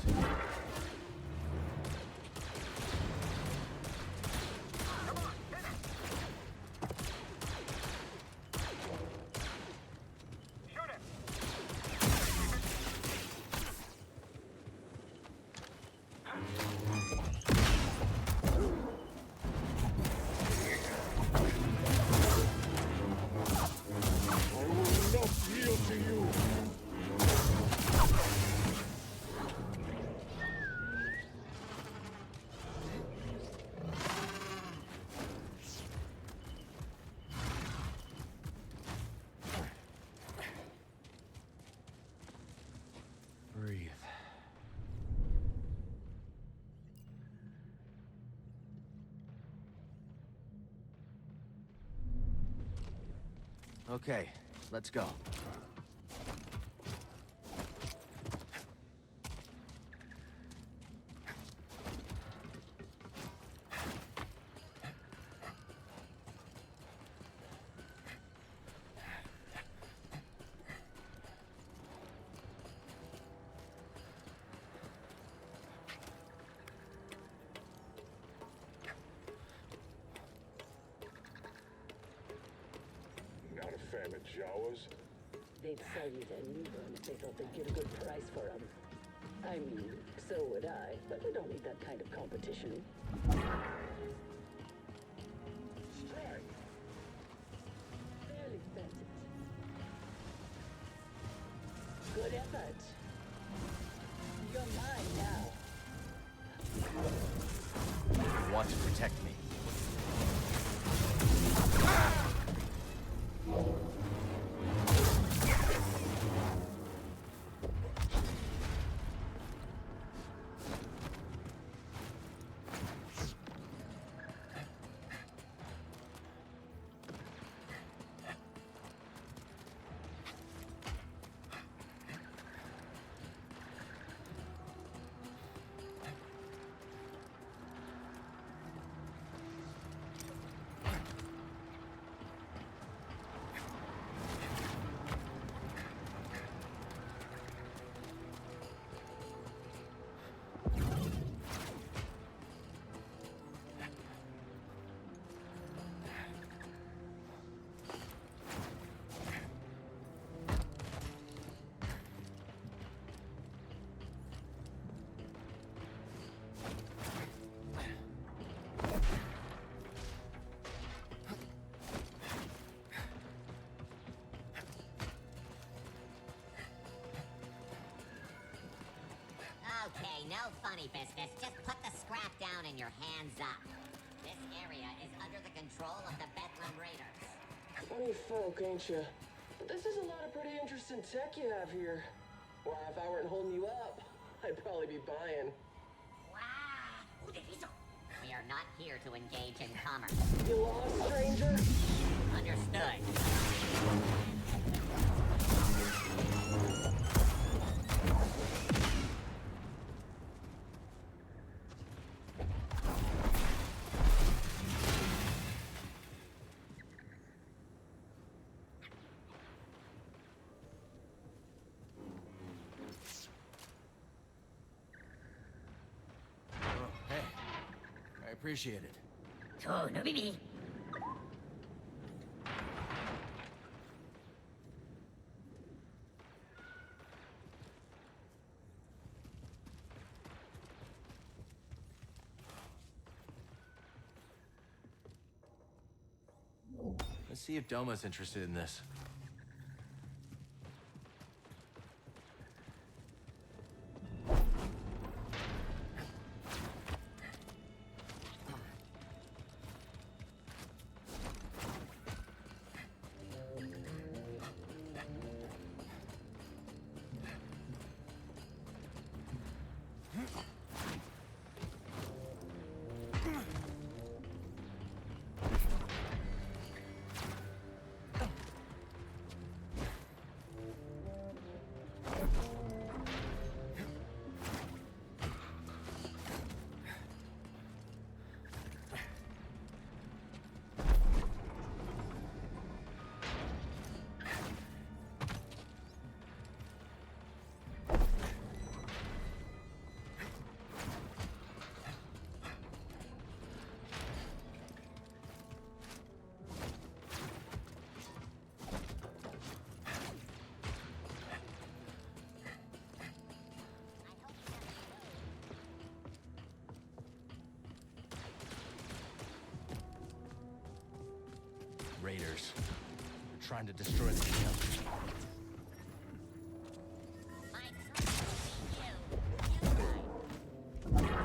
Breathe. Okay, let's go. Not a fan of Jawas. They'd sell you to anyone if they thought they'd get a good price for them. I mean, so would I, but we don't need that kind of competition. Strike. Barely spent it. Good effort. You're mine now. You want to protect me. Okay, no funny business. Just put the scrap down and your hands up. This area is under the control of the Bedlam Raiders. Funny folk, ain't you? But this is a lot of pretty interesting tech you have here. Why, if I weren't holding you up, I'd probably be buying. We are not here to engage in commerce. You lost, stranger? Understood. Appreciate it. So, no bibi. Let's see if Doma's interested in this. Raiders. They're trying to destroy the camp.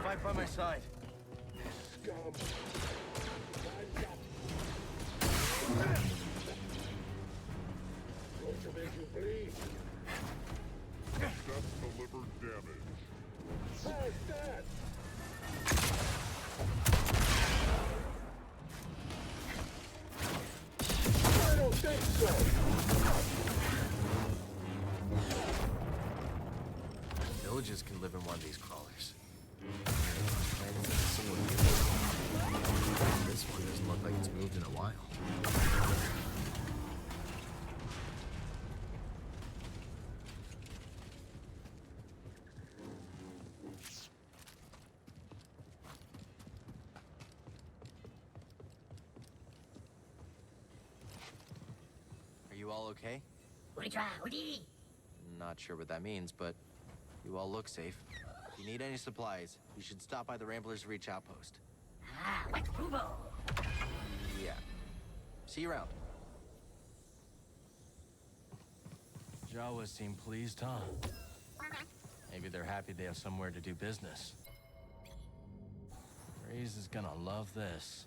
Fight by my side. Scum. Going to make you bleed. Death delivered damage. How's that? I don't think so. Villages can live in one of these crawlers. Planted in a single unit. This one doesn't look like it's moved in a while. Are you all okay? Not sure what that means, but you all look safe. If you need any supplies, you should stop by the Ramblers' Reach outpost. Yeah. See you around. Jawas seem pleased, huh? Maybe they're happy they have somewhere to do business. Ray's is gonna love this.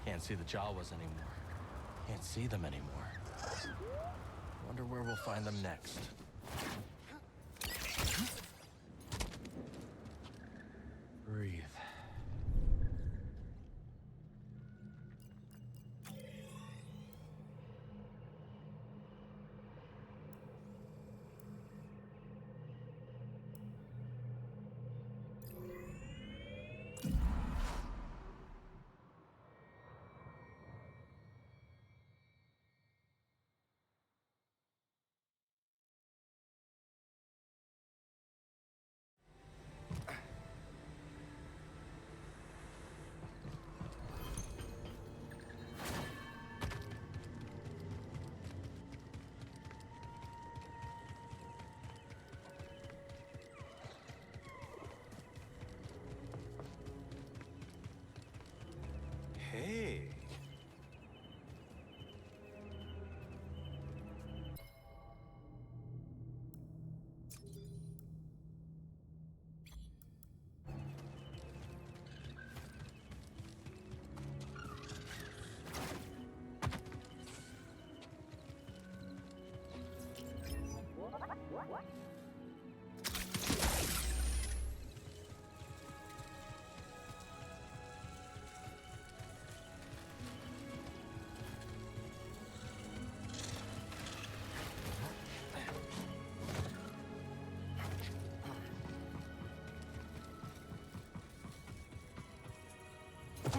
Can't see the Jawas anymore. Can't see them anymore. Wonder where we'll find them next. Breathe. Hey.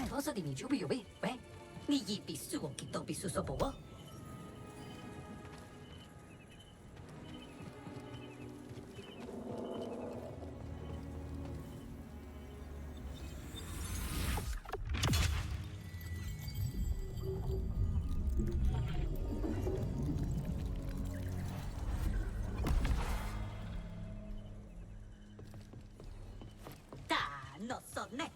버섯님이 조비요베 왜? 니 입이 수고기 더비 수서보고? 다 넣었네.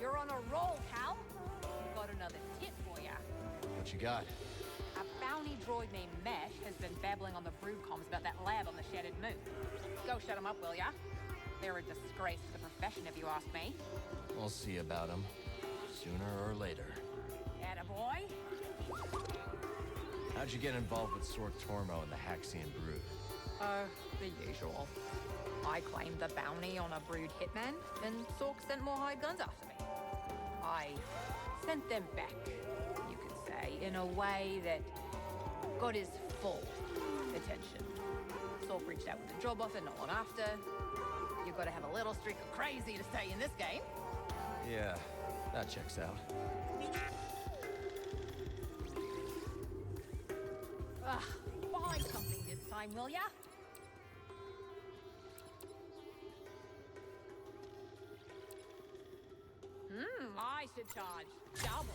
You're on a roll, pal. Got another tip for ya. What you got? A bounty droid named Mesh has been babbling on the brood comms about that lab on the Shattered Moon. Go shut him up, will ya? They're a disgrace to the profession, if you ask me. We'll see about him. Sooner or later. Attaboy. How'd you get involved with Sork Tormo and the Haxian brood? The usual. I claimed the bounty on a brood hitman, and Sork sent more hired guns after me. I sent them back, you could say, in a way that got his full attention. Sork reached out with a job offer not long after. You've got to have a little streak of crazy to stay in this game. Yeah, that checks out. Find something this time, will ya? I should charge double.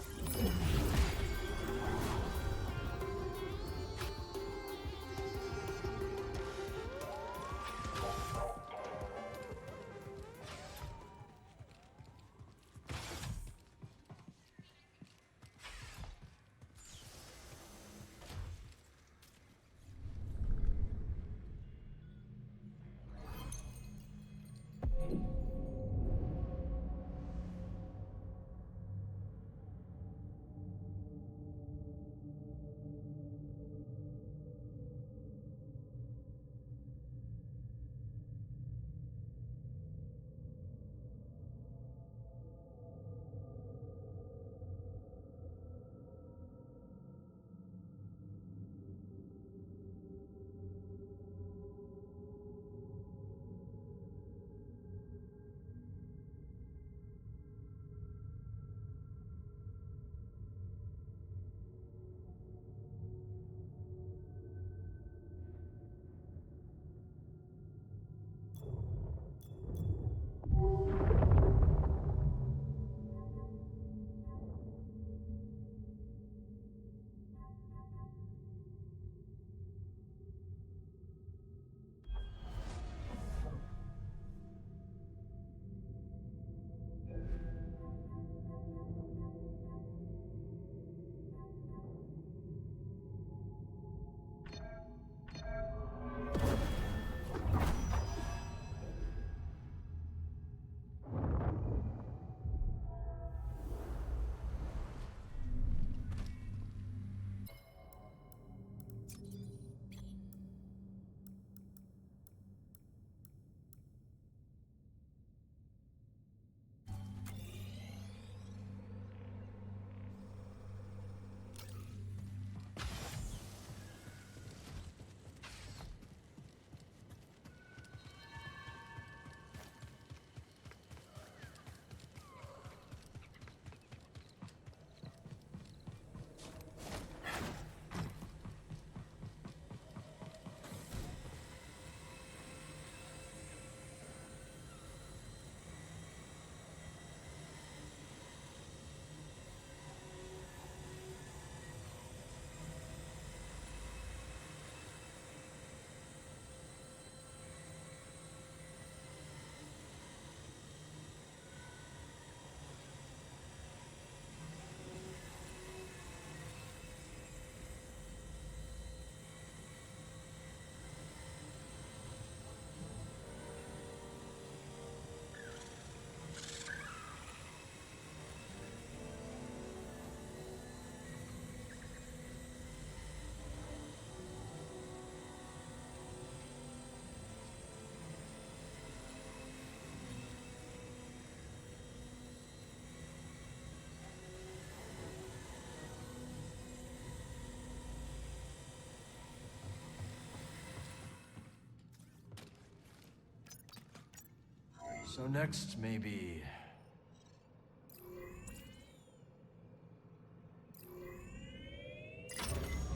So next, maybe...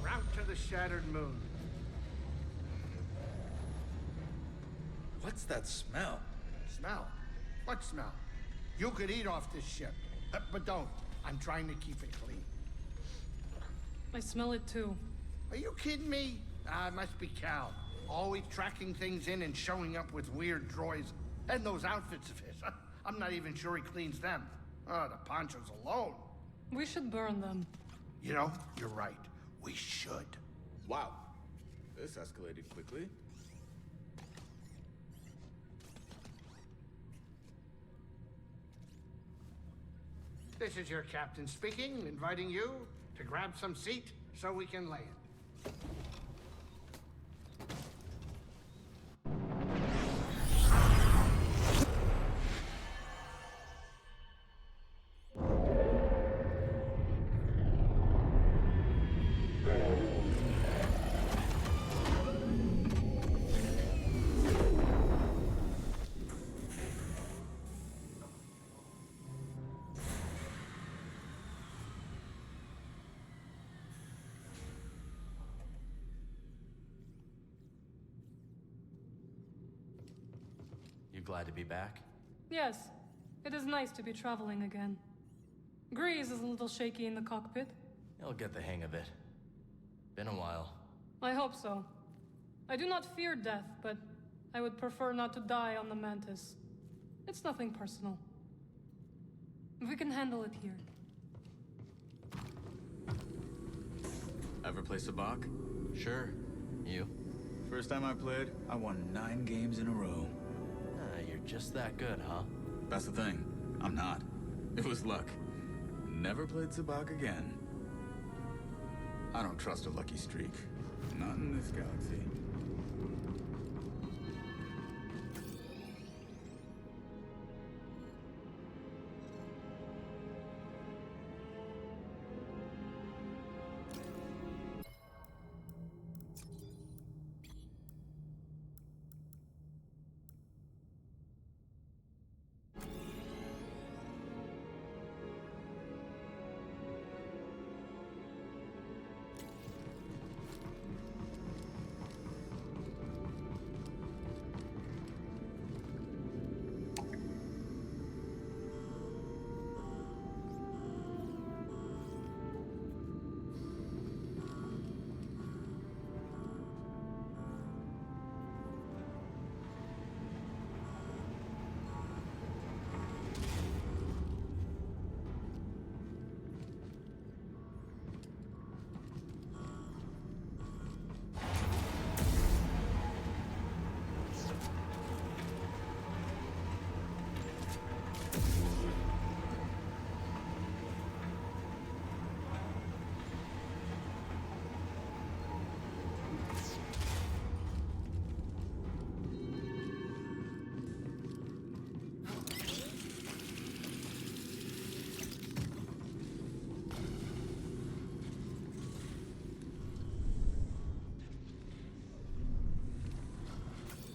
Route to the shattered moon. What's that smell? Smell? What smell? You could eat off this ship. But don't. I'm trying to keep it clean. I smell it too. Are you kidding me? It must be Cal. Always tracking things in and showing up with weird droids. And those outfits of his. I'm not even sure he cleans them. Oh, the ponchos alone. We should burn them. You know, you're right. We should. Wow. This escalated quickly. This is your captain speaking, inviting you to grab some seat so we can land. glad to be back? Yes, it is nice to be traveling again. Grease is a little shaky in the cockpit. You'll get the hang of it. Been a while. I hope so. I do not fear death, but I would prefer not to die on the Mantis. It's nothing personal. We can handle it here. Ever play Sabacc? Sure. You? First time I played, I won 9 games in a row. You're just that good, huh? That's the thing. I'm not. It was luck. Never played Sabacc again. I don't trust a lucky streak. Not in this galaxy.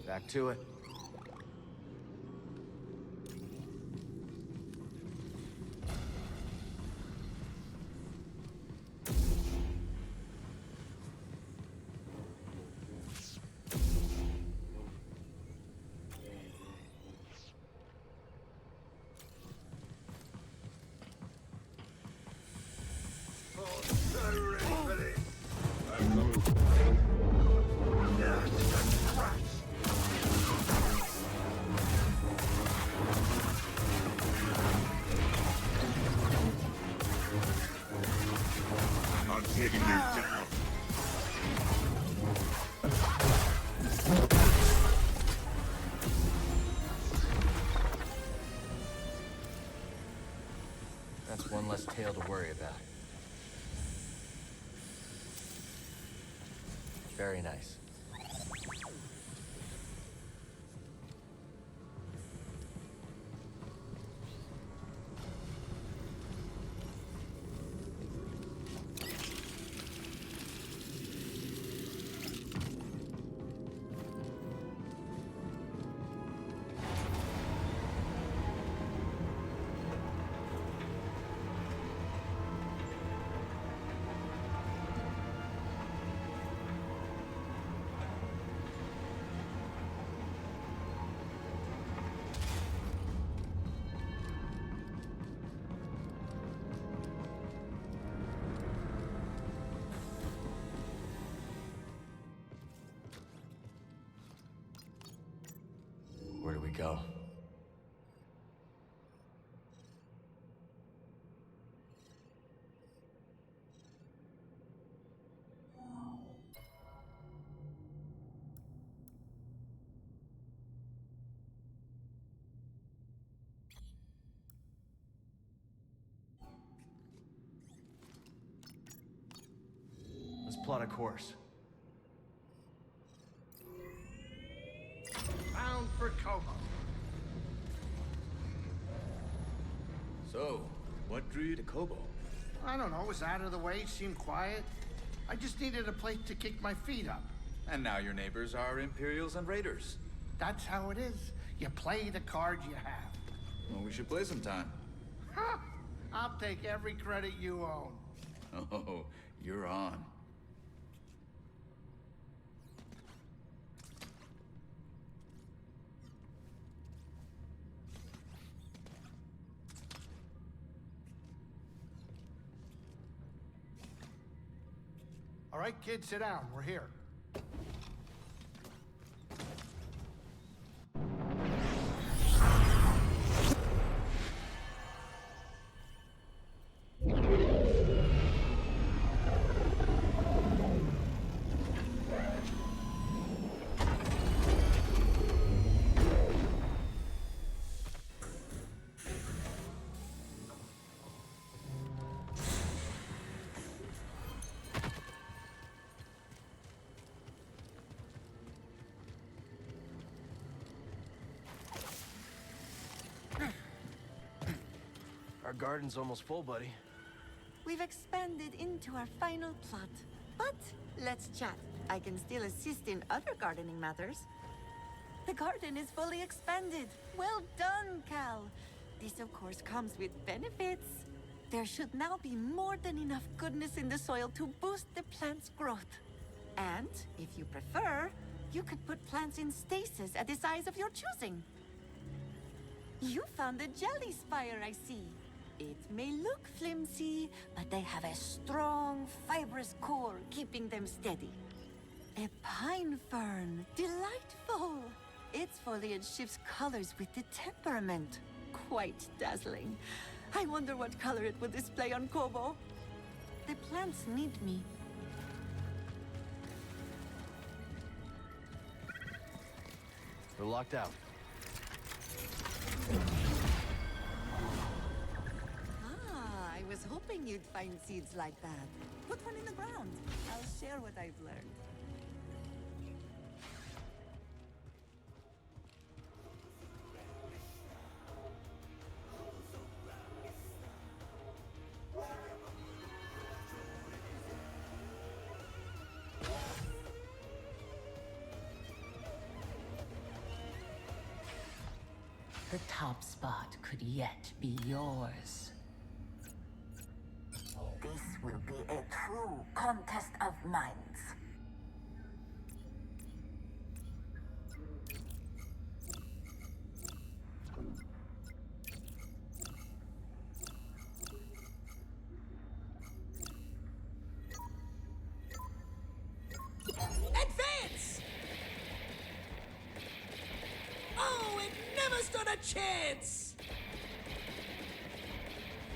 Back to it. That's one less tail to worry about. Very nice. Where do we go? Let's plot a course. Bound for Kobo. So, what drew you to Kobo? I don't know, it was out of the way, seemed quiet. I just needed a place to kick my feet up. And now your neighbors are Imperials and Raiders. That's how it is. You play the cards you have. Well, we should play sometime. Ha! I'll take every credit you own. Oh, you're on. All right, kids, sit down. We're here. Our garden's almost full, buddy. We've expanded into our final plot. But let's chat. I can still assist in other gardening matters. The garden is fully expanded. Well done, Cal. This, of course, comes with benefits. There should now be more than enough goodness in the soil to boost the plant's growth. And, if you prefer, you could put plants in stasis at the size of your choosing. You found a jelly spire, I see. It may look flimsy, but they have a strong, fibrous core keeping them steady. A pine fern, delightful. Its foliage shifts colors with the temperament. Quite dazzling. I wonder what color it would display on Kobo. The plants need me. We're locked out. I was hoping you'd find seeds like that. Put one in the ground. I'll share what I've learned. The top spot could yet be yours. This will be a true contest of minds. Advance! Oh, it never stood a chance!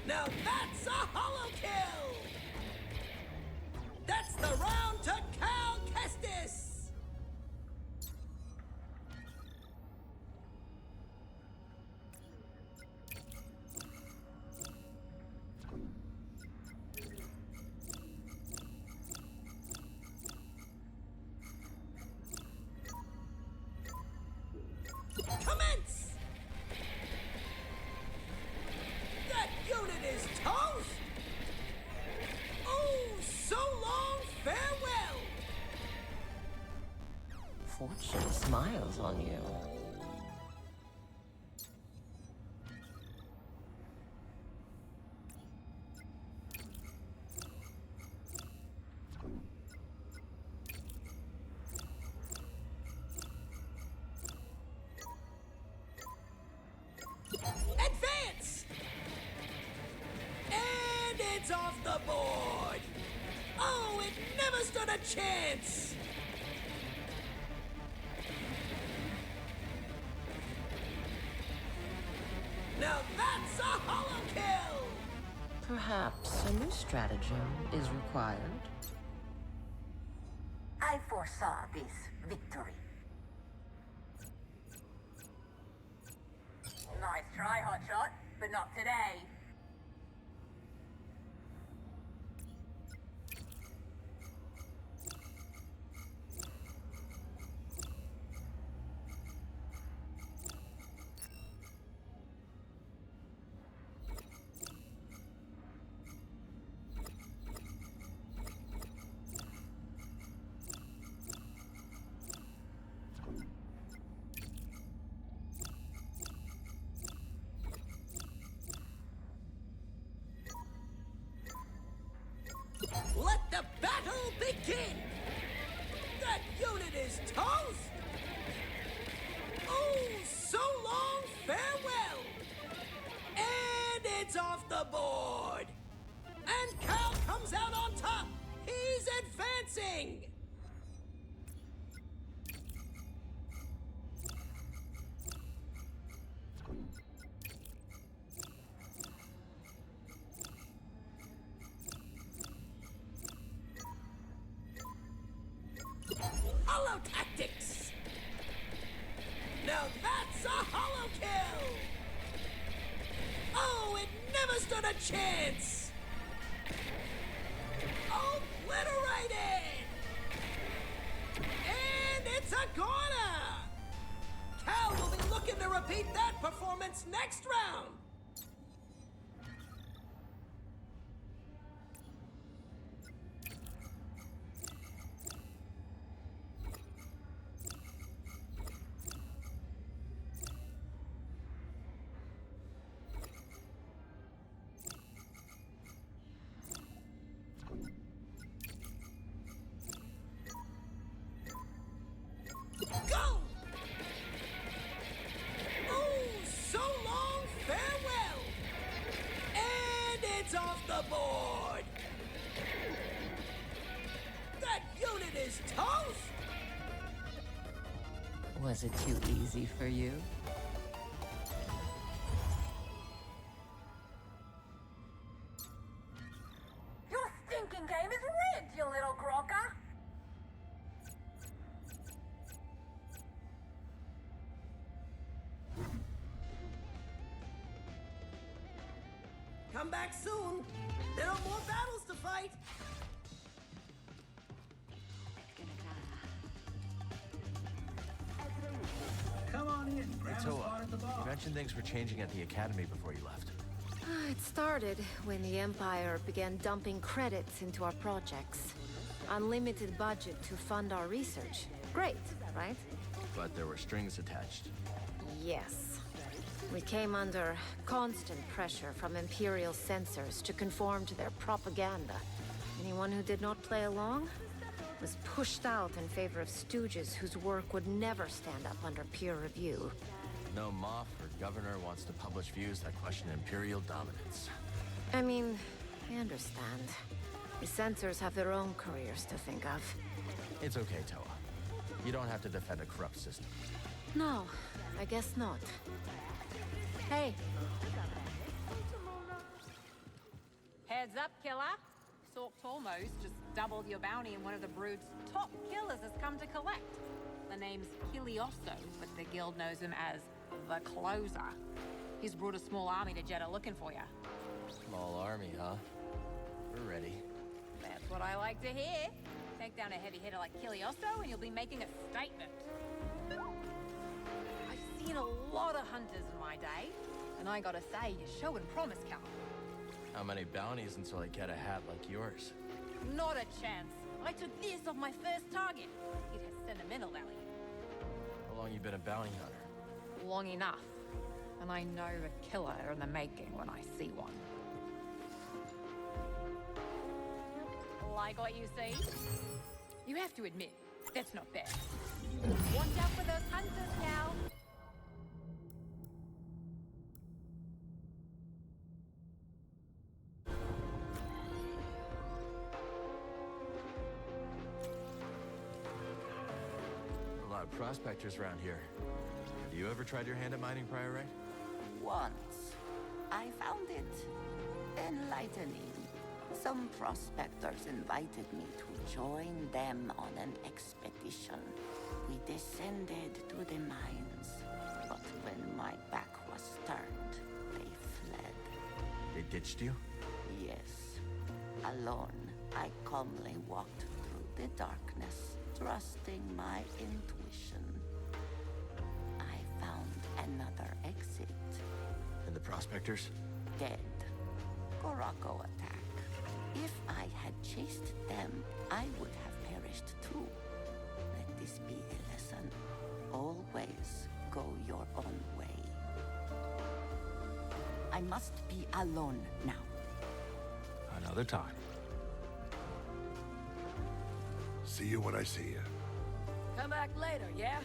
Now that's a hollow kill! That's the round to Cal Kestis! Commence! That unit is toast! Oh, so long farewell! Fortune smiles on you. Advance! And it's off the board! Oh, it never stood a chance! Now that's a hollow kill! Perhaps a new stratagem is required. I foresaw this victory. Nice try, Hotshot, but not today. Let the battle begin! That unit is toast! Oh, so long farewell! And it's off the board! And Cal comes out on top! He's advancing! Hollow tactics! Now that's a hollow kill! Oh, it never stood a chance! Obliterated! And it's a corner! Cal will be looking to repeat that performance next round! Go! Oh, so long, farewell! And it's off the board! That unit is toast! Was it too easy for you? Your stinking game is rigged, you little crocker! Come back soon. There are more battles to fight. Come on in. Grab a Toa, spot at the you bar. mentioned things were changing at the academy before you left. It started when the Empire began dumping credits into our projects. Unlimited budget to fund our research. Great, right? But there were strings attached. Yes. We came under constant pressure from Imperial censors to conform to their propaganda. Anyone who did not play along was pushed out in favor of stooges whose work would never stand up under peer review. No Moff or governor wants to publish views that question Imperial dominance. I mean, I understand. The censors have their own careers to think of. It's okay, Toa. You don't have to defend a corrupt system. No, I guess not. Hey, Heads up, killer. Sork Tormos just doubled your bounty and one of the Brood's top killers has come to collect. The name's Kilioso, but the guild knows him as the Closer. He's brought a small army to Jeddah looking for you. Small army, huh? We're ready. That's what I like to hear. Take down a heavy hitter like Kilioso and you'll be making a statement. I've seen a lot of hunters in my day, and I gotta say, you're showing promise, Cal. How many bounties until I get a hat like yours? Not a chance. I took this off my first target. It has sentimental value. How long you been a bounty hunter? Long enough. And I know a killer in the making when I see one. Like what you see? You have to admit, that's not bad. Watch out for those hunters, Cal. A lot of prospectors around here. Have you ever tried your hand at mining Priorite? Once. I found it enlightening. Some prospectors invited me to join them on an expedition. We descended to the mines, but when my back was turned, they fled. They ditched you? Yes. Alone, I calmly walked through the darkness, trusting my intuition. I found another exit. And the prospectors? Dead. Gorako attack. If I had chased them, I would have perished too. Let this be a lesson. Always go your own way. I must be alone now. Another time. See you when I see you. Come back later, yeah?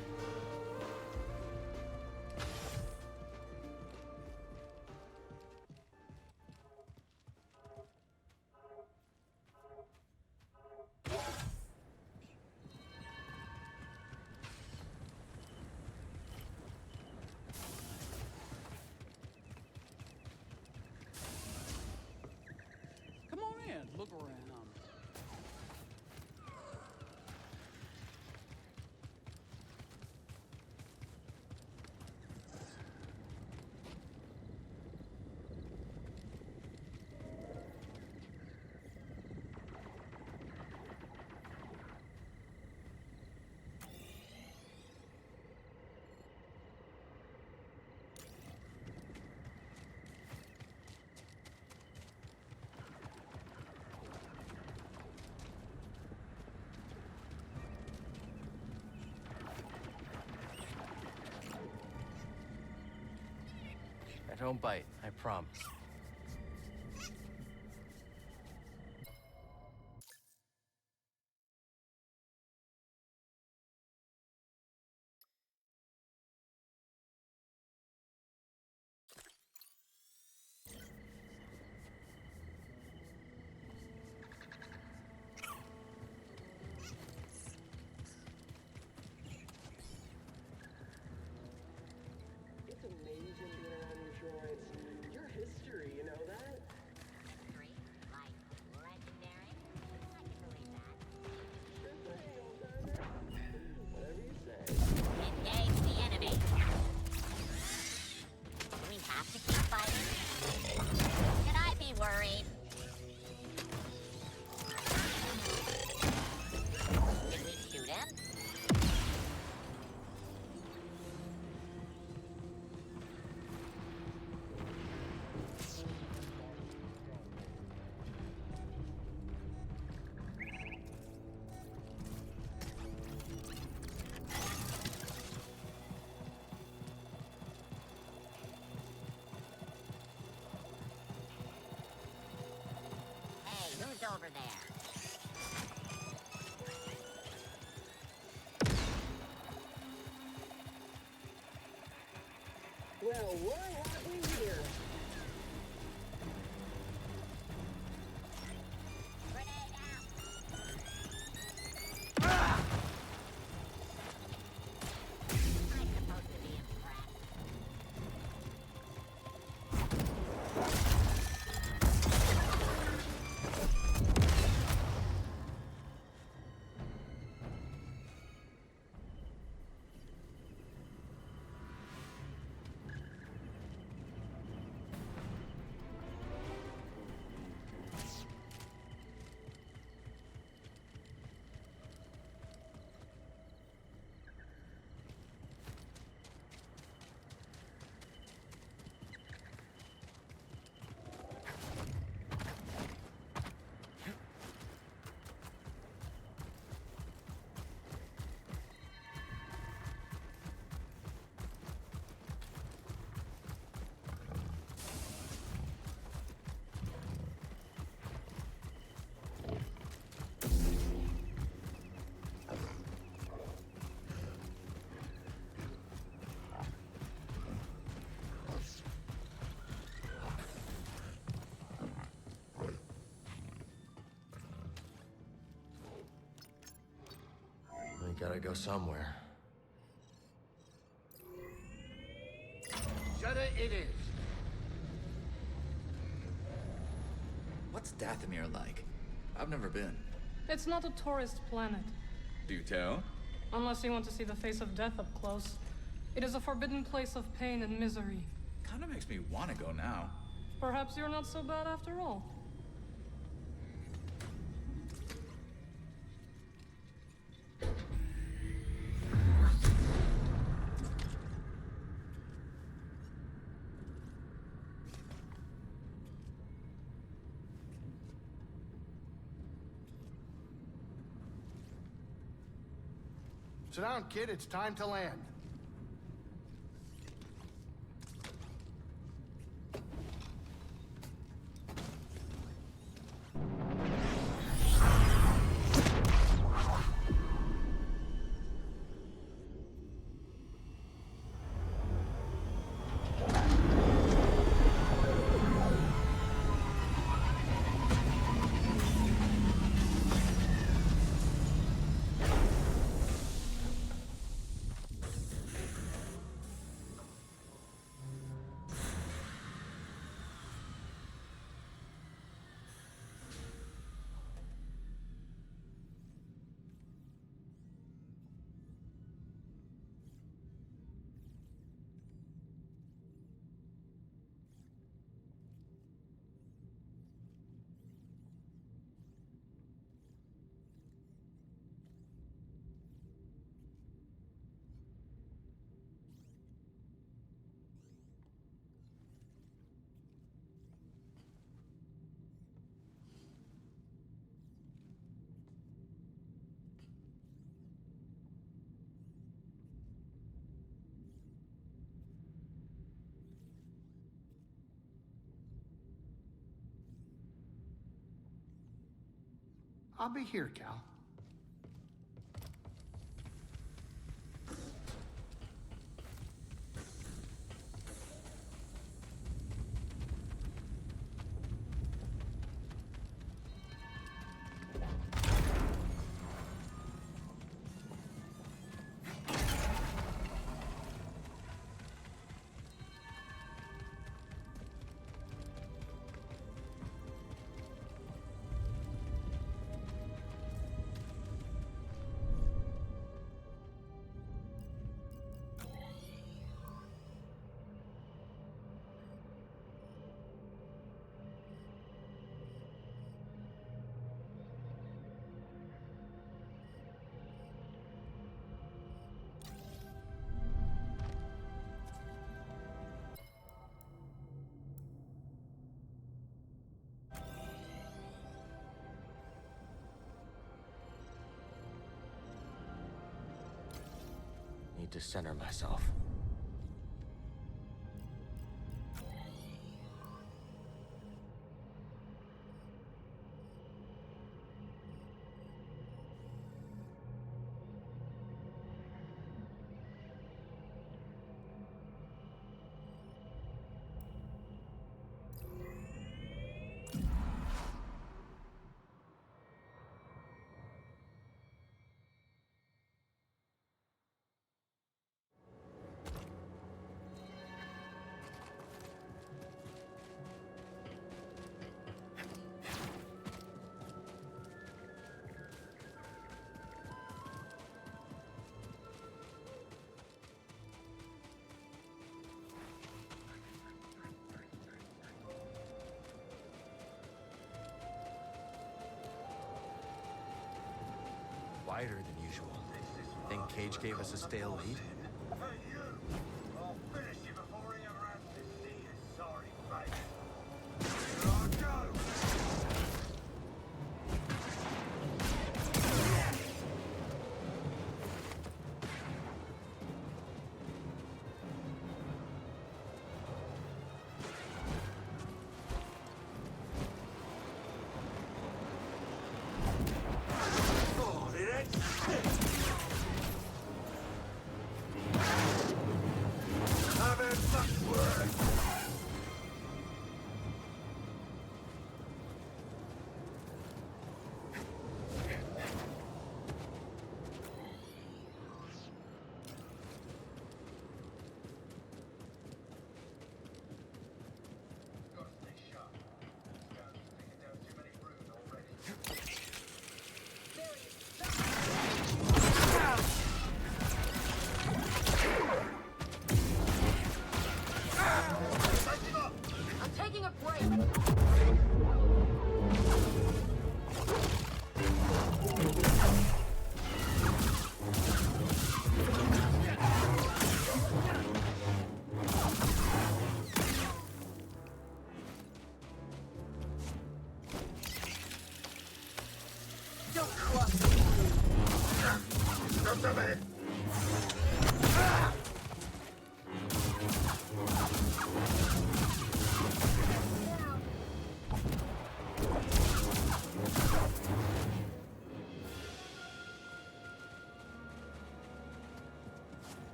don't bite, I promise. It's amazing being around you droids. Your history, you know that? History? Like legendary? I can believe that. Sure thing, old timer. Whatever you say. Engage the enemy. Do we have to keep fighting? Should I be worried? Did we shoot him? Hey, who's over there? Well, what have we here? We gotta go somewhere. Jedi it is. What's Dathomir like? I've never been. It's not a tourist planet. Do tell? Unless you want to see the face of death up close. It is a forbidden place of pain and misery. Kinda makes me want to go now. Perhaps you're not so bad after all. Sit down, kid. It's time to land. I'll be here, Cal. Need to center myself. Wider than usual. Think Cage gave us a stale lead? I'll finish you before he ever has to see his sorry face. Here I go!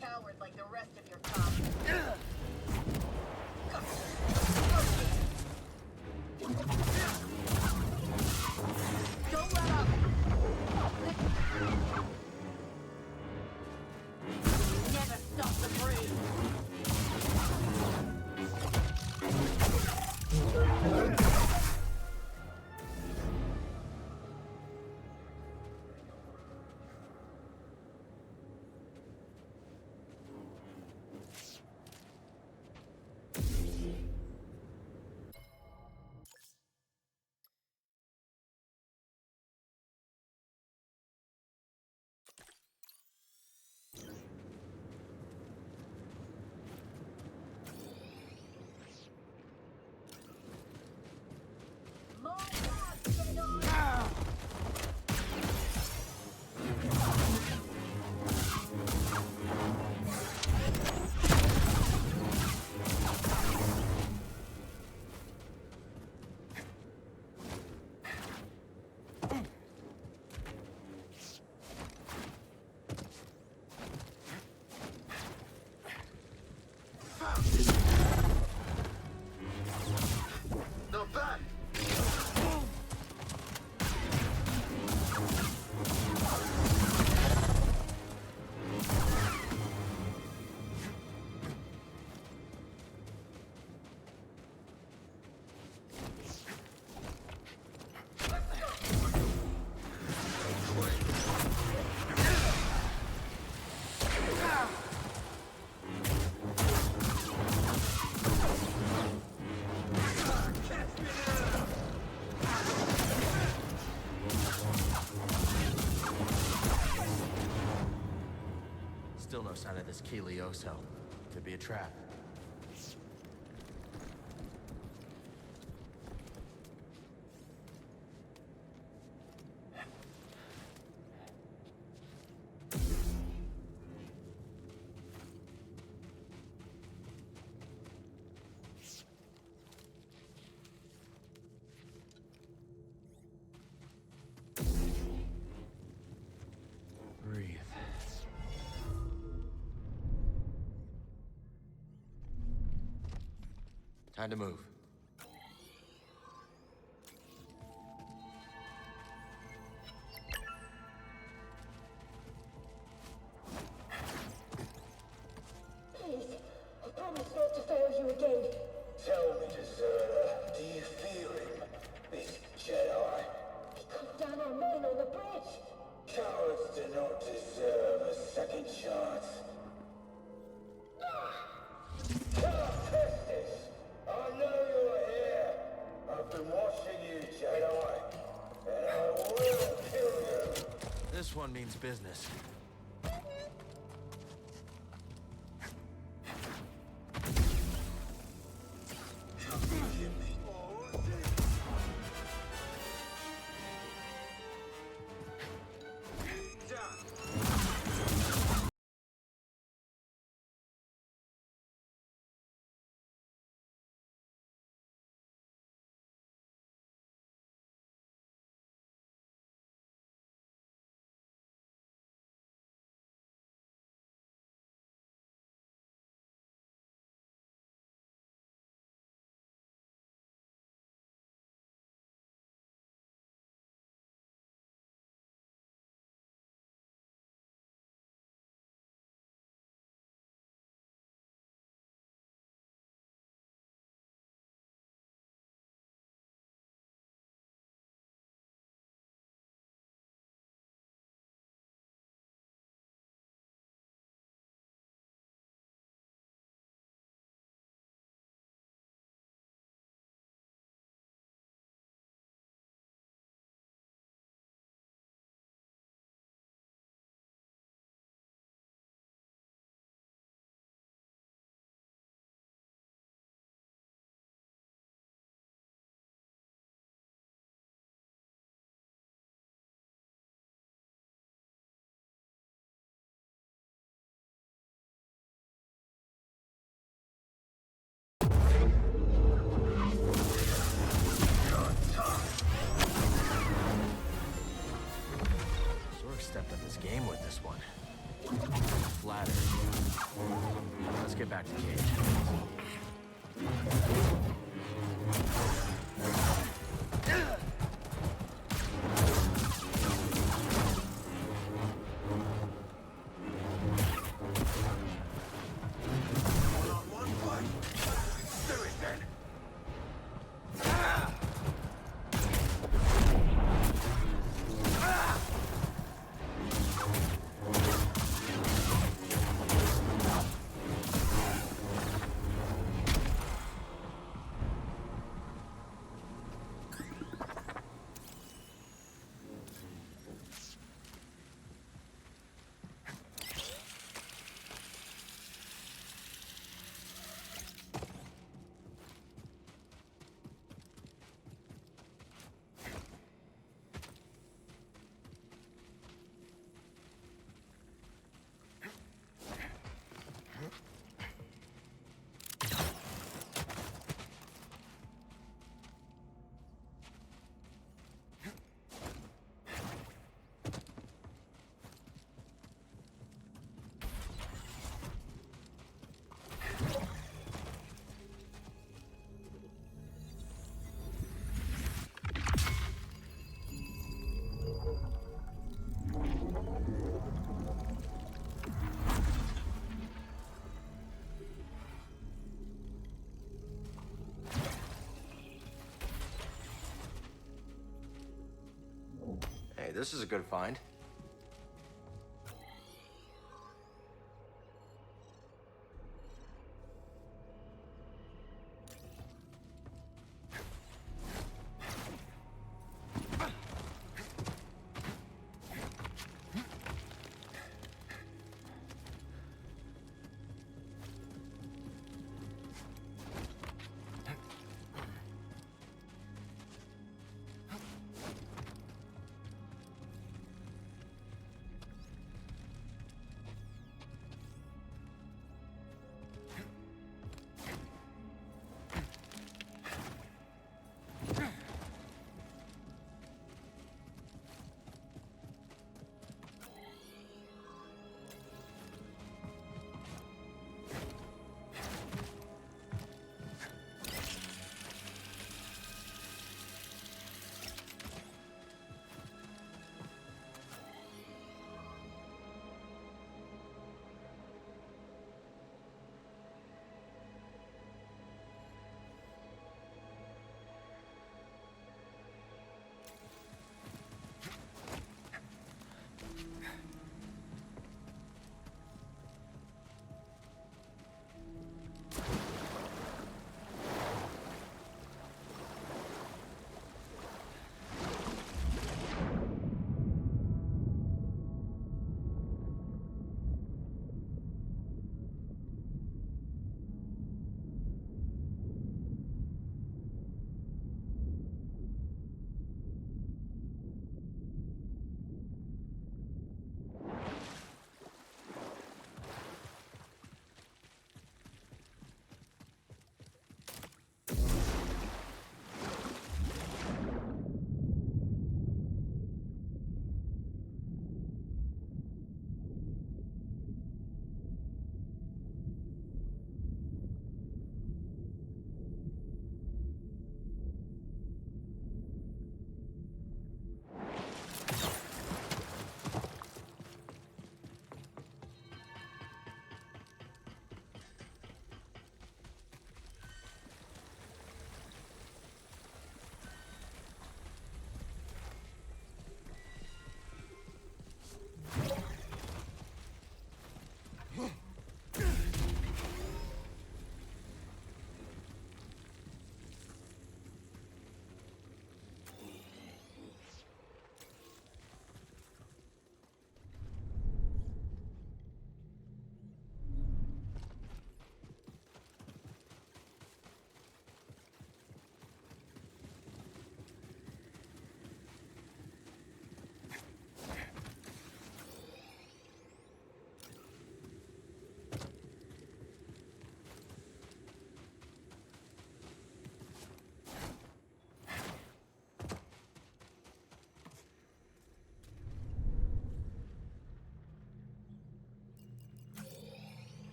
Coward like the rest of your cops. Don't let up. Never stop the breeze. this Kelioso. Could be a trap. Breathe. Time to move. Please, I promise not to fail you again. Tell me, deserter, do you feel him? This Jedi? He cut down our men on the bridge. Cowards do not deserve a second chance. Killer Festus! I know you're here. I've been watching you, Jedi. And I will kill you. This one means business. Stepped up his game with this one. Flattered. Let's get back to Cage. Hey, this is a good find.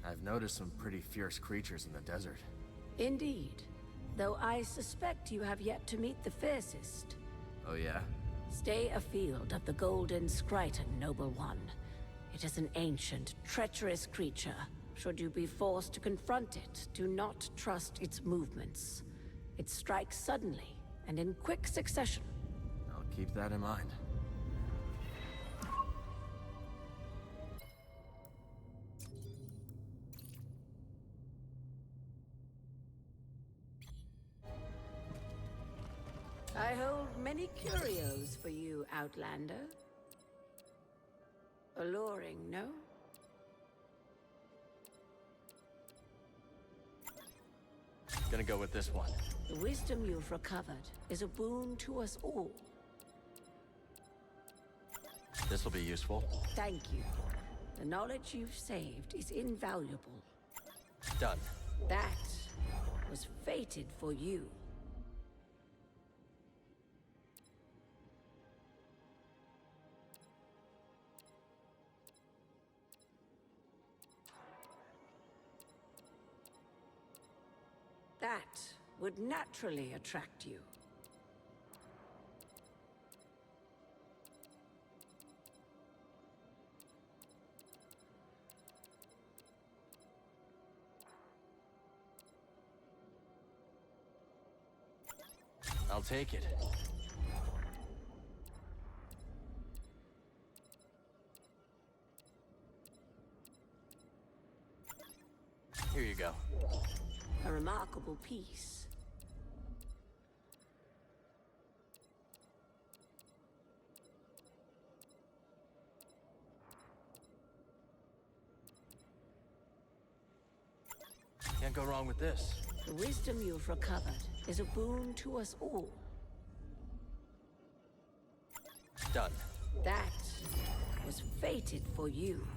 I've noticed some pretty fierce creatures in the desert. Indeed. Though I suspect you have yet to meet the fiercest. Oh yeah? Stay afield of the golden Skriton, noble one. It is an ancient, treacherous creature. Should you be forced to confront it, do not trust its movements. It strikes suddenly, and in quick succession. I'll keep that in mind. I hold many curios for you, Outlander. Alluring, no? Gonna go with this one. The wisdom you've recovered is a boon to us all. This'll be useful. Thank you. The knowledge you've saved is invaluable. Done. That was fated for you. That would naturally attract you. I'll take it. Here you go. A remarkable piece. Can't go wrong with this. The wisdom you've recovered is a boon to us all. Done. That was fated for you.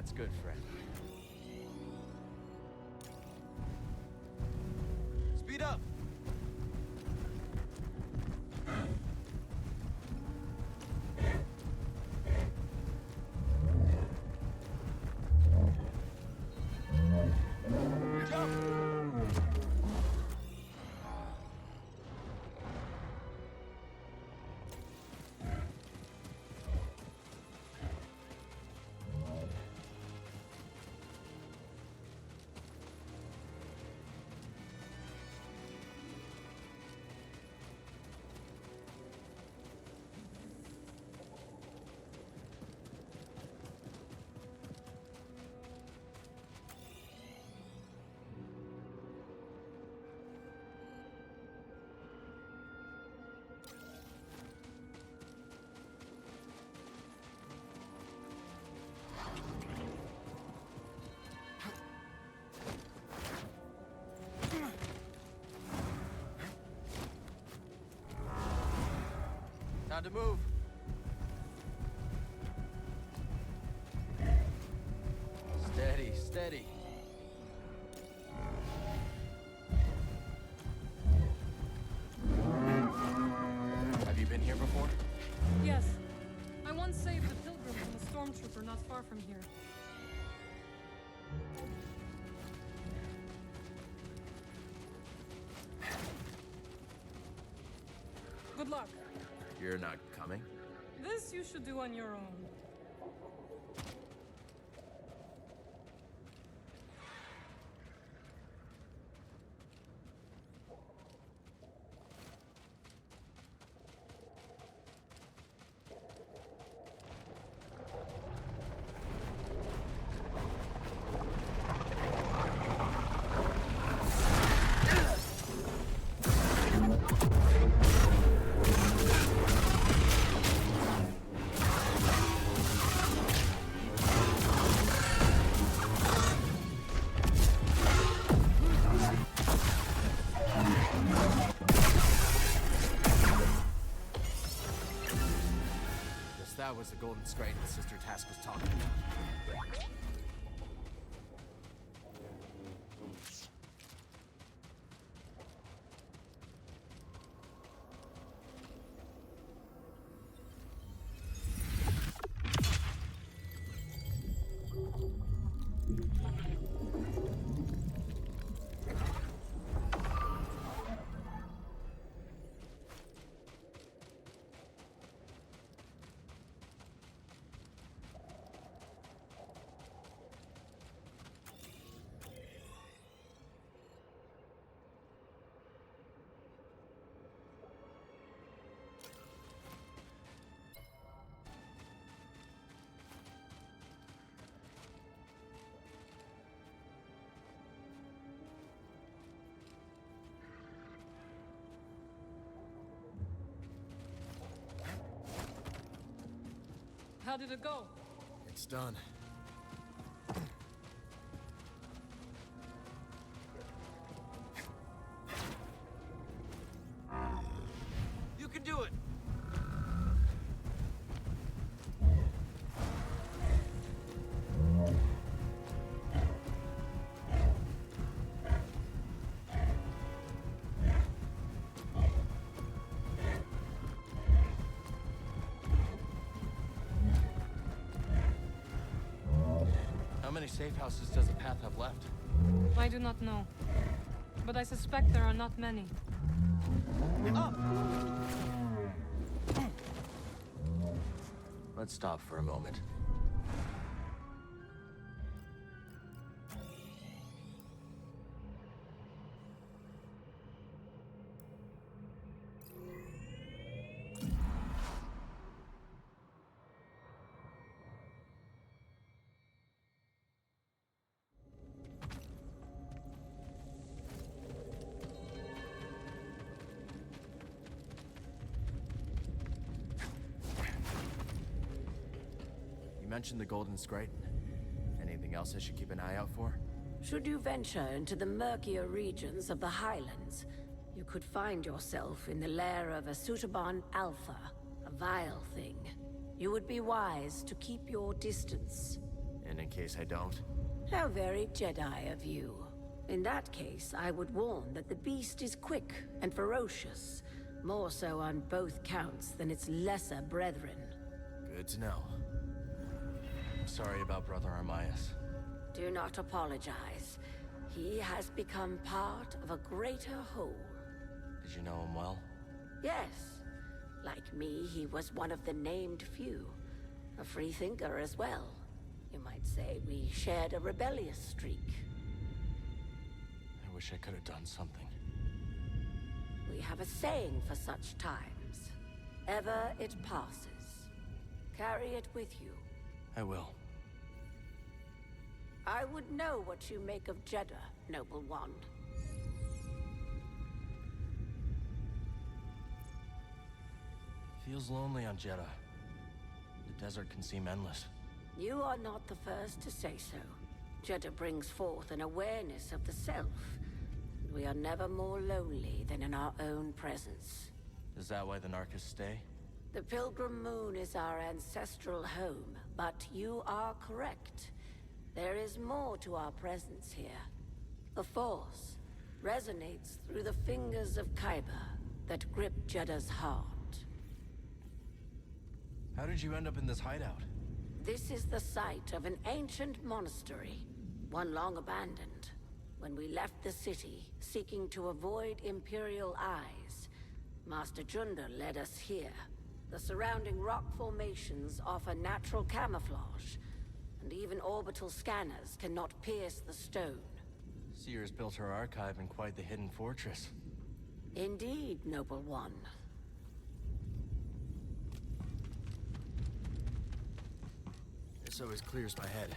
That's good, friend. Speed up! Time to move. Steady, steady. Have you been here before? Yes. I once saved a pilgrim from a stormtrooper not far from here. Good luck. You're not coming? This you should do on your own. That was the golden scrate the Sister Task was talking about. How did it go? It's done. You can do it! How many safe houses does the path have left? I do not know. But I suspect there are not many. Up! Let's stop for a moment. You mentioned the golden scrate. Anything else I should keep an eye out for? Should you venture into the murkier regions of the Highlands, you could find yourself in the lair of a Sutabon Alpha, a vile thing. You would be wise to keep your distance. And in case I don't? How very Jedi of you. In that case, I would warn that the beast is quick and ferocious, more so on both counts than its lesser brethren. Good to know. I'm sorry about Brother Armaias. Do not apologize. He has become part of a greater whole. Did you know him well? Yes. Like me, he was one of the named few. A freethinker as well. You might say we shared a rebellious streak. I wish I could have done something. We have a saying for such times. Ever it passes. Carry it with you. I will. I would know what you make of Jeddah, noble one. Feels lonely on Jeddah. The desert can seem endless. You are not the first to say so. Jeddah brings forth an awareness of the self. We are never more lonely than in our own presence. Is that why the Narcas stay? The Pilgrim Moon is our ancestral home, but you are correct. There is more to our presence here. The Force resonates through the fingers of Kyber that grip Jeddah's heart. How did you end up in this hideout? This is the site of an ancient monastery, one long abandoned. When we left the city, seeking to avoid Imperial eyes, Master Junda led us here. The surrounding rock formations offer natural camouflage, and even orbital scanners cannot pierce the stone. Seer's built her archive in quite the hidden fortress. Indeed, noble one. This always clears my head.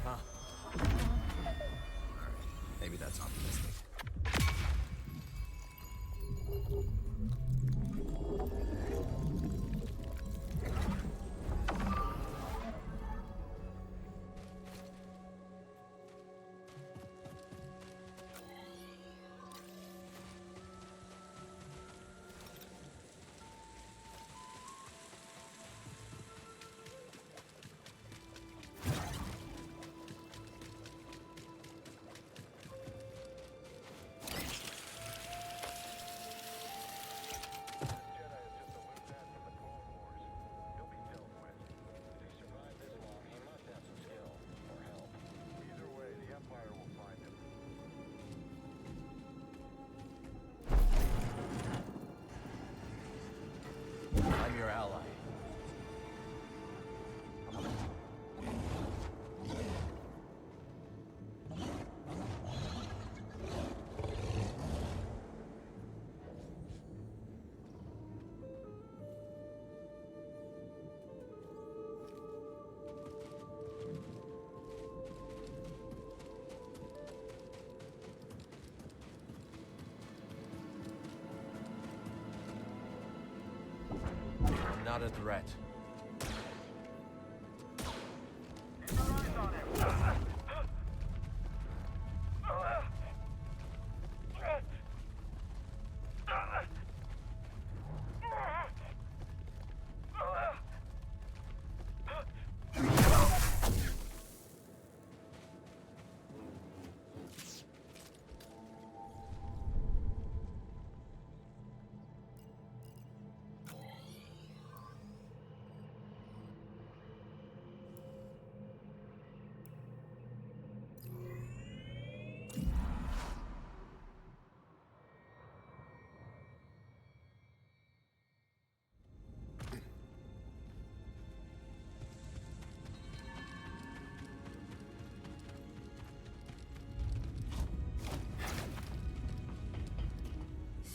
Huh? Maybe that's optimistic. not a threat.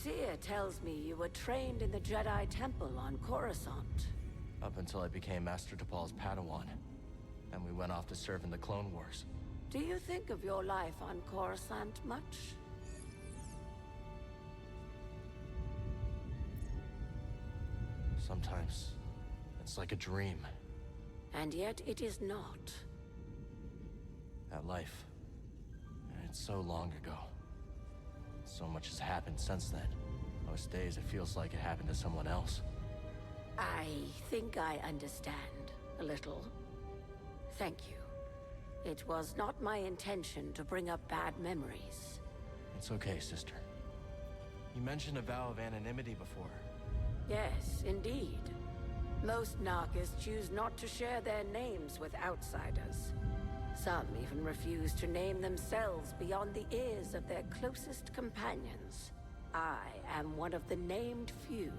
Seer tells me you were trained in the Jedi Temple on Coruscant. Up until I became Master Tapal's Padawan. And we went off to serve in the Clone Wars. Do you think of your life on Coruscant much? Sometimes, it's like a dream. And yet it is not. That life, it's so long ago. So much has happened since then. Most days it feels like it happened to someone else. I think I understand a little. Thank you. It was not my intention to bring up bad memories. It's okay, sister. You mentioned a vow of anonymity before. Yes, indeed. Most Narcas choose not to share their names with outsiders. Some even refuse to name themselves beyond the ears of their closest companions. I am one of the named few.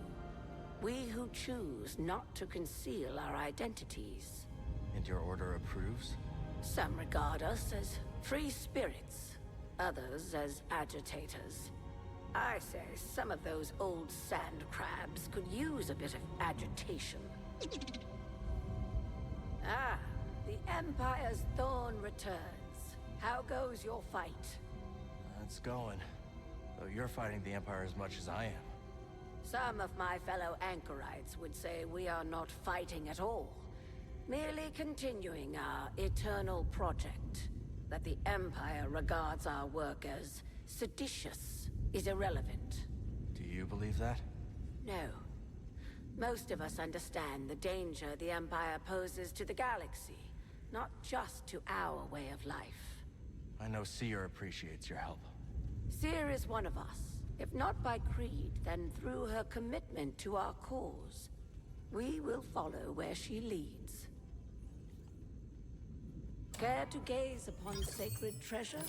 We who choose not to conceal our identities. And your order approves? Some regard us as free spirits, others as agitators. I say some of those old sand crabs could use a bit of agitation. Ah, the Empire's Thorn returns. How goes your fight? It's going. Though you're fighting the Empire as much as I am. Some of my fellow anchorites would say we are not fighting at all. Merely continuing our eternal project. That the Empire regards our work as seditious is irrelevant. Do you believe that? No. Most of us understand the danger the Empire poses to the galaxy, not just to our way of life. I know Seer appreciates your help. Seer is one of us, if not by creed, then through her commitment to our cause. We will follow where she leads. Care to gaze upon sacred treasure?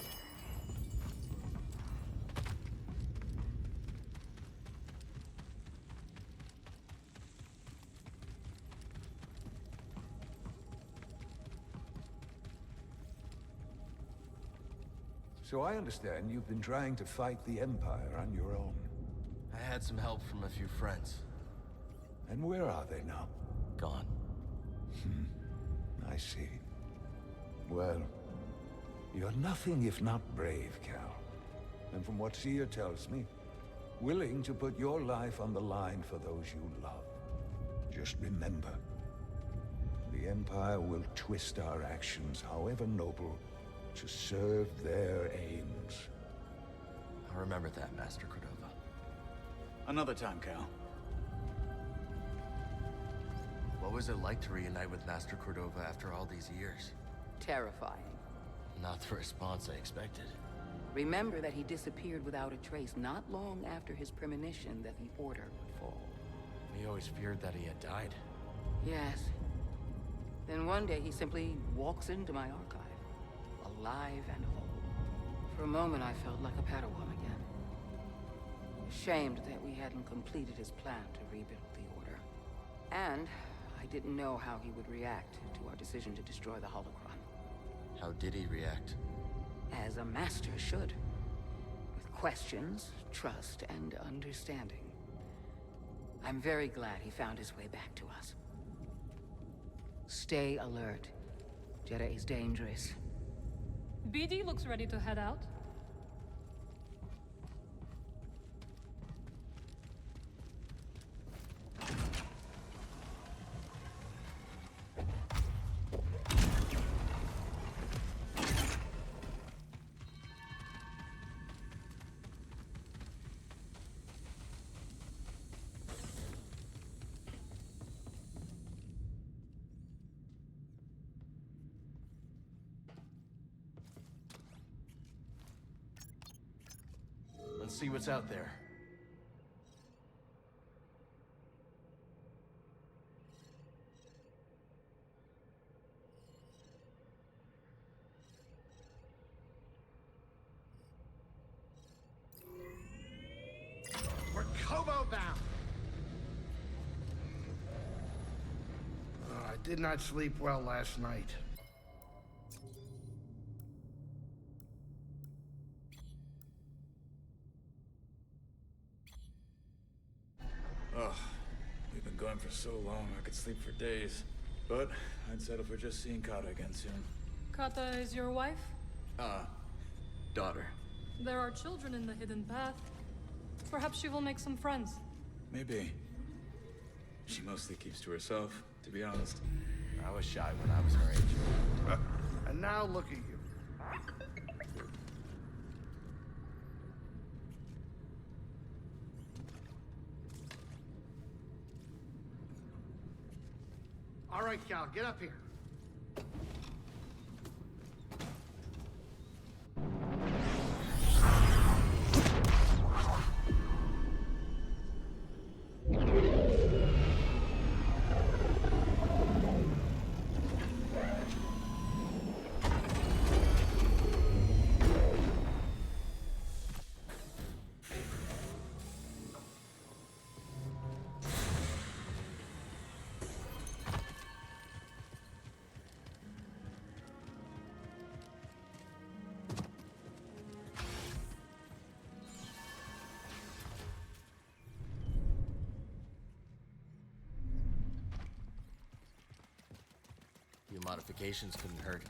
So I understand you've been trying to fight the Empire on your own. I had some help from a few friends. And where are they now? Gone. I see. Well, you're nothing if not brave, Cal. And from what Seer tells me, willing to put your life on the line for those you love. Just remember, the Empire will twist our actions, however noble, to serve their aims. I'll remember that, Master Cordova. Another time, Cal. What was it like to reunite with Master Cordova after all these years? Terrifying. Not the response I expected. Remember that he disappeared without a trace not long after his premonition that the Order would fall. We always feared that he had died. Yes. Then one day he simply walks into my archive. Alive and whole. For a moment I felt like a Padawan again. Ashamed that we hadn't completed his plan to rebuild the Order. And I didn't know how he would react to our decision to destroy the holocron. How did he react? As a master should. With questions, trust, and understanding. I'm very glad he found his way back to us. Stay alert. Jedi is dangerous. BD looks ready to head out. Let's see what's out there. We're Kobo bound. I did not sleep well last night. Ugh, we've been going for so long, I could sleep for days. But I'd settle for just seeing Kata again soon. Kata is your wife? Daughter. There are children in the hidden path. Perhaps she will make some friends. Maybe. She mostly keeps to herself, to be honest. I was shy when I was her age. And now look at you. All right, Cal, get up here. Few modifications couldn't hurt.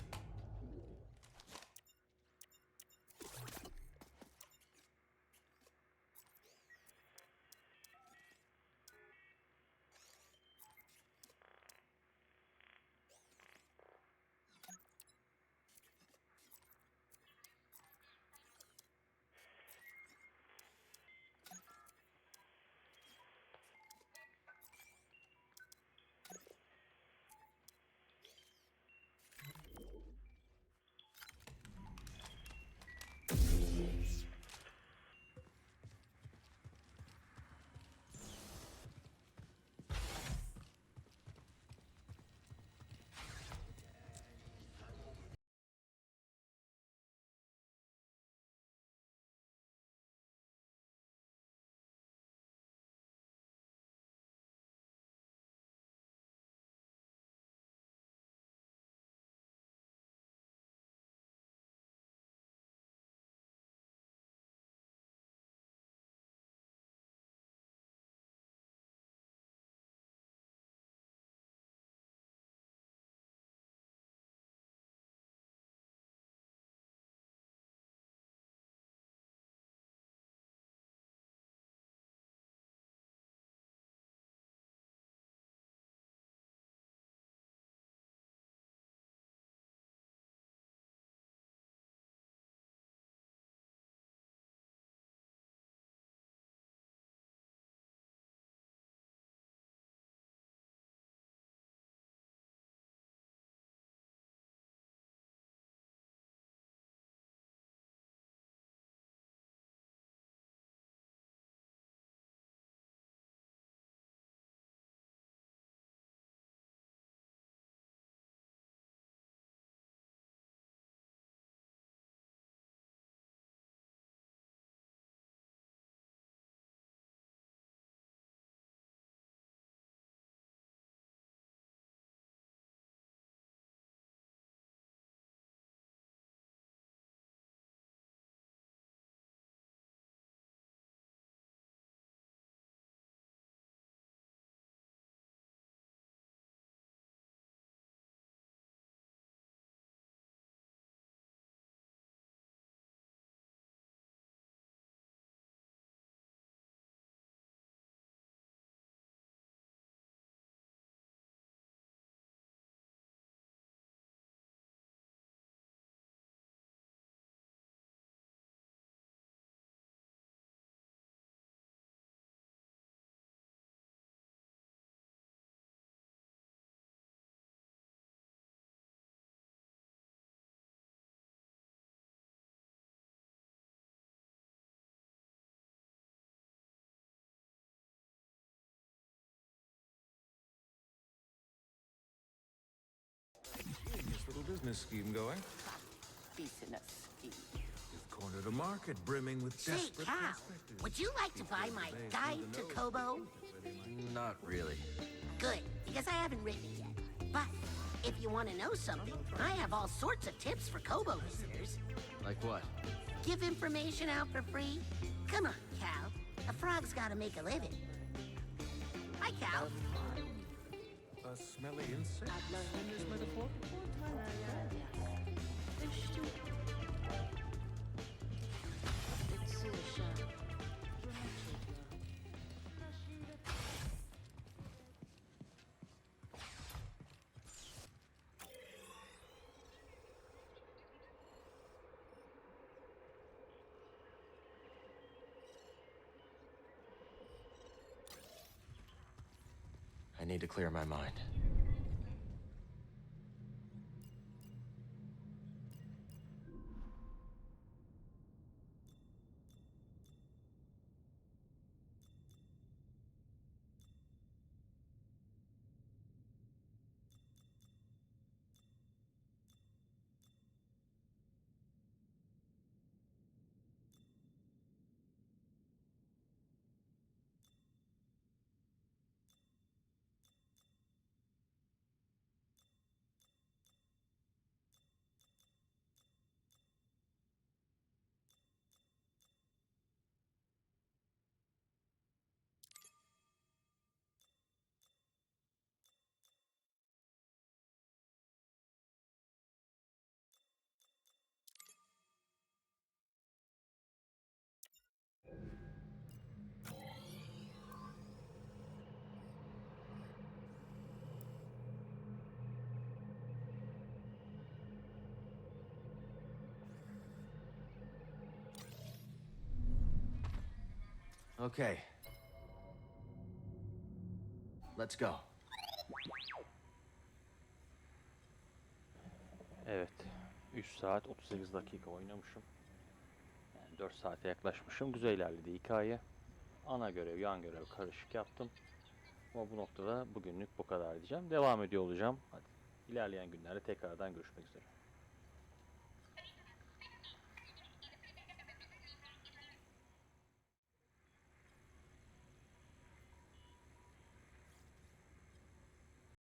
business scheme going? Business scheme. You've cornered a market brimming with Say, desperate Cal, prospectors. would you like to buy my guide to Kobo? Not really. Good, because I haven't written it yet. But if you want to know something, I have all sorts of tips for Kobo visitors. Like what? Give information out for free? Come on, Cal. A frog's got to make a living. Hi, Cal. A smelly insect? In this metaphor? I need to clear my mind. Okay. Let's go. Evet. 3 saat 38 dakika oynamışım. Yani 4 saate yaklaşmışım. Güzel ilerledi hikaye. Ana görev, yan görev karışık yaptım. Ama bu noktada bugünlük bu kadar diyeceğim. Devam ediyor olacağım. Hadi ilerleyen günlerde tekrardan görüşmek üzere.